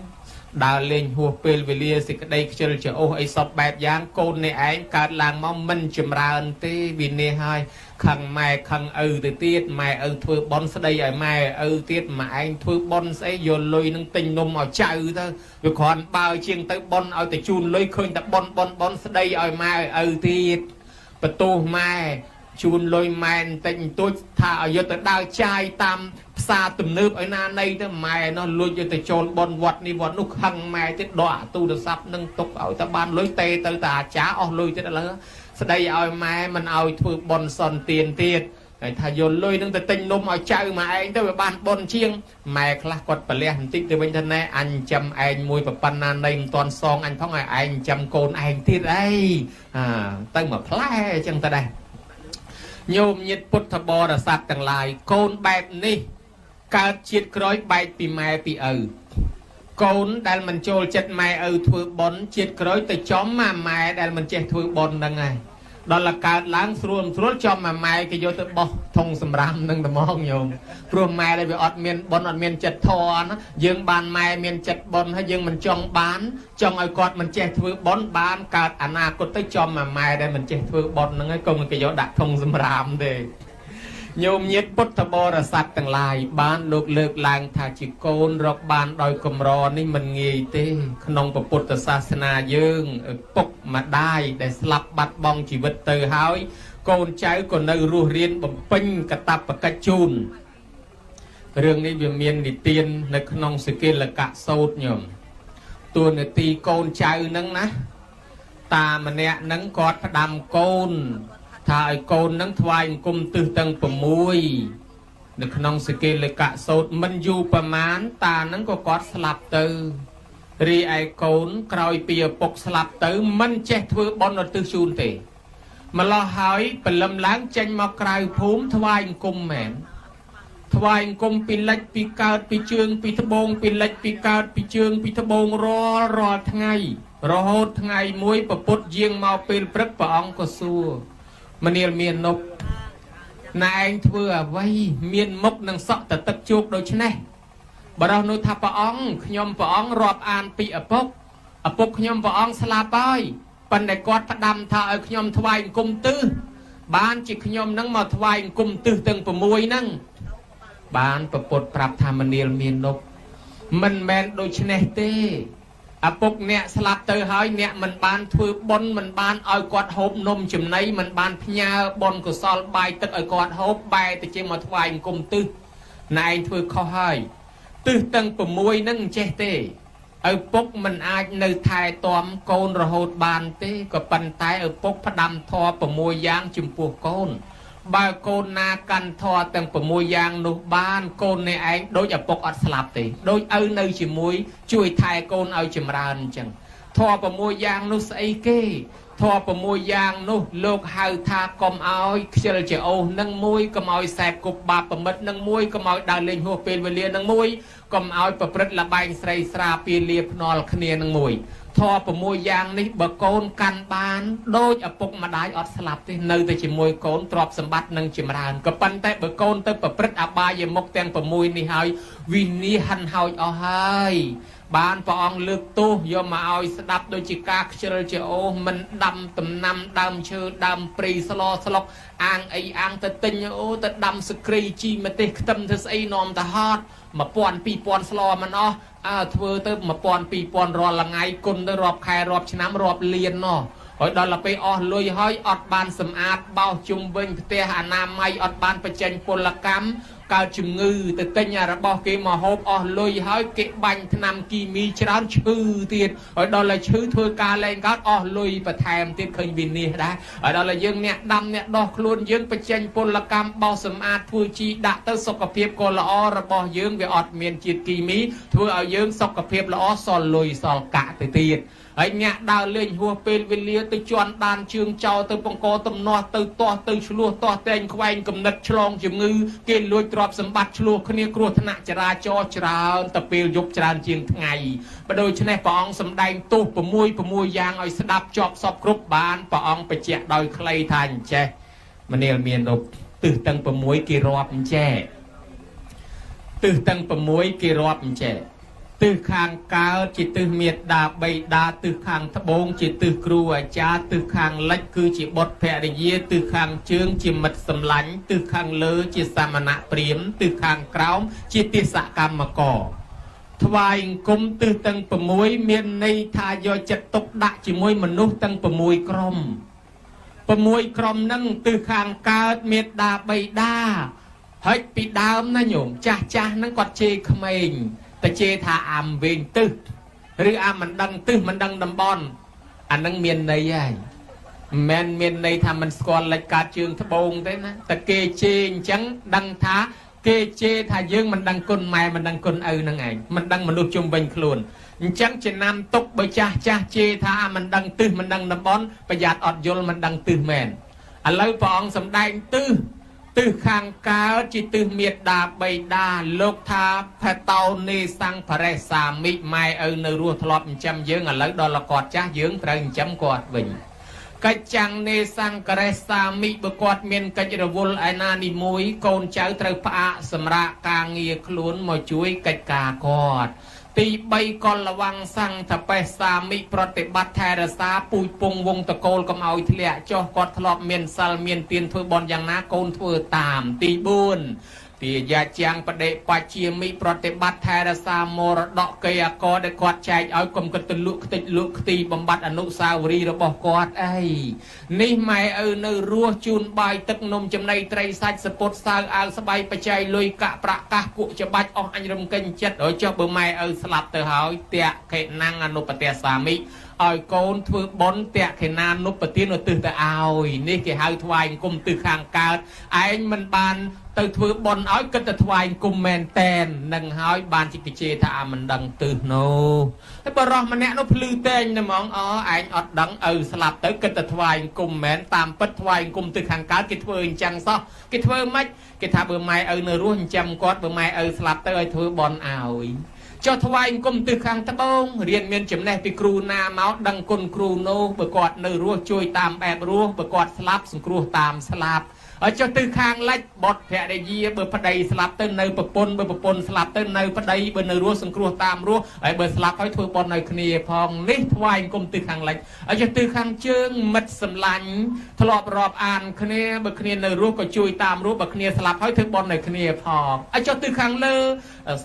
ដើរលេងហួសពេលវេលាសេចក្តីខ្ជិលច្រអូសអីសពបែបយ៉ាងកូននេះឯងកើតឡើងមកមិនចម្រើនទេវិនិច្ឆ័យខឹងម៉ែខឹងឪទៅទៀតម៉ែឪធ្វើបន់ស្ដីឲ្យម៉ែឪទៀតម៉ែឯងធ្វើបន់ស្អីយកលុយនឹងទិញនំឲ្យចៅទៅវាគ្រាន់បើជាងទៅបន់ឲ្យតែជូនលុយឃើញតែបន់ស្ដីឲ្យម៉ែឪទៀតបន្ទោសម៉ែជូនលុយម៉ែបន្តិចបន្តួចថាឲ្យយកទៅដើរចាយតាមផ្សារទំនើបឲ្យណាណីទៅម៉ែនោះលួចយកទៅចូលបនវត្តនេះវត្តនោះខឹងម៉ែទៀតដកអាទូរស័ព្ទនឹងទុកឲ្យតែបានលុយទេទៅតាអាចារ្យអស់លុយទៀតឥឡូវស្ដីឲ្យម៉ែមិនឲ្យធ្វើបនសន្តានទៀតហើយថាយកលុយនឹងទៅទិញនំឲ្យចៅម៉ែឯងទៅវាបានបនជាងម៉ែខ្លះគាត់ប្រលះបន្តិចទៅវិញថាណែអញចាំឯងមួយប្រប៉ុណ្ណានៃមិនតាន់សងអញផងឲ្យឯងចាំកូនឯងទៀតអីទៅមកផ្លែអញ្ចឹងទៅដែរញោមញាតិពុទ្ធបរិស័ទទាំងឡាយកូនបែបនេះកើតជាតិក្រោយបែកពីម៉ែពីឪកូនដែលមិនចូលចិត្តម៉ែឪធ្វើបុណ្យជាតិក្រោយទៅចំម៉ែដែលមិនចេះធ្វើបុណ្យហ្នឹងហើយដល់តែកើតឡើងស្រួលចំម៉ែគេយកទៅបោះធុងសម្រាមនឹងត្មងញោមព្រោះម៉ែដែលវាអត់មានបុណ្យអត់មានចិត្តធម៌ណាយើងបានម៉ែមានចិត្តបុណ្យហើយយើងមិនចង់ឲ្យគាត់មិនចេះធ្វើបុណ្យបានកើតអនាគតទៅចំម៉ែដែលមិនចេះធ្វើបុណ្យហ្នឹងហើយកុំគេយកដាក់ធុងសម្រាមទេញោមញាតិពុទ្ធបរិស័ទទាំងឡាយបានលោកលើកឡើងថាជាកូនរកបានដោយកម្រនេះមិនងាយទេក្នុងពុទ្ធសាសនាយើងពុកម្ដាយដែលស្លាប់បាត់បង់ជីវិតទៅហើយកូនចៅក៏នៅរស់រានបំពេញកាតព្វកិច្ចជូនរឿងនេះវាមាននិទាននៅក្នុងសិគលកៈសូត្រញោមតួនាទីកូនចៅហ្នឹងណាតាម្នាក់ហ្នឹងគាត់ផ្ដាំកូនថាឲ្យកូននឹងថ្វាយអង្គមទិសទាំង6នៅក្នុងសិគលកៈសូត្រមិនយូរប្រមាណតានឹងក៏គាត់ស្លាប់ទៅរីឯកូនក្រោយពីឪពុកស្លាប់ទៅមិនចេះធ្វើបុណ្យឧទ្ទិសជូនទេម្ល៉េះហើយព្រលឹមឡើងចេញមកក្រៅភូមិថ្វាយអង្គមមែន ថ្វាយអង្គមពីលិចពីកើតពីជើងពីត្បូងពីលិចពីកើតពីជើងពីត្បូងរាល់ថ្ងៃរហូតថ្ងៃមួយពពុតយាងមកពេលព្រឹកព្រះអង្គក៏សួរមនាលមាននប់ណែឯងធ្វើអ្វីមានមុខនឹងសក់ទៅទឹកជោគដូច្នេះបរោះនោះថាព្រះអង្គខ្ញុំព្រះអង្គរាប់អានពីឪពុកខ្ញុំព្រះអង្គស្លាប់ហើយប៉ុន្តែគាត់ផ្ដាំថាឲ្យខ្ញុំថ្វាយអង្គមទិសបានជាខ្ញុំនឹងមកថ្វាយអង្គមទិសទាំង6ហ្នឹងបានពពុតប្រាប់ថាមនាលមាននប់មិនមែនដូច្នេះទេឪពុកអ្នកស្លាប់ទៅហើយអ្នកមិនបានធ្វើបុណ្យមិនបានឲ្យគាត់ហូបនំចំណីមិនបានផ្ញើបុណ្យកុសលបាយទឹកឲ្យគាត់ហូបបែរទៅជាមកថ្វាយអង្គមទិសណែឯងធ្វើខុសហើយទិសទាំង6ហ្នឹងចេះទេឪពុកមិនអាចនៅថែទាំកូនរហូតបានទេក៏ប៉ុន្តែឪពុកផ្ដាំធម៌6យ៉ាងចំពោះកូនបើកូនណាកាន់ធម៌ទាំង6យ៉ាងនោះបានកូននេះឯងដូចឪពុកអត់ស្លាប់ទេដូចឪនៅជាមួយជួយថែកូនឲ្យចម្រើនអញ្ចឹងធម៌6យ៉ាងនោះស្អីគេធម៌6យ៉ាងនោះលោកហៅថាកុំឲ្យខ្ជិលច្អូសនឹងមួយកុំឲ្យសែបគប់បាបប្រមិតនឹងមួយកុំឲ្យដើរលេងហួសពេលវេលានឹងមួយកុំឲ្យប្រព្រឹត្តលបែងស្រីស្រាពាលាភ្នាល់គ្នានឹងមួយធម៌6យ៉ាងនេះបើកូនកាន់បានដូចឪពុកម្ដាយអត់ស្លាប់ទេនៅតែជាមួយកូនទ្រព្យសម្បត្តិនឹងចម្រើនក៏ប៉ុន្តែបើកូនទៅប្រព្រឹត្តអបាយមុខទាំង6នេះហើយវិនិច្ឆ័យហិនហោចអស់ហើយបានព្រះអង្គលើកទោសយកមកឲ្យស្ដាប់ដូចជាការខ្ជិលច្អូសមិនដាំដំណាំដើមឈើដើមព្រៃស្លោស្លុកអាងអីអាងទៅទិញអូទៅដាំសក្រីជីម្ទេសខ្ទឹមធ្វើស្អីនាំទៅហត់1000 2000ស្លោមិនអស់ធ្វើទៅ1000 2000រាល់ថ្ងៃគុណទៅរាប់ខែរាប់ឆ្នាំរាប់លានណោះហើយដល់ទៅពេលអស់លុយហើយអត់បានសម្អាតបោសជុំវិញផ្ទះអនាម័យអត់បានបញ្ចេញពលកម្មកើតជំងឺទៅទិញរបស់គេមកហូបអស់លុយហើយគេបាញ់ថ្នាំគីមីច្រើនឈឺទៀតហើយដល់តែឈឺធ្វើការលែងកើតអស់លុយបន្ថែមទៀតឃើញវិនិច្ឆ័យដែរហើយដល់តែយើងអ្នកដាំអ្នកដោះខ្លួនយើងបញ្ចេញពលកម្មបោសសម្អាតធ្វើជីដាក់ទៅសុខភាពក៏ល្អរបស់យើងវាអត់មានជាតិគីមីធ្វើឲ្យយើងសុខភាពល្អសល់លុយសល់កាក់ទៅទៀតហើយអ្នកដើរលេងហួសពេលវេលាទៅជន់ដានជើងចោលទៅបង្កទំនាស់ទៅទាស់ទៅឆ្លោះទាស់តែងខ្វែងកំណត់ឆ្លងជំងឺគេលួចទ្រព្យសម្បត្តិឆ្លោះគ្នាគ្រោះថ្នាក់ចរាចរណ៍ច្រើនទៅពេលយប់ច្រើនជាងថ្ងៃបើដូច្នេះព្រះអង្គសម្ដែងទោស6យ៉ាងឲ្យស្ដាប់ជាប់សពគ្រប់បានព្រះអង្គបញ្ជាក់ដោយខ្លីថាអញ្ចេះមនាលមានរូបទិសទាំង6គេរាប់អញ្ចេះទិសទាំង6គេរាប់អញ្ចេះទិសខាងកើតជាទិសមេត្តាបិតាទិសខាងត្បូងជាទិសគ្រូអាចារ្យទិសខាងលិចគឺជាបុត្រភរិយាទិសខាងជើងជាមិត្តសម្លាញ់ទិសខាងលើជាសាមណៈព្រាហ្មណ៍ទិសខាងក្រោមជាទេសកម្មករថ្វាយអង្គមទិសទាំង6មានន័យថាយកចិត្តទុកដាក់ជាមួយមនុស្សទាំង6ក្រុម6ក្រុមហ្នឹងទិសខាងកើតមេត្តាបិតាហើយពីដើមណាញោមចាស់ហ្នឹងគាត់ជេរក្មេងតែជេរថាអាំវិញទិសឬអាមិនដឹងទិសមិនដឹងតំបន់អានឹងមានន័យហើយមិនមានន័យថាមិនស្គាល់លិចកើតជើងត្បូងទេណាតែគេជេរអញ្ចឹងដឹងថាគេជេរថាយើងមិនដឹងគុណម៉ែមិនដឹងគុណឪហ្នឹងឯងមិនដឹងមនុស្សជុំវិញខ្លួនអញ្ចឹងចំណាំទុកបើចាស់ជេរថាមិនដឹងទិសមិនដឹងតំបន់ប្រយ័ត្នអត់យល់មិនដឹងទិសមែនឥឡូវព្រះអង្គសម្ដែងទិសខាងកើតជាទិសមេត្តាបិតាលោកថាផតោនេសង្ភរេសាមិម៉ែឪនៅរស់ធ្លាប់ចិញ្ចឹមយើងឥឡូវដល់គាត់ចាស់យើងត្រូវចិញ្ចឹមគាត់វិញកិច្ចចាំងនេសង្ករេសាមិបើគាត់មានកិច្ចរវល់ឯណានីមួយកូនចៅត្រូវផ្អាកសម្រាប់ការងារខ្លួនមកជួយកិច្ចការគាត់ទី3កលវង្សង្ឃបេសាមិប្រតិបត្តិថែរក្សាពូជពងវងតកូលកុំឲ្យធ្លាក់ចុះគាត់ធ្លាប់មានសិលមានទានធ្វើបន់យ៉ាងណាកូនធ្វើតាមទី4ទាយាជាងបដិបច្ជាមិប្រតិបត្តិថែរក្សាមរតកកេអកដែលគាត់ចែកឲ្យកុំគិតទៅលក់ខ្ទេចលក់ខ្ទីបំបត្តិអនុស្សាវរីយ៍របស់គាត់អីនេះម៉ែឪនៅរស់ជូនបាយទឹកនំចំណីត្រីសាច់សពុតសើអាវស្បៃបច្ច័យលុយកាក់ប្រាក់កាសគក់ច្បាច់អស់អញរំកិញចិត្តឲ្យចុះបើម៉ែឪស្លាប់ទៅហើយតាក់ខេណាំងអនុបតេសាមិ ឲ្យកូនធ្វើបុណ្យតាក់ខេណានុបទានឧទ្ទិសទៅឲ្យនេះគេហៅថ្វាយគុំទិសខាងកើតឯងមិនបានទៅធ្វើបុណ្យឲ្យគិតតែថ្វាយគុំមែនតែននឹងហើយបានជាគេជេរថាមិនដឹងទិសនោះហើយបរោះម្នាក់នោះភ្លឺតែងតែហ្មងឯងអត់ដឹងឪស្លាប់ទៅគិតតែថ្វាយគុំមែនតាមពិតថ្វាយគុំទិសខាងកើតគេធ្វើអញ្ចឹងសោះគេធ្វើម៉េចគេថាបើម៉ែឪនៅរស់ចិញ្ចឹមគាត់បើម៉ែឪស្លាប់ទៅឲ្យធ្វើបុណ្យឲ្យចុះថ្វាយគុំទិសខាងត្បូងរៀនមានចំណេះពីគ្រូណាមកដឹងគុណគ្រូនោះបើគាត់នៅរស់ជួយតាមបែបរស់បើគាត់ស្លាប់សង្គ្រោះតាមស្លាប់ឲ្យចុះទិសខាងលិចបុត្រភរិយាបើប្តីស្លាប់ទៅនៅប្រពន្ធបើប្រពន្ធស្លាប់ទៅនៅប្តីបើនៅរស់សង្គ្រោះតាមរស់ហើយបើស្លាប់ហើយធ្វើបុណ្យឲ្យគ្នាផងនេះថ្វាយគុំទិសខាងលិចឲ្យចុះទិសខាងជើងមិត្តសម្លាញ់ធ្លាប់រាប់អានគ្នាបើគ្នានៅរស់ក៏ជួយតាមរស់បើគ្នាស្លាប់ហើយធ្វើបុណ្យឲ្យគ្នាផងឲ្យចុះទិសខាងលើ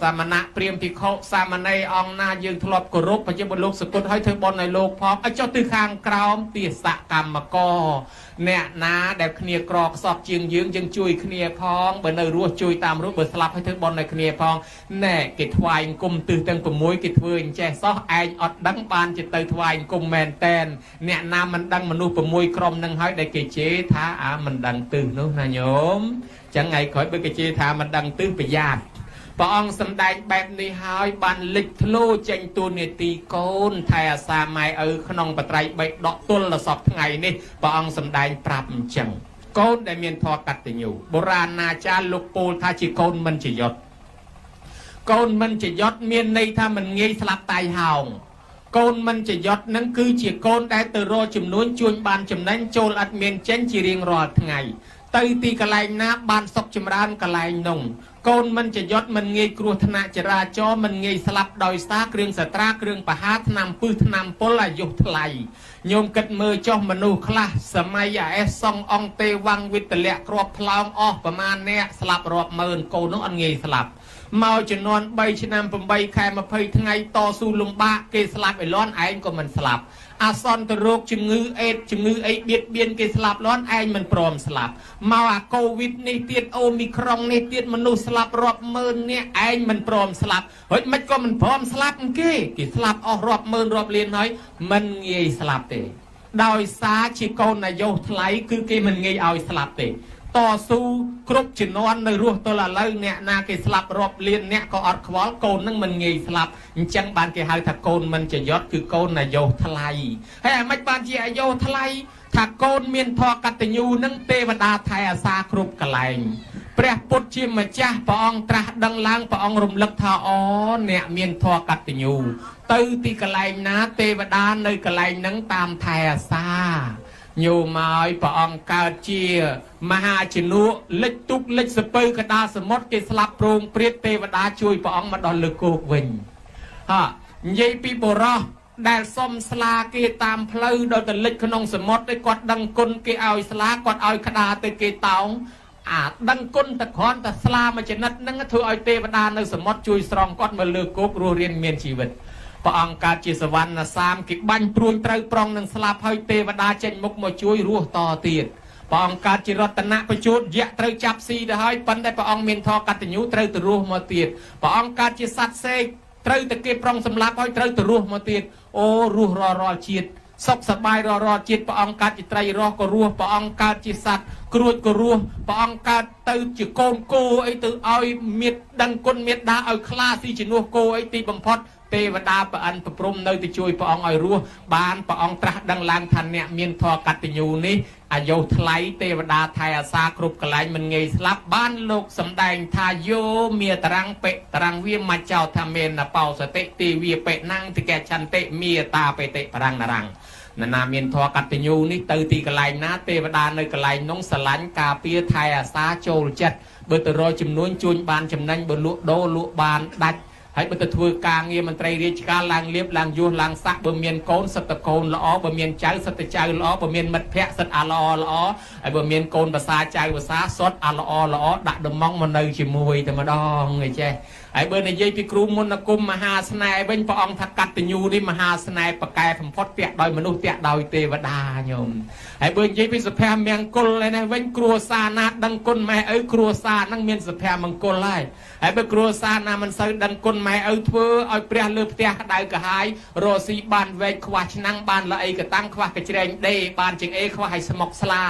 សាមណៈព្រាហ្មណ៍ភិក្ខុសាមណេរអង្គណាយើងធ្លាប់គោរពបច្ចុប្បន្នលោកសគុតឲ្យធ្វើបុណ្យឲ្យលោកផងឲ្យចុះទិសខាងក្រោមទាសកម្មករអ្នកណាដែលគ្នាក្រខ្សត់ជាងយើងជួយគ្នាផងបើនៅរស់ជួយតាមរស់បើស្លាប់ឲ្យធ្វើបុណ្យឲ្យគ្នាផងណែគេថ្វាយគុំទិសទាំង6គេធ្វើអញ្ចេះសោះឯងអត់ដឹងបានជាទៅថ្វាយគុំមែនតែនអ្នកណាមិនដឹងមនុស្ស6ក្រុមនឹងហើយដែលគេជេរថាមិនដឹងទិសនោះណាញោមចឹងថ្ងៃក្រោយបើគេជេរថាមិនដឹងទិសប្រយ័ត្នព្រះអង្គសម្ដែងបែបនេះហើយបានលេចធ្លោចេញទូនាទីកូនថែអាសាម៉ែឪក្នុងបត្រៃបីដកទល់ដល់សពថ្ងៃនេះព្រះអង្គសម្ដែងប្រាប់អញ្ចឹងកូនដែលមានធម៌កតញ្ញូបុរាណអាចារ្យលោកពោលថាជាកូនមិនជាយត់កូនមិនជាយត់មានន័យថាមិនងាយស្លាប់តៃហោងកូនមិនជាយត់នឹងគឺជាកូនដែលទៅរកចំនួនជួញបានចំណេញចូលអត់មានចេញជារៀងរាល់ថ្ងៃទៅទីកន្លែងណាបានសុខចម្រើនកន្លែងនោះកូនមិនជាយត់មិនងាយគ្រោះថ្នាក់ចរាចរណ៍មិនងាយស្លាប់ដោយសារគ្រឿងសត្រាគ្រឿងបហាថ្នាំពឹសថ្នាំពុលអាយុថ្លៃញោមគិតមើលចុះមនុស្សខ្លះសម័យអាអេសសងអង្គទេវងវិទលៈគ្រាប់ផ្លោងអស់ប្រមាណអ្នកស្លាប់រាប់ម៉ឺនកូននោះអត់ងាយស្លាប់មកចំនួន3ឆ្នាំ8ខែ20ថ្ងៃតស៊ូលំបាកគេស្លាប់ឯលន់ឯងក៏មិនស្លាប់អាសន្នទៅរោគជំងឺអេដជំងឺអីបៀតបៀនគេស្លាប់លន់ឯងមិនព្រមស្លាប់មកអាកូវីដនេះទៀតអូមីក្រុងនេះទៀតមនុស្សស្លាប់រាប់ម៉ឺននាក់ឯងមិនព្រមស្លាប់ហើយមិនក៏មិនព្រមស្លាប់គេស្លាប់អស់រាប់ម៉ឺនរាប់លានហើយមិនងាយស្លាប់ទេដោយសារជាកូននាយកថ្លៃគឺគេមិនងាយឲ្យស្លាប់ទេតស៊ូគ្រប់ជំនាន់នៅរស់ទល់ឥឡូវអ្នកណាគេស្លាប់រាប់លានអ្នកក៏អត់ខ្វល់កូននឹងមិនងាយស្លាប់អញ្ចឹងបានគេហៅថាកូនមិនចយត់គឺកូននាយកថ្លៃហើយអាម៉េចបានជាអាយុថ្លៃថាកូនមានធម៌កតញ្ញូនឹងទេវតាថែអាសាគ្រប់កន្លែងព្រះពុទ្ធជាម្ចាស់ព្រះអង្គត្រាស់ដឹងឡើងព្រះអង្គរំលឹកថាអូអ្នកមានធម៌កតញ្ញូទៅទីកន្លែងណាទេវតានៅកន្លែងហ្នឹងតាមថែអាសាញោមឲ្យព្រះអង្គកើតជាមហាជនុលិចទុកលិចសពៅកដាលសមុទ្រគេស្លាប់ប្រងព្រាតទេវតាជួយព្រះអង្គមកដល់លើគោកវិញនិយាយពីបុរសដែលសុំស្លាគេតាមផ្លូវដល់ទៅលិចក្នុងសមុទ្រឯគាត់ដឹងគុណគេឲ្យស្លាគាត់ឲ្យក្តារទៅគេតោងដឹងគុណតែគ្រាន់តែស្លាមួយចនិតហ្នឹងធ្វើឲ្យទេវតានៅសមុទ្រជួយស្រង់គាត់មកលើគោករស់រៀនមានជីវិតព្រះអង្គកើតជាសវណ្ណសាមគេបាញ់ព្រួញត្រូវប្រងនឹងស្លាប់ហើយទេវតាចេញមុខមកជួយរស់តទៀតព្រះអង្គកើតជារតនបញ្ជូតយៈត្រូវចាប់ស៊ីទៅហើយប៉ុន្តែព្រះអង្គមានធម៌កតញ្ញូត្រូវទៅរស់មកទៀតព្រះអង្គកើតជាសត្វសេកត្រូវតែគេប្រងសម្លាប់ហើយត្រូវទៅរស់មកទៀតអូរស់រាល់ជាតិសុខសប្បាយរាល់ជាតិព្រះអង្គកើតជាត្រីរស់ក៏រស់ព្រះអង្គកើតជាសត្វគ្រួចក៏រស់ព្រះអង្គកើតទៅជាកូនគោអីទៅឲ្យមេត្តាដឹងគុណមេត្តាឲ្យខ្លាស៊ីជំនួសគោអីទីបំផុតទេវតាប្រអិនប្រព្រំនៅទៅជួយព្រះអង្គឲ្យរស់បានព្រះអង្គត្រាស់ដឹងឡើងថាអ្នកមានធម៌កតញ្ញូនេះអាយុថ្លៃទេវតាថែអាសាគ្រប់កន្លែងមិនងាយស្លាប់បានលោកសម្ដែងថាយោមាតរាំងបេតរាំងវាមកចោថាមេនបោសតិទីវាបេណាំងតិកចន្តិមេតាបេតិប្រាំងនរាំងណាមានធម៌កតញ្ញូនេះទៅទីកន្លែងណាទេវតានៅកន្លែងនោះស្រឡាញ់ការពារថែអាសាចូលចិត្តបើទៅរកចំនួនជួញបានចំណេញបើលក់ដូរលក់បានដាច់ហើយបើទៅធ្វើការងារមន្ត្រីរាជការឡើងលៀបឡើងយោះឡើងសាក់បើមានកូនសិតតកូនល្អបើមានចៅសិតតចៅល្អបើមានមិត្តភ័ក្តិសិតអាល្អល្អហើយបើមានកូនភាសាចៅភាសាសុតអាល្អល្អដាក់ដំងមកនៅជាមួយតែម្ដងឯចេះ ហើយបើនិយាយពីគ្រូមុនគុំមហាស្នេហ៍វិញព្រះអង្គថាកតញ្ញូនេះមហាស្នេហ៍ប្រកែបំផុតពាក់ដោយមនុស្សពាក់ដោយទេវតាញោមហើយបើនិយាយពីសុភមង្គលឯនេះវិញគ្រួសារណាដឹងគុណម៉ែឪគ្រួសារហ្នឹងមានសុភមង្គលហើយបើគ្រួសារណាមិនសូវដឹងគុណម៉ែឪធ្វើឲ្យព្រះលើផ្ទះក្តៅក្រហាយរស់ស៊ីបានវែកខ្វះឆ្នាំងបានល្អីកតាំងខ្វះកជ្រែងដេបានជាងអេខ្វះឲ្យស្មុកស្លា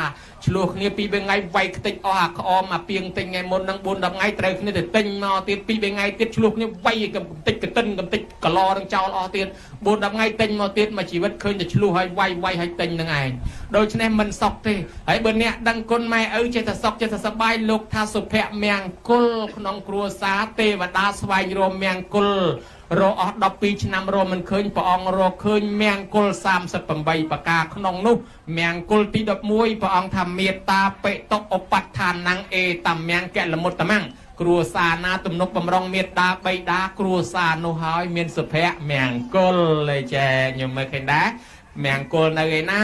ឆ្លោះគ្នាពីរថ្ងៃវាយខ្ទេចអស់អាក្អមអាពីងទិញថ្ងៃមុននឹង4 10ថ្ងៃត្រូវគ្នាទៅទិញមកទៀត2 3ថ្ងៃទៀតឆ្លោះគ្នាវាយកំតិចកតិនកំតិចកឡនឹងចោលអស់ទៀត4 10ថ្ងៃទិញមកទៀតមួយជីវិតឃើញតែឆ្លោះហើយវាយហើយទិញនឹងឯងដូច្នេះមិនសុខទេហើយបើអ្នកដឹងគុណម៉ែឪចេះតែសុខចេះតែសប្បាយលោកថាសុភមង្គលក្នុងគ្រួសារទេវតាស្វែងរកមង្គលរកអស់12ឆ្នាំរកមិនឃើញព្រះអង្គរកឃើញមង្គល38ប្រការក្នុងនោះមង្គលទី11ព្រះអង្គថាមេត្តាបិតុឧបដ្ឋានังអេតមង្គលមុតតមង្គគ្រួសារណាទំនុកបំរុងមេត្តាបិតាគ្រួសារនោះហើយមានសុភមង្គលលេចេខ្ញុំមើលឃើញដែរមង្គលនៅឯណា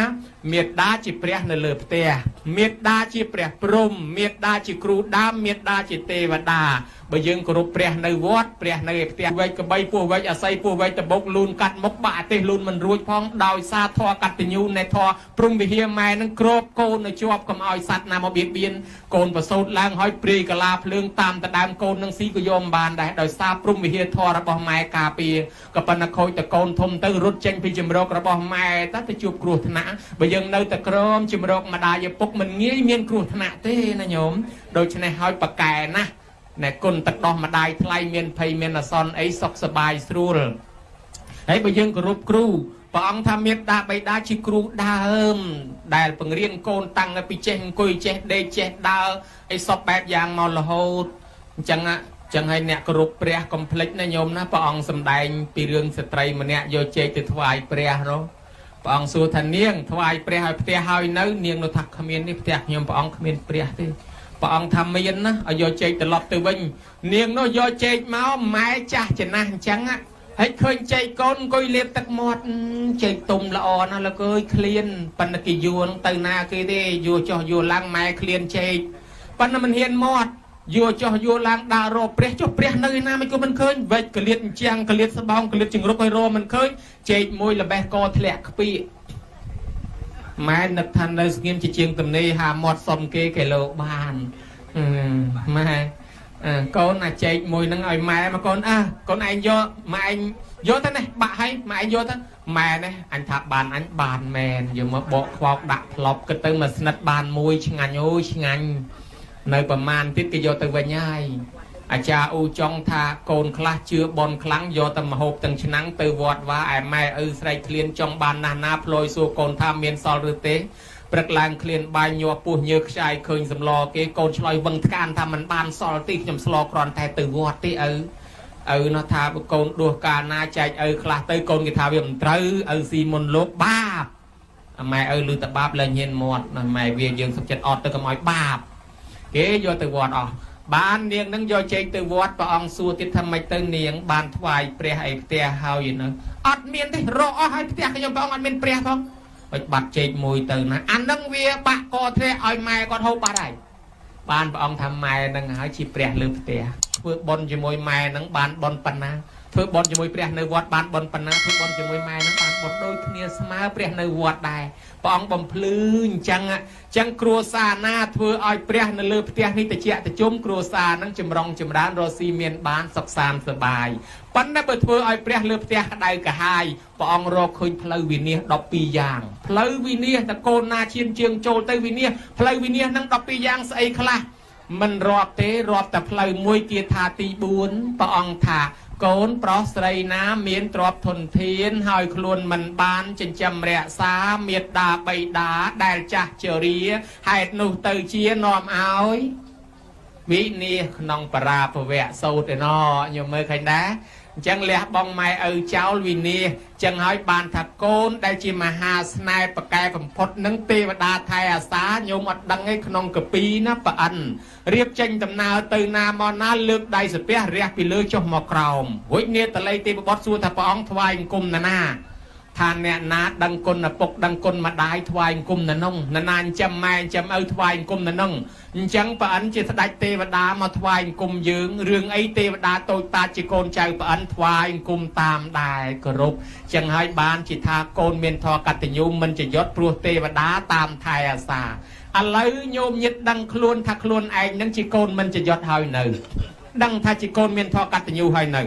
មេត្តាជាព្រះនៅលើផ្ទះមេត្តាជាព្រះព្រំមេត្តាជាគ្រូដើមមេត្តាជាទេវតាបើយើងគោរពព្រះនៅវត្តព្រះនៅផ្ទះវែកក្បីពោះវែកអាស័យពោះវែកតបុកលូនកាត់មុខបាក់ទេសលូនមិនរួចផងដោយសារធរកតញ្ញូនៃធរព្រំវិហារម៉ែនឹងគ្របកូននៅជាប់កុំឲ្យសត្វណាមកបៀតបៀនកូនប្រសូតឡើងហើយព្រាយកលាភ្លើងតាមតដើមកូននឹងស៊ីក៏យកមិនបានដែរដោយសារព្រំវិហារធររបស់ម៉ែការពារក៏ប៉ុន្តែខូចតកូនធំទៅរត់ចេញពីជំរករបស់ម៉ែទៅជួបគ្រោះថ្នាក់បើយើងនៅតែក្រមជំរកម្ដាយឪពុកមិនងាយមានគ្រោះថ្នាក់ទេណាញោមដូច្នេះហើយប្រកែណាណែគុណទឹកដោះម្ដាយថ្លៃមានភ័យមានអសន្នអីសុខសบายស្រួលហើយបើយើងគោរពគ្រូព្រះអង្គថាមេត្តាបិតាជាគ្រូដើមដែលបង្រៀនកូនតាំងពីចេះអង្គុយចេះដេកចេះដើរអីសពបែបយ៉ាងមករហូតអញ្ចឹងហើយអ្នកគោរពព្រះកុំភ្លេចណាញោមណាព្រះអង្គសម្ដែងពីរឿងស្ត្រីម្នាក់យកចេកទៅថ្វាយព្រះនោះព្រះអង្គសួរថានាងថ្វាយព្រះឲ្យផ្ទះហើយនៅនាងនោះថាគ្មាននេះផ្ទះខ្ញុំព្រះអង្គគ្មានព្រះទេព្រះអង្គថាមានណាឲ្យយកចេកត្រឡប់ទៅវិញនាងនោះយកចេកមកម៉ែចាស់ចំណាស់អញ្ចឹងហើយឃើញចេកកូនអង្គុយលាបទឹកមាត់ចេកទុំល្អណាស់លោកអើយឃ្លានប៉ុន្តែគេយួរទៅណាគេទេយួរចុះយួរឡើងម៉ែឃ្លានចេកប៉ុន្តែមិនហ៊ានមាត់យួរចុះយួរឡើងដើររកព្រះចុះព្រះនៅឯណាមិនក៏មិនឃើញវែកកលៀតអញ្ចឹងកលៀតស្បោងកលៀតជង្រុកឲ្យរមិនឃើញចេកមួយល្បេះកធ្លាក់ខ្ពីម៉ែនឹកថានៅស្ងៀមជាជាងទំនេរហាមាត់សុំគេលោកបានម៉ែកូនអាចេកមួយហ្នឹងឲ្យម៉ែមកកូនឯងយកម៉ែឯងយកទៅនេះបាក់ឲ្យម៉ែឯងយកទៅម៉ែនេះអញថាបានអញបានមែនយកមកបកខ្វោកដាក់ផ្លប់គិតទៅមកស្និតបានមួយឆ្ងាញ់អូយឆ្ងាញ់នៅប្រមាណទៀតគេយកទៅវិញហើយអាចារ្យអ៊ូចង់ថាកូនខ្លះជឿបនខ្លាំងយកទៅមហូបទាំងឆ្នាំងទៅវត្តវាឯម៉ែឪស្រែកឃ្លានចង់បានណាស់ណាផ្លយសួរកូនថាមានសល់ឬទេព្រឹកឡើងឃ្លានបាយញ័រពោះញើខ្ចាយឃើញសម្លគេកូនឆ្លើយវឹងថ្កានថាมันបានសល់ទេខ្ញុំស្លគ្រាន់តែទៅវត្តទេឪនោះថាកូនដួសកាលណាចែកឪខ្លះទៅកូនគេថាវាមិនត្រូវឪស៊ីមុនលោកបាបម៉ែឪលឺតែបាបលែងហ៊ានមាត់ម៉ែវាយើងសុខចិត្តអត់ទៅកុំឲ្យបាបគេយកទៅវត្តអស់បាននាងនឹងយកចេកទៅវត្តព្រះអង្គសួរទៀតថាម៉េចទៅនាងបានថ្វាយព្រះឯផ្ទះហើយនៅអត់មានទេរកអស់ហើយផ្ទះខ្ញុំព្រះអង្គអត់មានព្រះផងបាច់បាត់ចេកមួយទៅណាអានឹងវាបាក់កធ្លាក់ឲ្យម៉ែគាត់ហូបបាត់ហើយបានព្រះអង្គថាម៉ែនឹងហើយជាព្រះលើផ្ទះធ្វើបុណ្យជាមួយម៉ែនឹងបានបុណ្យប៉ុណ្ណាធ្វើបុណ្យជាមួយព្រះនៅវត្តបានបុណ្យប៉ុណ្ណាធ្វើបុណ្យជាមួយម៉ែនឹងបានបុណ្យដូចគ្នាស្មើព្រះនៅវត្តដែរព្រះអង្គបំភ្លឺអញ្ចឹងគ្រួសារណាធ្វើឲ្យព្រះនៅលើផ្ទះនេះតិចតិជុំគ្រួសារនឹងចម្រុងចម្រើនរស់ស៊ីមានបានសុខសាន្តសប្បាយប៉ុន្តែបើធ្វើឲ្យព្រះលើផ្ទះក្តៅក្រហាយព្រះអង្គរកឃើញផ្លូវវិនិច្ឆ័យ12យ៉ាងផ្លូវវិនិច្ឆ័យតកូនណាឈានជើងចូលទៅវិនិច្ឆ័យផ្លូវវិនិច្ឆ័យនឹង12យ៉ាងស្អីខ្លះមិនរាប់ទេរាប់តែផ្លូវមួយគាថាទី4ព្រះអង្គថាកូនប្រុសស្រីណាមានទ្រព្យធនធានហើយខ្លួនមិនបានចិញ្ចឹមរក្សាមេត្តាបិតាដែលចាស់ជរាហេតុនោះទៅជានាំឲ្យវិនិច្ឆ័យក្នុងបរាភវៈសូត្រឯណោខ្ញុំមើលឃើញដែរអញ្ចឹងលះបងម៉ែឪចោលវិនិច្ឆ័យអញ្ចឹងហើយបានថាកូនដែលជាមហាស្នេហ៍ប្រកែបំផុតនឹងទេវតាថែអាសាញោមអត់ដឹងឯក្នុងកពីណាប្រអិនរៀបចេញដំណើរទៅណាមកណាលើកដៃសាពះរះពីលើចុះមកក្រោមរួចនាតល័យទេពបុត្រសួរថាព្រះអង្គថ្វាយអង្គមណា ทานเนี่ยนาดังกลปกดังกลมาได้ทวายกุมนั่นนงนานจำไม่จำเอาทวายกุมนั่นนงจังปะอันจิตได้เทวดามาทวายกุมยืงเรื่องไอเทวดาโตตาจิโกนใจปะอันทวายกุมตามได้กรุบจังให้บ้านจิตาโกนเมียนทอกัตยุมมันจะยศปลุกเทวดาตามไทยอาสาอะไรโยมยึดดังคลวนทักคลวนไอ้นั่งจิโกนมันจะยศหายหนึ่งดังทาจิโกนเมียนทอกัตยุหายหนึ่ง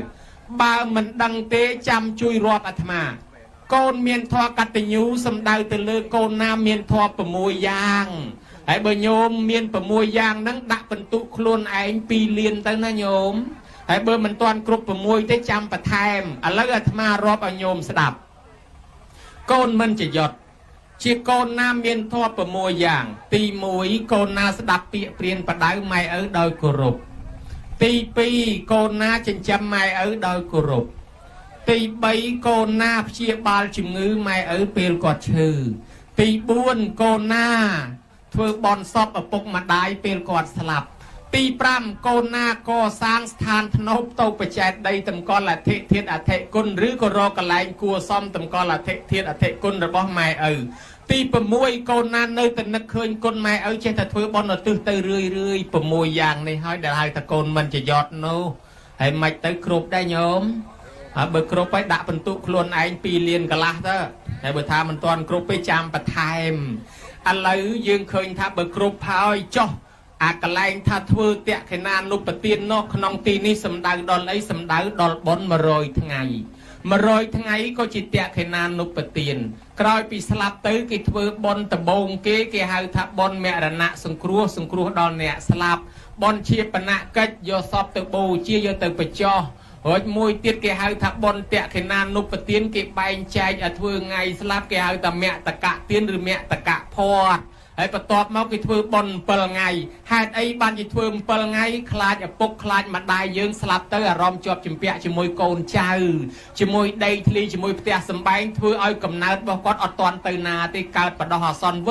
บ่ามันดังเตจำจุยรอบอัตมาโกนเมียนทอกัตยุสำดาวตะลือโกนนาเมียนทอประมวยยางไอ้เบอร์โยมเมียนประมวยยางนั่งดักเป็นตุคลวนไอ้ปีเลียนตั้งนะโยมไอ้เบอร์มันตอนกรุบประมวยได้จำประแทมอะไรอัตมารอบอโยมสดับโกนมันจะยศเชี่ยโกนนาเมียนทอประมวยยางตีมวยโกนนาสดับเปียเปลี่ยนประดาวไม่โดยกรุบตีปีโกนนาจันจำไม่โดยกรุบตีใบโกนนาเชียบาลจิมงือไม่เปลกอดชื่อตีบ้วนโกนนาเธอบอลซอบปกมาได้เปลกอดสลับตีปรำโกนนาก็สร้างสถานธนบโตประแจดได้ตำกอละเทเทียนอเทกุลหรือก็รอกระไลกลัวซ่อมตำกอละเทเทียนอเทกุลระบ้องไม่ตีประมวยโกนนาเนยแต่นักเคยกุลไม่เช่นแต่เธอบอลตื้อเรื่อยประมวยอย่างในห้อยเดี๋ยวให้ตะโกนมันจะยอดโน้ให้ไม่ตื้อครบได้โยมเบอร์ครบไปด่าบรรทุกคลวนไอ้ปีเลียนกะละเถอะแต่เบอร์ทามันตอนครบไปจำประทายอะไรยืงเคยท่าเบอร์ครบพายจ่ออากาศแรงท่าทเวเตะขนานุปเตียนนอกขนองตีนี้สำดาวดอลไอ้สำดาวดอลบอลมาโรยทั้งไงมาโรยทั้งไงก็จิตเตะขนานุปเตียนกลายปีสลับตื้อกิทเวบอลตะบงเก๋หาทับบอลเมรณะสังครัวดอลเนี่ยสลับบอลเชียปนะก็ยอสอบตะโบเชียยอตะปะจ่อโอ้ยมวยติดเกี่ยหาทับบอลเตะขนานุปเตียนเกี่ยใบใจอัทเวไงสลับเกี่ยหาแต่เมตะกะเตียนหรือเมตะกะพอดไอ้ประตอบมากิทเวบอลเปลไงหาไอ้บ้านกิทเวเปลไงคลาดปกคลาดมาได้ยืงสลับเตอรอมจอบจิมเปียจิมวยโกนเจ้าจิมวยได้ทลีจิมวยเตะสมบัยทเวเอากำเนิดบอกอดอดตอนตื่นนาที่เกิดประดอซอนว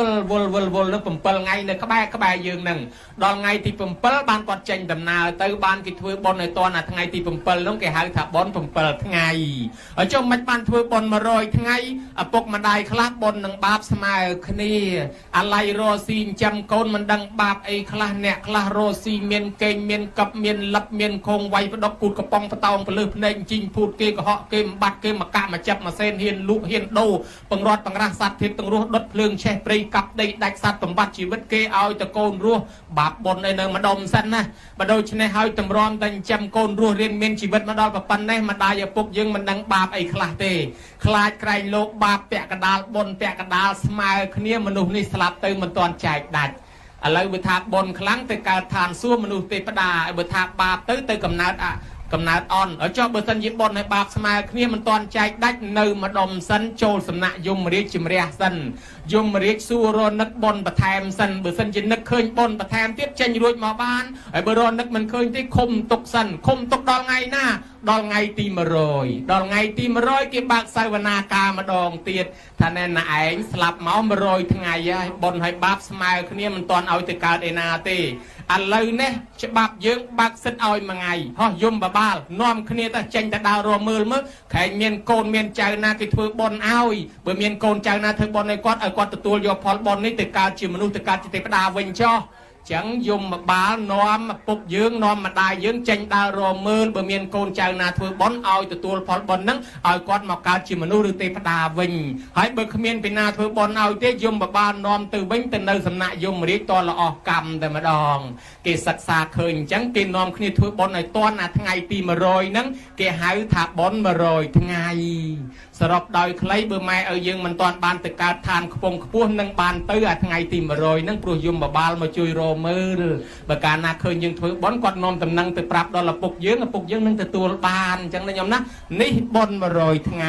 ลแล้วผมเปลไงเนี่ยก็แบยืงหนึ่งดอนไงที่ผมเปลบ้านกอดเจนดำนาเตอบ้านกิทเวบอลในตอนน่ะทั้งไงที่ผมเปลน้องแกหาถับบอลผมเปลทั้งไงจงมันบ้านทเวบอลมาโรยทั้งไงปกมาได้คลาดบอลหนึ่งบาปสมัยคณีอะไรรอซีนจำโกนมันดังบาปไอ้คลาเนี่ยคลาโรซีเมียนเกงเมียนกับเมียนลับเมียนคงไว้ประดกกูดกระปองประตองประลือเพลงจริงพูดเกกเหาะเกมบัดเกมมากะมาจับมาเส้นเฮียนลุเฮียนโดปังรอดปังราสัตว์เทียนตังรัวดดเพลิงแช่ปรีกับได้ดักสัตว์ตำบัดชีวิตเกเอาตะโกนรัวบาปบนไอ้เนยมาดมสันนะมาโดยชนะหายตำรอมตังจำโกนรัวเรียนเมียนชีวิตมาดอลปันแน่มาได้อย่าปุกยังมันดังบาปไอ้คลาเตคลาดไกลโลกบาปแปะกระดาลบนแปะกระดาลสมัยขณีมนุษย์นี่สลับเติมมันตอนใจดัดอะไรบุทาบนครั้งแต่การทานสู้มนุษย์เตปดาบุทาบาปตื้อกำนัดกำนัดอ่อนเจ้าเบอร์สันยิบบอลในบาปสมัยขณีมันตอนใจดัดเนยมาดมสันโจสำนักยมเรียกจิมเรียสันยมเรียกสู้รอนนักบอลประแทมสันเบอร์สันยินนักเคยบอลประแทมเทียบเชนรวยมาบ้านไอ้เบอร์รอนนักมันเคยที่คมตกสันคมตกดองไงหน้าดองไงตีมารอยดองไงตีมารอยเก็บบากไซวนาคามาดองเตียดท่านแน่นไอ้สลับเมาส์มารอยทั้งไงบอลให้บาปสมัยขณีมันตอนเอาแต่การเอนาเตอะไรเนี่ยจะบาปเยอะบาปเส้นเอามาไงฮะยมบ้าน้อมขณีแต่เจนแต่ดาวรอมือมั้งแข่งเมียนโกนเมียนใจนาที่เธอบอลเอาเบื่อเมียนโกนใจนาเธอบอลในก้อนก้อนตัวโยพอลบอลนี่แต่การจิมมนุษย์แต่การจิตเตปดาเวงช่อจังยมบาน้อมปุบยืงน้อมมาได้ยืงเจนดาวรอมือเบื่อเมียนโกนใจนาเธอบอลเอาตัวพอลบอลนั้นเอาก้อนมาการจิมมนุษย์หรือเตปดาเวงให้เบื่อขมีนเป็นนาเธอบอลเอาเตยมบาน้อมตื่นเวงแต่ในสำนักยมเรียกตอนละออกกรรมแต่มาดองเกศักษาเคยจังเกน้อมขณีเธอบอลในตอนทั้งไงตีมารอยนั้นเกหายถาบอลมารอยทั้งไงสำหรับดอยใครเบอร์ไม่ยังมันตอนบานแต่การทานขปงขปุ่นนั่งบานเตื้อทั้งไงตีมารอยนั่งปลุกยมบาลมาจุยโรมือเบอร์การนาเคยยังเธอบอลกอดนอมตำนังแต่ปรับดอลปุกยืงนั่งแต่ตัวบานจังนะยมนะนี่บอลมารอยทั้งไง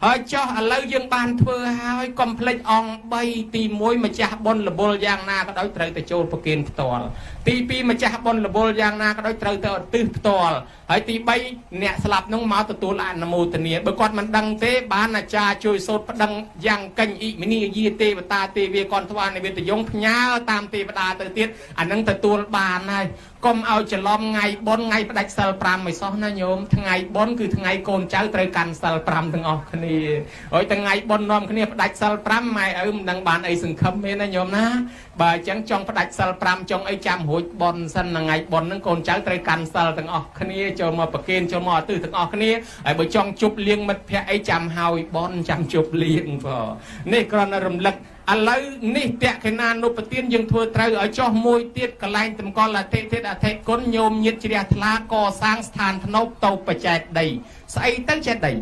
เฮ้ยเจ้าอะไรยังบานเธอหายคอมเพล็กอองใบตีมวยมาจากบอลระบลยางนาก็ได้เตยแต่โจลปกินตอลตีปีมาจากบอลระบลยางนาก็ได้เตยแต่ตื้อตอล ហើយទី3អ្នកស្លាប់នោះមកទទួលអនុមោទនាបើគាត់មិនដឹងទេបានអាចារ្យជួយសូត្រប្តឹងយ៉ាងកេញអ៊ីមីនីយាទេវតាទេវាកនថ្វានិវេទយងផ្ញើតាមទេវតាទៅទៀតអានឹងទទួលបានហើយកុំឲ្យច្រឡំថ្ងៃបុណ្យថ្ងៃផ្ដាច់សិល5មិនសោះណាញោមថ្ងៃបុណ្យគឺថ្ងៃកូនចៅត្រូវកាន់សិល5ទាំងអស់គ្នាហើយថ្ងៃបុណ្យនាំគ្នាផ្ដាច់សិល5ម៉ែឪមិនដឹងបានអីសង្ឃឹមទេណាញោមណាបើអញ្ចឹងចង់ផ្ដាច់សិល5ចង់អីចាំរួចបុណ្យសិនថ្ងៃបុណ្យហ្នឹងកូនចៅត្រូវកាន់សិលទាំងអស់គ្នាចូលមកប្រគេនចូលមកអទិទាំងអស់គ្នាហើយបើចង់ជប់លៀងមិត្តភក្តិអីចាំហើយបុណ្យចាំជប់លៀងបងនេះគ្រាន់តែរំលឹកឥឡូវនេះតេខេណានុបទានយើងធ្វើត្រូវឲ្យចោះមួយទៀតកន្លែងតម្កល់អធិទេអធិគុណញោមញាតជ្រះថ្លាកសាងស្ថានធ្នប់ទៅបច្ចេកដីស្អីទៅចេតិយ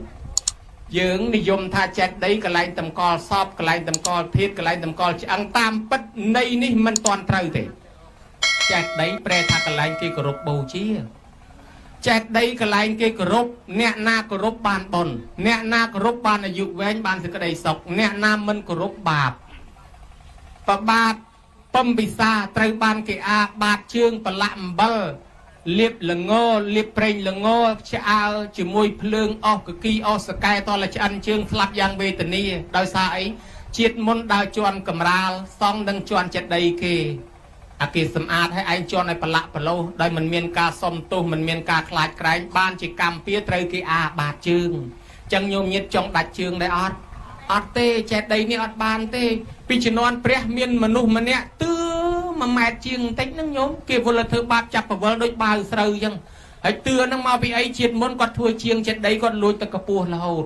យើងនិយមថាចេតិយកន្លែងតម្កល់សពកន្លែងតម្កល់ធាតុកន្លែងតម្កល់ឆ្អឹងតាមពិតនៃនេះមិនទាន់ត្រូវទេចេតិយប្រែថាកន្លែងគេគោរពបូជាចេតិយកន្លែងគេគោរពអ្នកណាគោរពបានបុណ្យអ្នកណាគោរពបានអាយុវែងបានសេចក្តីសុខអ្នកណាមិនគោរពបាបប្របាទពំពិសាត្រូវបានគេអាបាតជើងប្រឡាក់អំបិលលាបល្ងលាបប្រេងល្ងឆ្អើជាមួយភ្លើងអស់កគីអស់សកែតលឆ្អិនជើងស្លាប់យ៉ាងវេទនាដោយសារអីជាតិមុនដើរជន់កំរាលសង់នឹងជន់ចេតិយគេអាគេសម្អាតឲ្យឯងជន់ឲ្យប្រឡាក់ប្រឡោះដោយមិនមានការសុំទោសមិនមានការខ្លាចក្រែងបានជាកម្មពៀត្រូវគេអាបាតជើងចឹងញោមញាតចង់ដាច់ជើងដែរអត់ទេចេតិយនេះអត់បានទេពីជំនាន់ព្រះមានមនុស្សម្នាក់ទឿ1ម៉ែត្រជាងបន្តិចហ្នឹងញោមគេវល់ធ្វើបាបចាប់ប្រវល់ដូចបាវស្រូវចឹងហើយទឿហ្នឹងមកពីអីជាតិមុនគាត់ធ្វើជាងចេតិយគាត់លួចទៅកពស់រហូត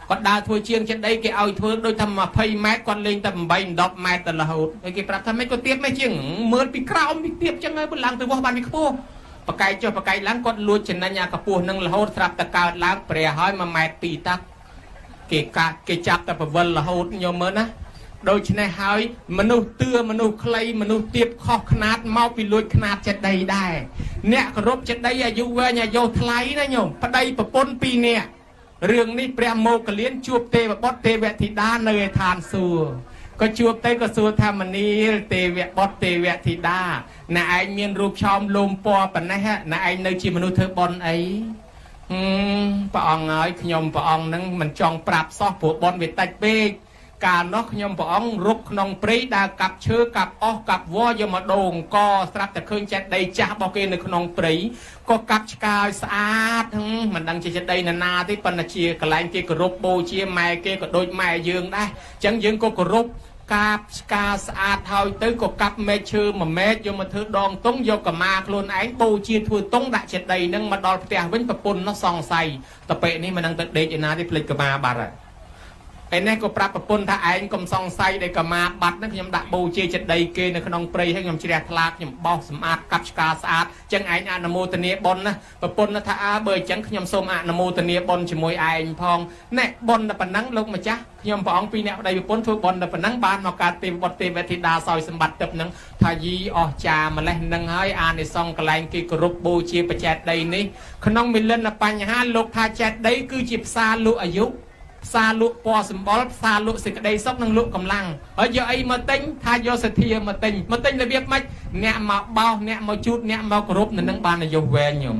គាត់ដើរធ្វើជាងចេតិយគេឲ្យធ្វើដូចថា20ម៉ែត្រគាត់លេងតែ8 10ម៉ែត្រទៅរហូតហើយគេប្រាប់ថាមិនគាត់ទៀបមិនជាងមើលពីក្រោមពីទៀបចឹងហើយឡើងទៅវោះបានពីខ្ពស់បកាយចុះបកាយឡើងគាត់លួចចំណេញអាកពស់ហ្នឹងរហូតស្រាប់តែកើតឡើងព្រះហើយ1ម៉ែត្រ2តាក់គេចាប់តែប្រវល់រហូតញោមមើលណាដូច្នេះហើយមនុស្សទឿមនុស្សខ្លីមនុស្សទៀបខុសខ្នាតមកពីលួចខ្នាតចេតិយដែរអ្នកគោរពចេតិយអាយុវែងអាយុថ្លៃណាញោមប្តីប្រពន្ធ2នាក់រឿងនេះព្រះមោគលានជួបទេវបុត្រទេវធីតានៅឯឋានសួគ៌ក៏ជួបទៅក៏សួរថាមនាលទេវបុត្រទេវធីតាអ្នកឯងមានរូបឆោមលោមពណ៌ប៉ុណ្ណេះអ្នកឯងនៅជាមនុស្សធ្វើបុណ្យអីព្រះអង្គហើយខ្ញុំព្រះអង្គនឹងមិនចង់ប្រាប់សោះព្រោះបុណ្យវាតិចពេកកាលនោះខ្ញុំព្រះអង្គរុកក្នុងព្រៃដើរកាប់ឈើកាប់អស់កាប់វល្លិយកមកដូងកស្រាប់តែឃើញចេតិយចាស់របស់គេនៅក្នុងព្រៃក៏កាប់ឆ្កាឲ្យស្អាតមិនដឹងជាចេតិយណាទេប៉ុន្តែជាកន្លែងគេគោរពបូជាម៉ែគេក៏ដូចម៉ែយើងដែរអញ្ចឹងយើងក៏គោរពកាប់ឆ្កាស្អាតហើយទៅក៏កាប់មែកឈើ1មែកយកមកធ្វើដងតុងយកកម្មាខ្លួនឯងបូជាធ្វើតុងដាក់ចេតិយនឹងមកដល់ផ្ទះវិញប្រពន្ធនោះសង្ស័យតពេនេះមិនដឹងទៅដេកឯណាទេភ្លេចកម្មាបាត់ហើយឯនេះក៏ប្រាប់ប្រពន្ធថាឯងកុំសង្ស័យដែលកម្មាបាត់ហ្នឹងខ្ញុំដាក់បូជាចេតិយគេនៅក្នុងព្រៃហើយខ្ញុំជ្រះថ្លាខ្ញុំបោសសម្អាតកាប់ឆ្កាស្អាតចឹងឯងអនុមោទនាបុណ្យណាប្រពន្ធថាបើអញ្ចឹងខ្ញុំសូមអនុមោទនាបុណ្យជាមួយឯងផងណែបុណ្យតែប៉ុណ្ណឹងលោកម្ចាស់ខ្ញុំព្រះអង្គ2នាក់ប្តីប្រពន្ធធ្វើបុណ្យតែប៉ុណ្ណឹងបានមកកើតទេវបុត្រទេវធីតាសោយសម្បត្តិទឹកហ្នឹងថាយីអស់ចាម្លេះហ្នឹងហើយអានិសង្ឃកន្លែងគេគោរពបូជាបច្ចេកដីនេះក្នុងមិលិនបញ្ហាលោកថាចេតិយគឺជាផ្សារលក់អាយុផ្សារលក់ពណ៌សម្បុរផ្សារលក់សេចក្តីសុខនិងលក់កម្លាំងហើយយកអីមកទិញថាយកសទ្ធាមកទិញរបៀបម៉េចអ្នកមកបោសអ្នកមកជូតអ្នកមកគោរពនឹងបានអាយុវែងញោម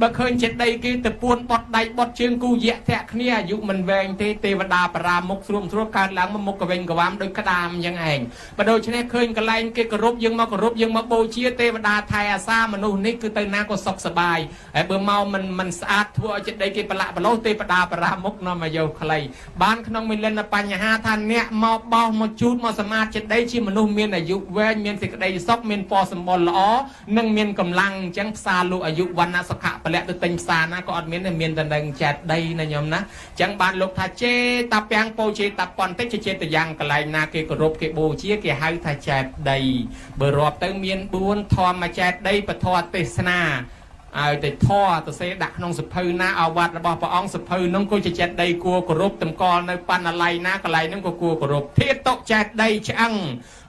បើឃើញចេតិយគេទៅពួនបត់ដៃបត់ជើងគូយៈធាក់គ្នាអាយុមិនវែងទេទេវតាបារាមុខស្រួលកើតឡើងមកមុខកវិញកវាមដូចក្តាមអញ្ចឹងឯងបើដូច្នេះឃើញកន្លែងគេគោរពយើងមកគោរពយើងមកបូជាទេវតាថែអាសាមនុស្សនេះគឺទៅណាក៏សុខសប្បាយហើយបើមកមិនស្អាតធ្វើឲ្យចេតិយគេប្រឡាក់ប្រឡោះទេវតាបារាមុខនាំអាយុខ្លីបានក្នុងមិលិនបញ្ហាថាអ្នកមកបោសមកជូតមកសមាធិចេតិយជាមនុស្សមានអាយុវែងមានសេចក្តីសុខមានពណ៌សម្បុរល្អនិងមានកម្លាំងអញ្ចឹងផ្សារលោកអាយុវណ្ណៈសុខៈពលៈទៅទិញផ្សារណាក៏អត់មានតែមានតែនឹងចេតិយណាញោមណាអញ្ចឹងបានលោកថាចេតាពាំងពោចេតាប៉ុនតិចចេតយ៉ាងកន្លែងណាគេគោរពគេបូជាគេហៅថាចេតិយបើរាប់ទៅមាន4ធម្មចេតិយពធទេសនាឲ្យតែធរទៅសេដាក់ក្នុងសភៅណាអាវត្តរបស់ព្រះអង្គសភៅនោះក៏ជាចេតិយគួរគោរពតម្កល់នៅបណ្ណាល័យណាកន្លែងនោះក៏គួរគោរពធាតុចេតិយឆ្អឹង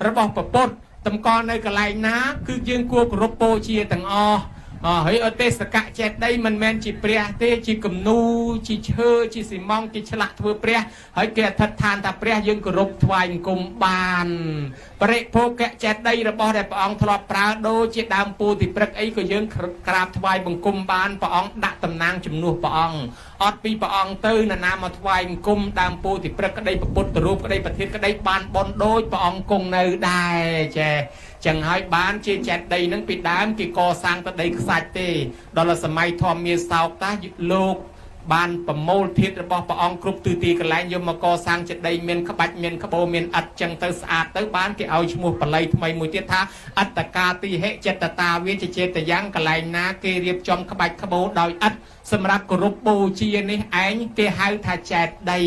របស់ព្រះពុទ្ធតម្កល់នៅកន្លែងណាគឺយើងគួរគោរពបូជាទាំងអស់ ហើយអត់ទេសកៈចេតដីមិនមែនជាព្រះទេជាគំនូជាឈើជាស៊ីម៉ង់គេឆ្លាក់ធ្វើព្រះហើយគេអធិដ្ឋានថាព្រះយើងគោរពថ្វាយបង្គំបានបរិភោគៈចេតដីរបស់ដែលព្រះអង្គធ្លាប់ប្រើដូចជាដើមពោធិព្រឹក្សអីក៏យើងក្រាបថ្វាយបង្គំបានព្រះអង្គដាក់តំណាងជំនួសព្រះអង្គអត់ពីព្រះអង្គទៅណានាមកថ្វាយបង្គំដើមពោធិព្រឹក្សក្តីពុទ្ធរូបក្តីប្រធានក្តីបានបនដូចព្រះអង្គគង់នៅដែរចេះចឹងហើយបានជាចេតដីនឹងពីដើមគេកសាងទៅដីខ្សាច់ទេដល់សម័យធម្មមាសោកតាលោកបានប្រមូលធាតុរបស់ព្រះអង្គគ្រប់ទិសទីកន្លែងយកមកកសាងចេតដីមានក្បាច់មានក្បូរមានឥដ្ឋចឹងទៅស្អាតទៅបានគេឲ្យឈ្មោះបល័យថ្មីមួយទៀតថាអត្តកាទីហិចិត្តតាវាចេតយ៉ាងកន្លែងណាគេរៀបចំក្បាច់ក្បូរដោយឥដ្ឋសម្រាប់គោរពបូជានេះឯងគេហៅថាចេតដី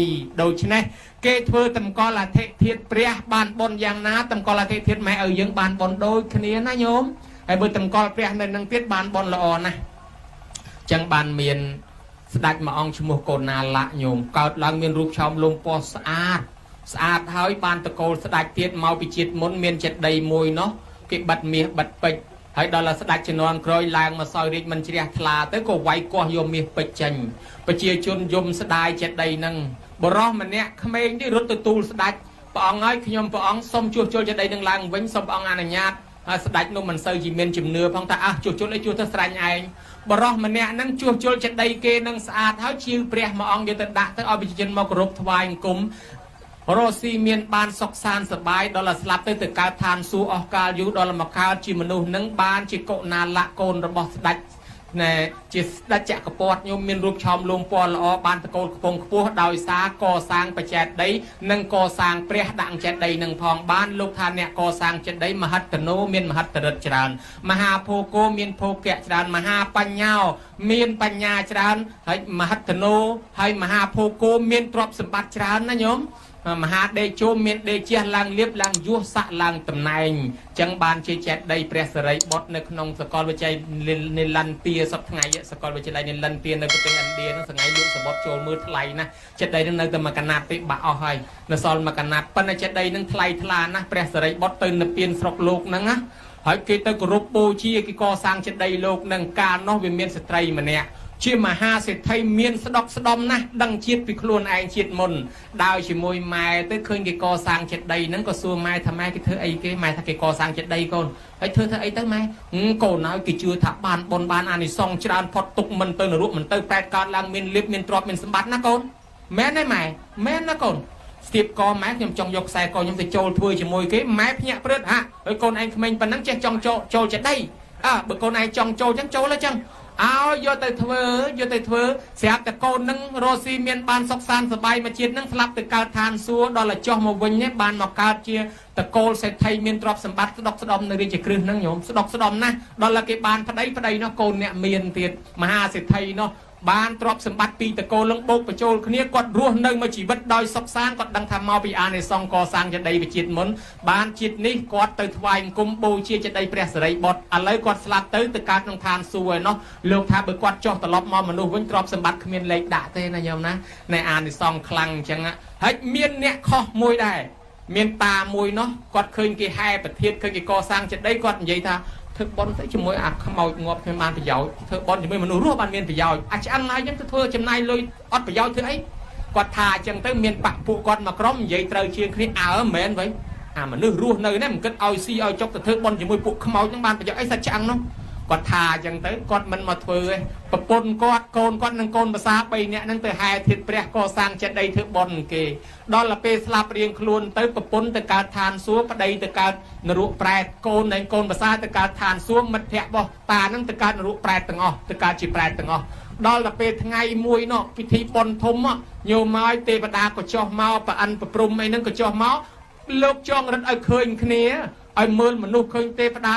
ដូច្នេះគេធ្វើតម្កល់អធិធាតុព្រះបានបនយ៉ាងណាតម្កល់អធិធាតុម៉ែឲ្យយើងបានបនដូចគ្នាណាញោមហើយបើតម្កល់ព្រះនៅនឹងទៀតបានបនល្អណាស់ចឹងបានមានស្ដេចមួយអង្គឈ្មោះកូណាលៈញោមកើតឡើងមានរូបឆោមលំពណ៌ស្អាតហើយបានតកូលស្ដេចទៀតមកពីជាតិមុនមានចេតដីមួយនោះគេបិទមាសបិទពេជ្រហើយដល់ស្ដេចជំនាន់ក្រោយឡើងមកសោយរាជមិនជ្រះថ្លាទៅក៏វាយគាស់យកមាសពេជ្រចេញប្រជាជនយំស្ដាយចេតដីនឹងបរោះម្នាក់ក្មេងនេះរត់ទៅទូលស្ដេចព្រះអង្គហើយខ្ញុំព្រះអង្គសូមជួសជុលចេតដីនឹងឡើងវិញសូមព្រះអង្គអនុញ្ញាតហើយស្ដេចនោះមិនសូវជាមានជំនឿផងថាជួសជុលឲ្យជួសទៅស្រាញ់ឯងបរោះម្នាក់ហ្នឹងជួសជុលចេតដីគេនឹងស្អាតហើយជឿព្រះមួយអង្គយកទៅដាក់ទៅឲ្យប្រជាជនមកគោរពថ្វាយបង្គំរស់ស៊ីមានបានសុខសាន្តសប្បាយដល់ស្លាប់ទៅកើតឋានសួគ៌អស់កាលយូរដល់មកកើតជាមនុស្សនឹងបានជាកុណាលៈកូនរបស់ស្ដេចណែជាស្ដេចចក្រពត្តិញោមមានរូបឆោមលំពណ៌ល្អបានតកូលខ្ពង់ខ្ពស់ដោយសារកសាងបច្ចេតដីនិងកសាងព្រះដាក់ចេតដីនឹងផងបានលោកថាអ្នកកសាងចេតដីមហិតនោមានមហិតរិទ្ធច្រើនមហាភោគោមានភោគៈច្រើនមហាបញ្ញោមានបញ្ញាច្រើនហើយមហិតនោហើយមហាភោគោមានទ្រព្យសម្បត្តិច្រើនណាញោមមហាដេជោមានដេជះឡើងលៀបឡើងយោះស័កឡើងតំណែងចឹងបានជាចេតដីព្រះសិរីបុត្រនៅក្នុងសកលវិទ្យាល័យនីលន្ទាសប្តាហ៍សកលវិទ្យាល័យនីលន្ទានៅប្រទេសឥណ្ឌានឹងថ្ងៃលោកសបុតចូលមើលថ្លៃណាស់ចេតដីនឹងនៅតែមកកណាត់ទេបាក់អស់ហើយនៅសល់មកកណាត់ប៉ុន្តែចេតដីនឹងថ្លៃថ្លាណាស់ព្រះសិរីបុត្រទៅនិព្វានស្រុកលោកហ្នឹងណាហើយគេទៅគោរពបូជាគេកសាងចេតដីលោកនឹងកាលនោះវាមានស្ត្រីម្នាក់ជាមហាសេដ្ឋីមានស្ដុកស្ដំណាស់ដឹងជាតិពីខ្លួនឯងជាតិមុនដើរជាមួយម៉ែទៅឃើញគេកសាងចេតដីហ្នឹងក៏សួរម៉ែថាម៉ែគេធ្វើអីគេម៉ែថាគេកសាងចេតដីកូនហើយធ្វើអីទៅម៉ែកូនហើយគេជឿថាបានបុណ្យបានអានិសង្សច្រើនផុតទុកមិនទៅនរកមិនទៅប្រែតកើតឡើងមានលៀបមានទ្រព្យមានសម្បត្តិណាកូនមែនទេម៉ែមែនណាកូនស្ទាបកម៉ែខ្ញុំចង់យកខ្សែកខ្ញុំទៅចូលធ្វើជាមួយគេម៉ែភ្ញាក់ព្រឹតហើយកូនឯងក្មេងប៉ុណ្ណឹងចេះចង់ចូលចេតដីបើកូនឯងចង់ចូលចឹងចូលហើយចឹងឲ្យយកទៅធ្វើស្រាប់តែកូននឹងរស់ស៊ីមានបានសុខសាន្តសប្បាយមកជាតិនឹងស្លាប់ទៅកើតឋានសួគ៌ដល់តែចុះមកវិញបានមកកើតជាតកូលសេដ្ឋីមានទ្រព្យសម្បត្តិស្ដុកស្ដំនៅរាជក្រឹសហ្នឹងញោមស្ដុកស្ដំណាស់ដល់តែគេបានប្តីនោះកូនអ្នកមានទៀតមហាសេដ្ឋីនោះបានទ្រព្យសម្បត្តិពីតកូលនឹងបូកបញ្ចូលគ្នាគាត់រស់នៅមួយជីវិតដោយសុខសាន្តគាត់ដឹងថាមកពីអានិសង្សកសាងចេតិយវិជាតិមុនបានជាតិនេះគាត់ទៅថ្វាយបង្គំបូជាចេតិយព្រះសិរីបុត្រឥឡូវគាត់ស្លាប់ទៅកើតក្នុងឋានសួគ៌ឯនោះលោកថាបើគាត់ចុះត្រឡប់មកមនុស្សវិញទ្រព្យសម្បត្តិគ្មានលេខដាក់ទេណាញោមណានៃអានិសង្សខ្លាំងអញ្ចឹងហើយមានអ្នកខុសមួយដែរមានតាមួយនោះគាត់ឃើញគេហែប្រធានឃើញគេកសាងចេតិយគាត់និយាយថាធ្វើបន់ទៅជាមួយអាខ្មោចងាប់គ្មានបានប្រយោជន៍ធ្វើបន់ជាមួយមនុស្សរស់បានមានប្រយោជន៍អាឆ្អឹងហើយខ្ញុំទៅធ្វើចំណាយលុយអត់ប្រយោជន៍ធ្វើអីគាត់ថាអញ្ចឹងទៅមានបាក់ពួកគាត់មកក្រុមនិយាយត្រូវជាងគ្នាមិនមែនវិញអាមនុស្សរស់នៅនេះមិនគិតឲ្យស៊ីឲ្យចុកទៅធ្វើបន់ជាមួយពួកខ្មោចហ្នឹងបានប្រយោជន៍អីសាច់ឆ្អឹងនោះគាត់ថាអញ្ចឹងទៅគាត់មិនមកធ្វើទេប្រពន្ធគាត់កូនគាត់និងកូនភាសា3នាក់ហ្នឹងទៅហែធាតុព្រះកសាងចេតិយធ្វើបន់គេដល់ទៅពេលស្លាប់រៀងខ្លួនទៅប្រពន្ធទៅកើតឋានសួគ៌ប្តីទៅកើតនរកប្រែតកូននិងកូនភាសាទៅកើតឋានសួគ៌មិត្តភក្តិរបស់តាហ្នឹងទៅកើតនរកប្រែតទាំងអស់ទៅកើតជាប្រែតទាំងអស់ដល់ទៅពេលថ្ងៃមួយនោះពិធីបន់ធំញោមមកទេវតាក៏ចុះមកប្រអិនប្រព្រំអីហ្នឹងក៏ចុះមកលោកចង់រត់ឲ្យឃើញគ្នាឲ្យមើលមនុស្សឃើញទេវតា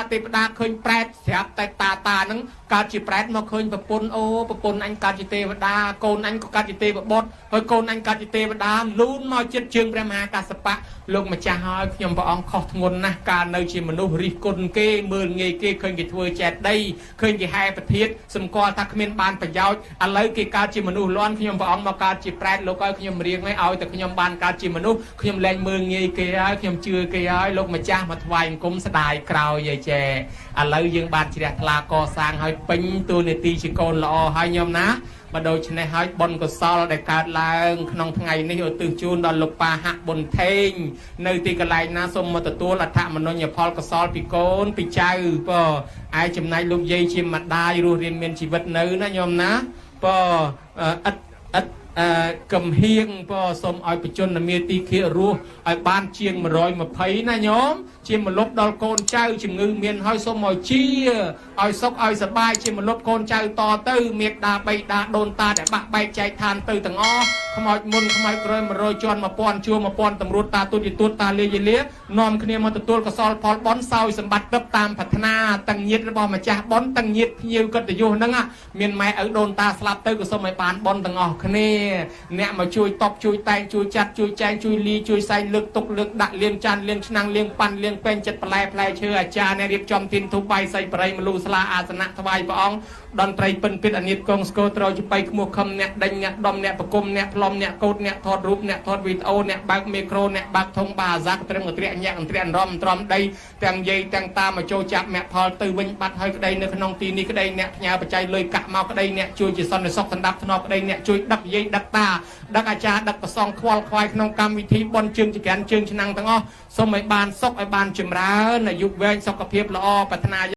ឃើញប្រែតស្រាប់តែតាហ្នឹងកើតជាប្រែតមកឃើញប្រពន្ធប្រពន្ធអញកើតជាទេវតាកូនអញក៏កើតជាទេវបុត្រហើយកូនអញកើតជាទេវតាលូនមកជិតជើងព្រះមហាកសបៈលោកម្ចាស់ហើយខ្ញុំព្រះអង្គខុសធ្ងន់ណាស់កាលនៅជាមនុស្សរិះគន់គេមើលងាយគេឃើញគេធ្វើចេតិយឃើញគេហែប្រធានសម្គាល់ថាគ្មានបានប្រយោជន៍ឥឡូវគេកើតជាមនុស្សលាន់ខ្ញុំព្រះអង្គមកកើតជាប្រែតលោកឲ្យខ្ញុំរៀងឲ្យតែខ្ញុំបានកើតជាមនុស្សខ្ញុំលែងមើលងាយគេហើយខ្ញុំជឿគេហើយលោកម្ចាស់មកថ្វាយបង្គំស្ដាយក្រោយយាយចែឥឡូវយើងបានជ្រះថ្លាកសាងឲ្យ ពេញតួនាទីជាកូនល្អហើយញោមណាបើដូច្នេះហើយបុណ្យកុសលដែលកើតឡើងក្នុងថ្ងៃនេះឧទ្ទិសជូនដល់លោកប៉ាហៈប៊ុនថេងនៅទីកន្លែងណាសូមមកទទួលអត្ថមនោញ្ញផលកុសលពីកូនពីចៅបើឯចំណែកលោកយាយជាម្ដាយរស់រៀនមានជីវិតនៅណាញោមណាបើឥតកំហៀងបើសូមឲ្យបជននាមាទីខៀរស់ឲ្យបានជាង120ណាញោមជាមលប់ដល់កូនចៅជំងឺមានហើយសូមឲ្យជាឲ្យសុខឲ្យសบายជាមលប់កូនចៅតទៅមេដាបៃតាដូនតាដែលបាក់បែកចែកឋានទៅទាំងអស់ខ្មោចមុនខ្មោចក្រោយ100ជាន់1000ជួរ1000តម្រួតតាទុតិទូតតាលាយលានាំគ្នាមកទទួលកុសលផលបុណ្យសោយសម្បត្តិទឹកតាមប្រាថ្នាទាំងញាតិរបស់ម្ចាស់បុណ្យទាំងញាតិភ្ញៀវកិត្តិយសហ្នឹងមានម៉ែឪដូនតាស្លាប់ទៅក៏សូមឲ្យបានបុណ្យទាំងអស់គ្នាអ្នកមកជួយតបជួយតែងជួយចាត់ជួយចែងជួយលីជួយសែងលើកទុកលើកដាក់លាងចានលាងឆ្នាំងលាងប៉ាន់លាងពេញចិត្តផ្លែឈើអាចារ្យអ្នករៀបចំទានធូបបាយសៃបរិយមលូស្លាអាសនៈថ្វាយព្រះអង្គតន្ត្រីពិនពិតអនិតកងស្គរត្រូវជបៃខ្មោះខំអ្នកដេញអ្នកដំអ្នកប្រគំអ្នកផ្លុំអ្នកកោតអ្នកថតរូបអ្នកថតវីដេអូអ្នកបើកមីក្រូអ្នកបើកធុងបាអាសាត្រឹមកត្រាក់ញាក់ត្រាក់រំត្រំដីទាំងយាយទាំងតាមកចូលចាប់អ្នកផលទៅវិញបាត់ហើយក្តីនៅក្នុងទីនេះក្តីអ្នកផ្ញើបច្ច័យលុយកាក់មកក្តីអ្នកជួយជាសន្តិសុខសណ្ដាប់ធ្នាប់ក្តីអ្នកជួយដឹកយាយដឹកតាដឹកអាចារ្យដឹកប្រសងខ្វល់ខ្វាយក្នុងកម្មវិធីបុណ្យជើងចក្រានជើងឆ្នាំងទាំងអស់សូមឲ្យបានសុខឲ្យបានចម្រើនអាយុវែងសុខភាពល្អប្រាថ្នា